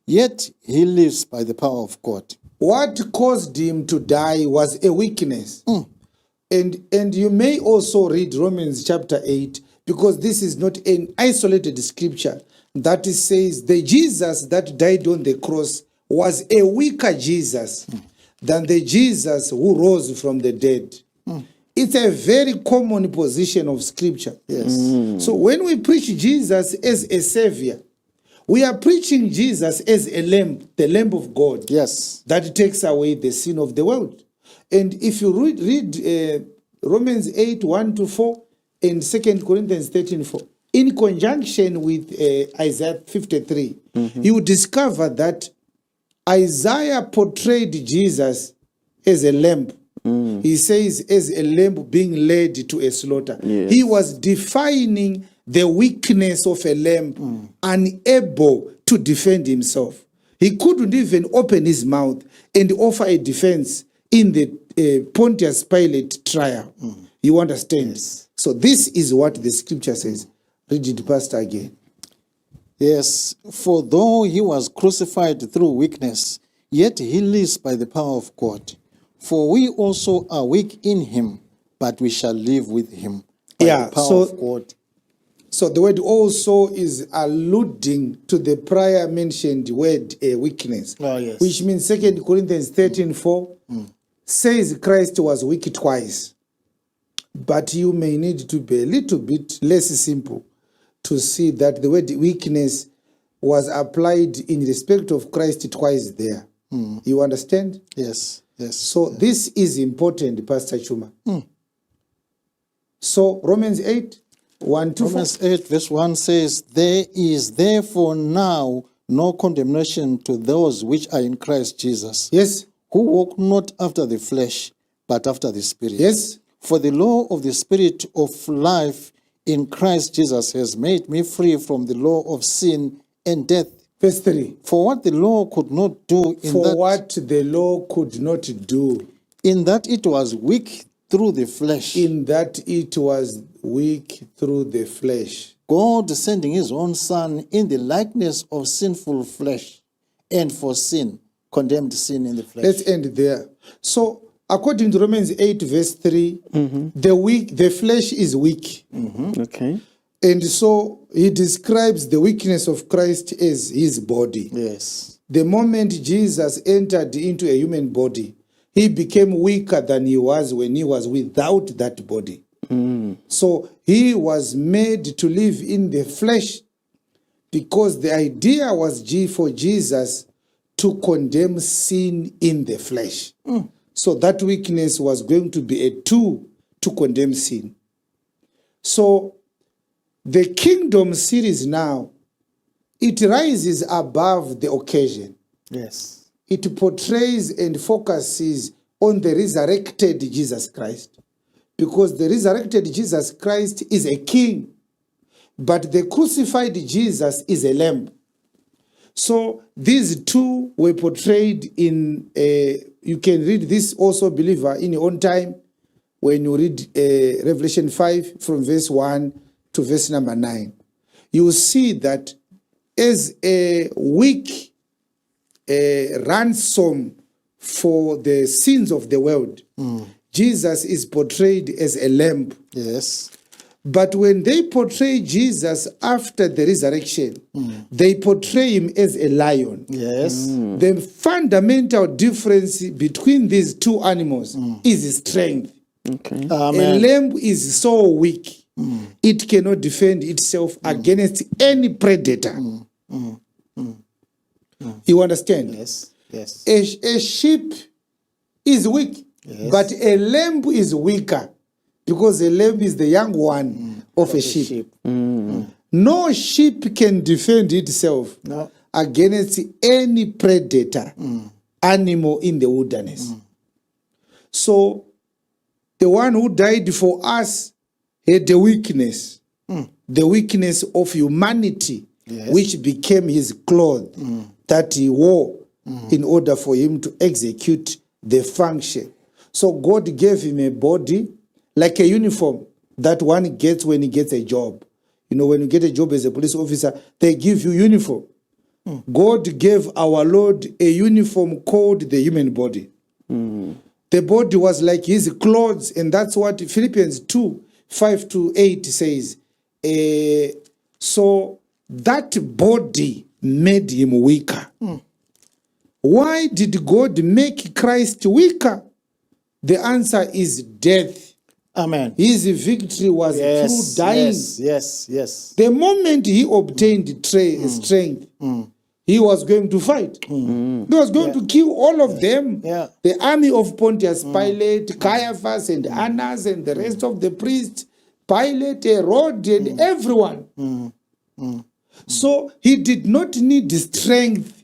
yet he lives by the power of God. What caused him to die was a weakness. And you may also read Romans chapter 8, because this is not an isolated scripture that says the Jesus that died on the cross was a weaker Jesus than the Jesus who rose from the dead. It's a very common position of scripture. Yes. So when we preach Jesus as a savior, we are preaching Jesus as a lamb, the lamb of God. Yes. That takes away the sin of the world. And if you read Romans 8, 1-4 and 2 Corinthians 13, 4, in conjunction with Isaiah 53, you discover that Isaiah portrayed Jesus as a lamb. He says, as a lamb being led to a slaughter. Yes. He was defining the weakness of a lamb, unable to defend himself. He couldn't even open his mouth and offer a defense in the Pontius Pilate trial. You understand? Yes. So this is what the scripture says. Read it, Pastor, again. Yes. For though he was crucified through weakness, yet he lives by the power of God. For we also are weak in him, but we shall live with him by Yeah, the power so- of God. So the word also is alluding to the prior mentioned word weakness. Oh, yes. Which means 2 Corinthians 13:4 says Christ was weak twice. But you may need to be a little bit less simple to see that the word weakness was applied in respect of Christ twice there. You understand? Yes, yes. So this is important, Pastor Chuma. So Romans 8, 1 to 4. Romans 8 verse 1 says, There is therefore now no condemnation to those which are in Christ Jesus, Yes, who walk not after the flesh, but after the Spirit. yes. For the law of the Spirit of life in Christ Jesus has made me free from the law of sin and death. Verse 3. For what the law could not do For what the law could not do, in that it was weak through the flesh, in that it was weak through the flesh. God sending his own Son in the likeness of sinful flesh, and for sin, condemned sin in the flesh. Let's end there. So, according to Romans 8, verse 3, the flesh is weak. Okay. And so he describes the weakness of Christ as his body. Yes. The moment Jesus entered into a human body, he became weaker than he was when he was without that body. So he was made to live in the flesh because the idea was for Jesus to condemn sin in the flesh. So that weakness was going to be a tool to condemn sin. So the kingdom series now, it rises above the occasion. Yes. It portrays and focuses on the resurrected Jesus Christ. Because the resurrected Jesus Christ is a king, but the crucified Jesus is a lamb. So these two were portrayed in, you can read this also, believer, in your own time when you read Revelation 5 from verse 1 to verse number 9. You will see that as a weak ransom for the sins of the world, Jesus is portrayed as a lamb. Yes. But when they portray Jesus after the resurrection, they portray him as a lion. Yes. The fundamental difference between these two animals is strength. Okay. A Amen. lamb is so weak, it cannot defend itself against any predator. You understand? Yes. Yes. A sheep is weak, but a lamb is weaker because a lamb is the young one of a sheep. No sheep can defend itself No. against any predator, animal in the wilderness. So the one who died for us had the weakness of humanity, which became his cloth that he wore in order for him to execute the function. So God gave him a body like a uniform that one gets when he gets a job. You know, when you get a job as a police officer, they give you uniform. God gave our Lord a uniform called the human body. The body was like his clothes, and that's what Philippians 2, 5 to 8 says. So that body made him weaker. Why did God make Christ weaker? The answer is death. Amen. His victory was through dying. Yes. The moment he obtained strength, he was going to fight. He was going to kill all of them. Yeah. The army of Pontius Pilate, Caiaphas and Annas and the rest of the priests, Pilate, Herod and everyone. So he did not need strength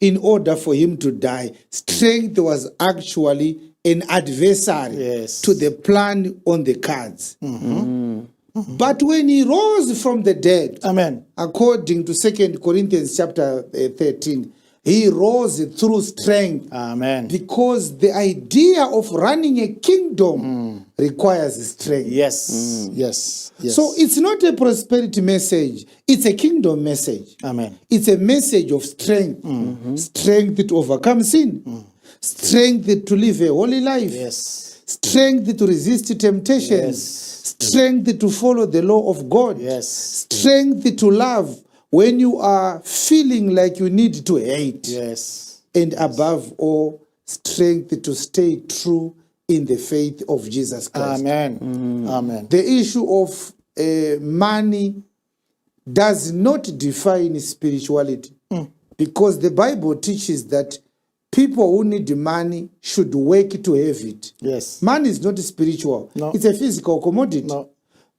in order for him to die. Strength was actually an adversary to the plan on the cards. But when he rose from the dead, Amen. according to 2 Corinthians chapter 13, he rose through strength. Amen. Because the idea of running a kingdom requires strength. Yes. So it's not a prosperity message, it's a kingdom message. Amen. It's a message of strength, strength to overcome sin, strength to live a holy life, Yes. strength to resist temptations, Yes. strength to follow the law of God, Yes. strength to love when you are feeling like you need to hate, Yes. and above all, strength to stay true in the faith of Jesus Christ. Amen. Amen. The issue of money does not define spirituality, because the Bible teaches that people who need money should work to have it. Yes. Money is not spiritual. No. It's a physical commodity. No.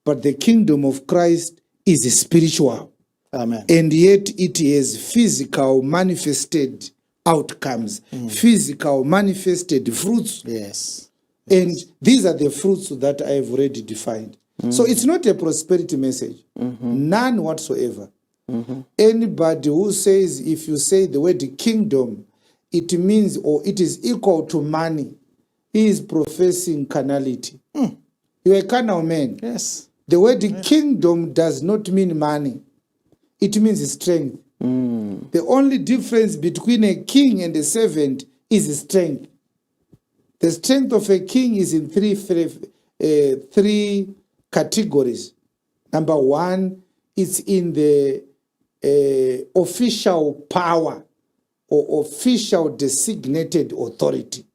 But the kingdom of Christ is spiritual. Amen. And yet it has physical manifested outcomes, physical manifested fruits. Yes. And these are the fruits that I have already defined. So it's not a prosperity message, none whatsoever. Anybody who says, if you say the word kingdom, it means or it is equal to money, he is professing carnality. You're a carnal man. Yes. The word kingdom does not mean money, it means strength. The only difference between a king and a servant is strength. The strength of a king is in three categories. Number one, it's in the official power or official designated authority.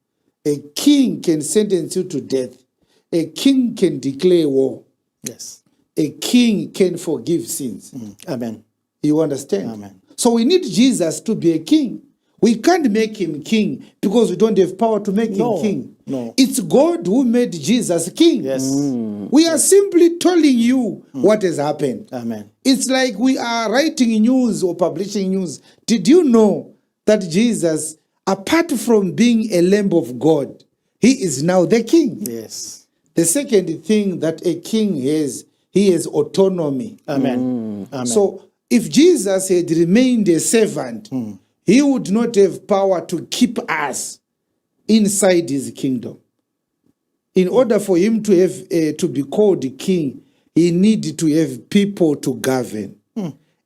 A king can sentence you to death. A king can declare war. Yes. A king can forgive sins. Amen. You understand? Amen. So we need Jesus to be a king. We can't make him king because we don't have power to make him king. No. It's God who made Jesus king. Yes. We are simply telling you what has happened. Amen. It's like we are writing news or publishing news. Did you know that Jesus, apart from being a Lamb of God, he is now the king? Yes. The second thing that a king has, he has autonomy. Amen. Amen. So if Jesus had remained a servant, he would not have power to keep us inside his kingdom. In order for him to have to be called king, he needed to have people to govern,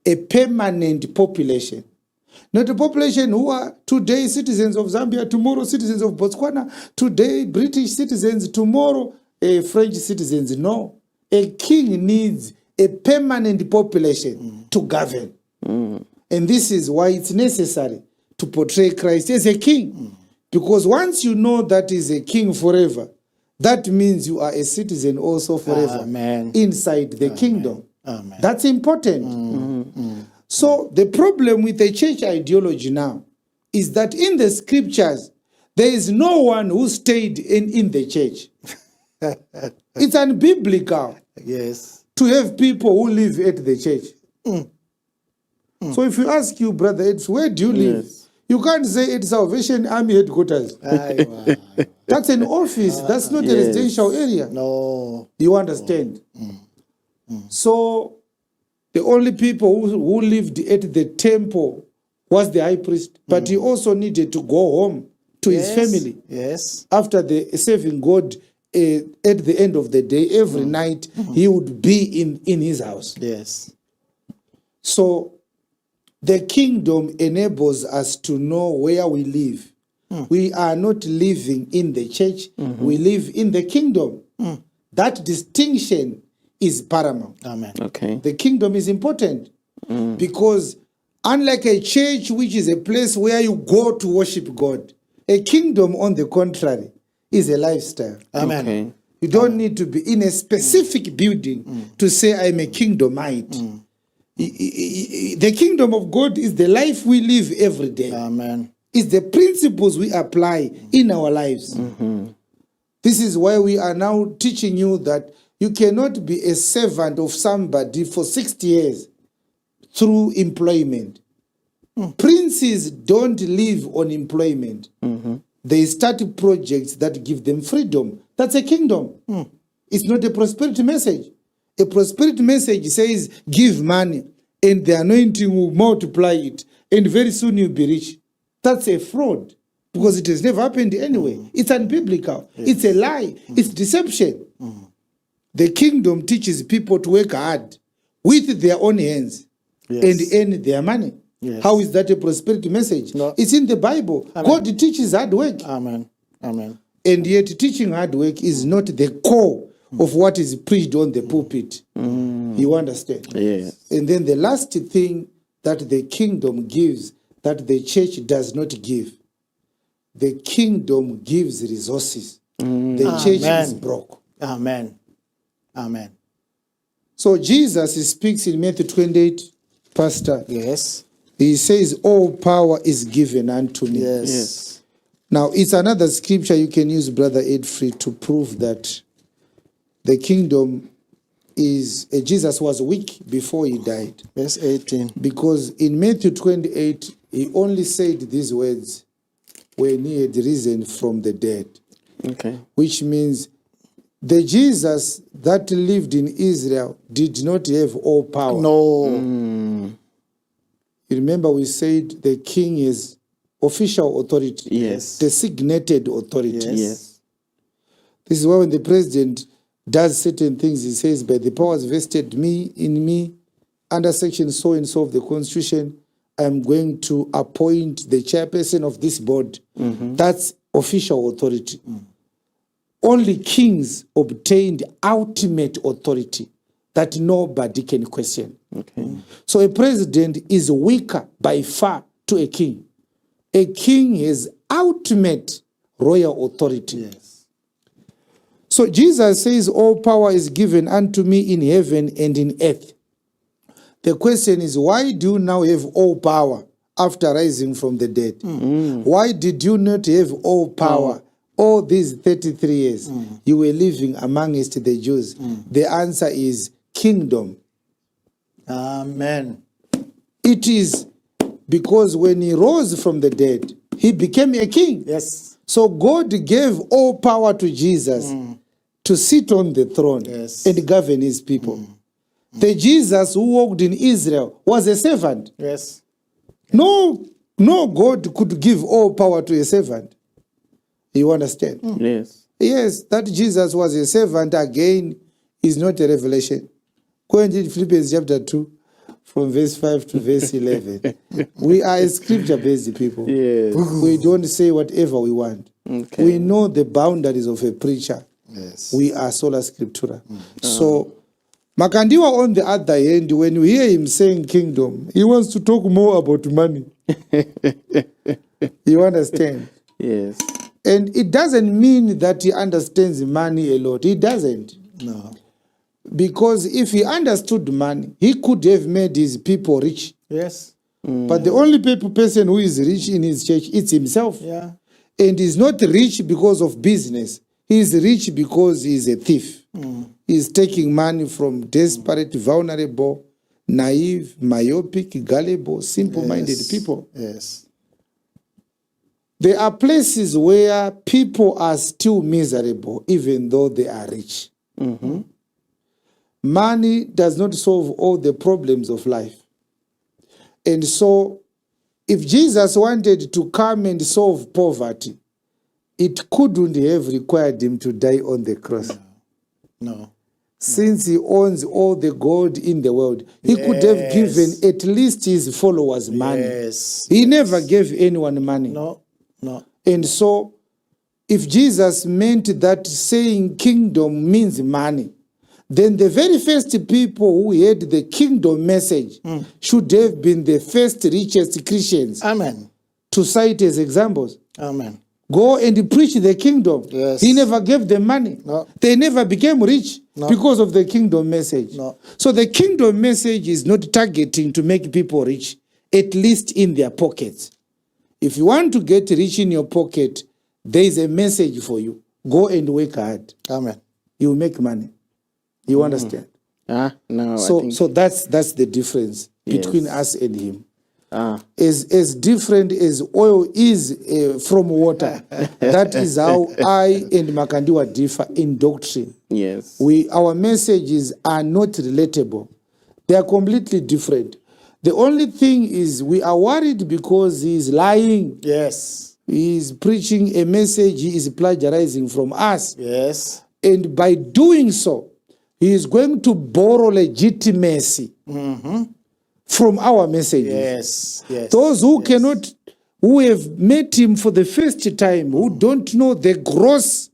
a permanent population. Not a population who are today citizens of Zambia, tomorrow citizens of Botswana, today British citizens, tomorrow French citizens. No. A king needs a permanent population to govern. And this is why it's necessary to portray Christ as a king. Because once you know that he's a king forever, that means you are a citizen also forever. Amen. Inside the kingdom. Amen. That's important. So the problem with the church ideology now is that in the scriptures, there is no one who stayed in the church. It's unbiblical Yes. to have people who live at the church. So if you ask you, brother, it's where do you live? Yes. You can't say it's Salvation Army headquarters. That's an office. That's not a Yes. residential area. No. You understand? So the only people who lived at the temple was the high priest, but he also needed to go home to his family Yes. after the serving God. At the end of the day, every night he would be in his house. Yes. So the kingdom enables us to know where we live. We are not living in the church, we live in the kingdom. That distinction is paramount. Amen. Okay. The kingdom is important because unlike a church, which is a place where you go to worship God, a kingdom, on the contrary, is a lifestyle. Amen. Okay. You don't need to be in a specific building to say I'm a kingdomite. The kingdom of God is the life we live every day. Amen. It's the principles we apply in our lives. This is why we are now teaching you that you cannot be a servant of somebody for 60 years through employment. Princes don't live on employment. They start projects that give them freedom. That's a kingdom. It's not a prosperity message. A prosperity message says, give money, and the anointing will multiply it, and very soon you'll be rich. That's a fraud, because it has never happened anyway. It's unbiblical. It's a lie. It's deception. The kingdom teaches people to work hard with their own hands and earn their money. Yes. How is that a prosperity message? No. It's in the Bible. Amen. God teaches hard work. Amen. Amen. And yet teaching hard work is not the core of what is preached on the pulpit. You understand? Yes. And then the last thing that the kingdom gives that the church does not give. The kingdom gives resources. The church is broke. Amen. Amen. So Jesus speaks in Matthew 28, Pastor. Yes. He says, all power is given unto me. Yes. Yes. Now, it's another scripture you can use, Brother Edfrey, to prove that the kingdom is, Jesus was weak before he died. Verse 18. Because in Matthew 28, he only said these words when he had risen from the dead. Okay. Which means the Jesus that lived in Israel did not have all power. No. You remember we said the king is official authority. Yes. Designated authority. Yes. This is why when the president does certain things, he says, by the powers vested in me, under section so and so of the Constitution, I'm going to appoint the chairperson of this board. That's official authority. Only kings obtained ultimate authority that nobody can question. Okay. So a president is weaker by far to a king. A king has ultimate royal authority. Yes. So Jesus says, all power is given unto me in heaven and in earth. The question is, why do you now have all power after rising from the dead? Why did you not have all power all these 33 years you were living amongst the Jews? The answer is kingdom. Amen. It is because when he rose from the dead, he became a king. Yes. So God gave all power to Jesus to sit on the throne and govern his people. The Jesus who walked in Israel was a servant. Yes. No God could give all power to a servant. You understand? Yes. Yes, that Jesus was a servant again is not a revelation. Go and read Philippians chapter 2 from verse 5 to verse 11. We are a scripture-based people. Yes. We don't say whatever we want. Okay. We know the boundaries of a preacher. Yes. We are sola scriptura. So, Makandiwa, on the other hand, when you hear him saying kingdom, he wants to talk more about money. You understand? Yes. And it doesn't mean that he understands money a lot. He doesn't. No. Because if he understood money, he could have made his people rich. Yes. But the only person who is rich in his church is himself. Yeah. And he's not rich because of business. He's rich because he's a thief. He's taking money from desperate, vulnerable, naive, myopic, gullible, simple-minded people. Yes. There are places where people are still miserable even though they are rich. Money does not solve all the problems of life. And so, if Jesus wanted to come and solve poverty, it couldn't have required him to die on the cross. No. Since he owns all the gold in the world, he could have given at least his followers money. Yes. He never gave anyone money. No. No. And so, if Jesus meant that saying kingdom means money, then the very first people who heard the kingdom message should have been the first richest Christians Amen. to cite as examples. Amen. Go and preach the kingdom. Yes. He never gave them money. No. They never became rich because of the kingdom message. No. So the kingdom message is not targeting to make people rich, at least in their pockets. If you want to get rich in your pocket, there is a message for you. Go and work hard. Amen. You make money. You understand? No, I So think, so that's the difference between Yes. us and him. ah, As different as oil is from water, that is how I and Makandiwa differ in doctrine. yes. Our messages are not relatable. They are completely different. The only thing is we are worried because he is lying. Yes. He is preaching a message he is plagiarizing from us. Yes. And by doing so, he is going to borrow legitimacy from our messages. Yes, yes. Those who yes. cannot, who have met him for the first time, who don't know the gross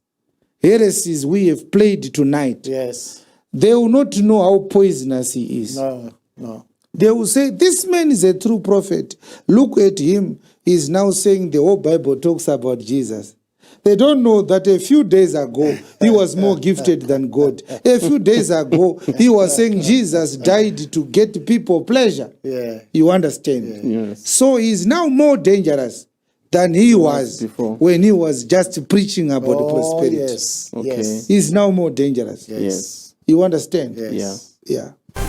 heresies we have played tonight, Yes. they will not know how poisonous he is. No, no. They will say, this man is a true prophet. Look at him. He's now saying the whole Bible talks about Jesus. They don't know that a few days ago, he was more gifted than God. A few days ago, he was saying Jesus died to get people pleasure. Yeah. You understand? Yes. So he's now more dangerous than he was before. when he was just preaching about prosperity. Yes. Okay. Yes. He's now more dangerous. Yes. You understand? Yes. Yeah. Yeah.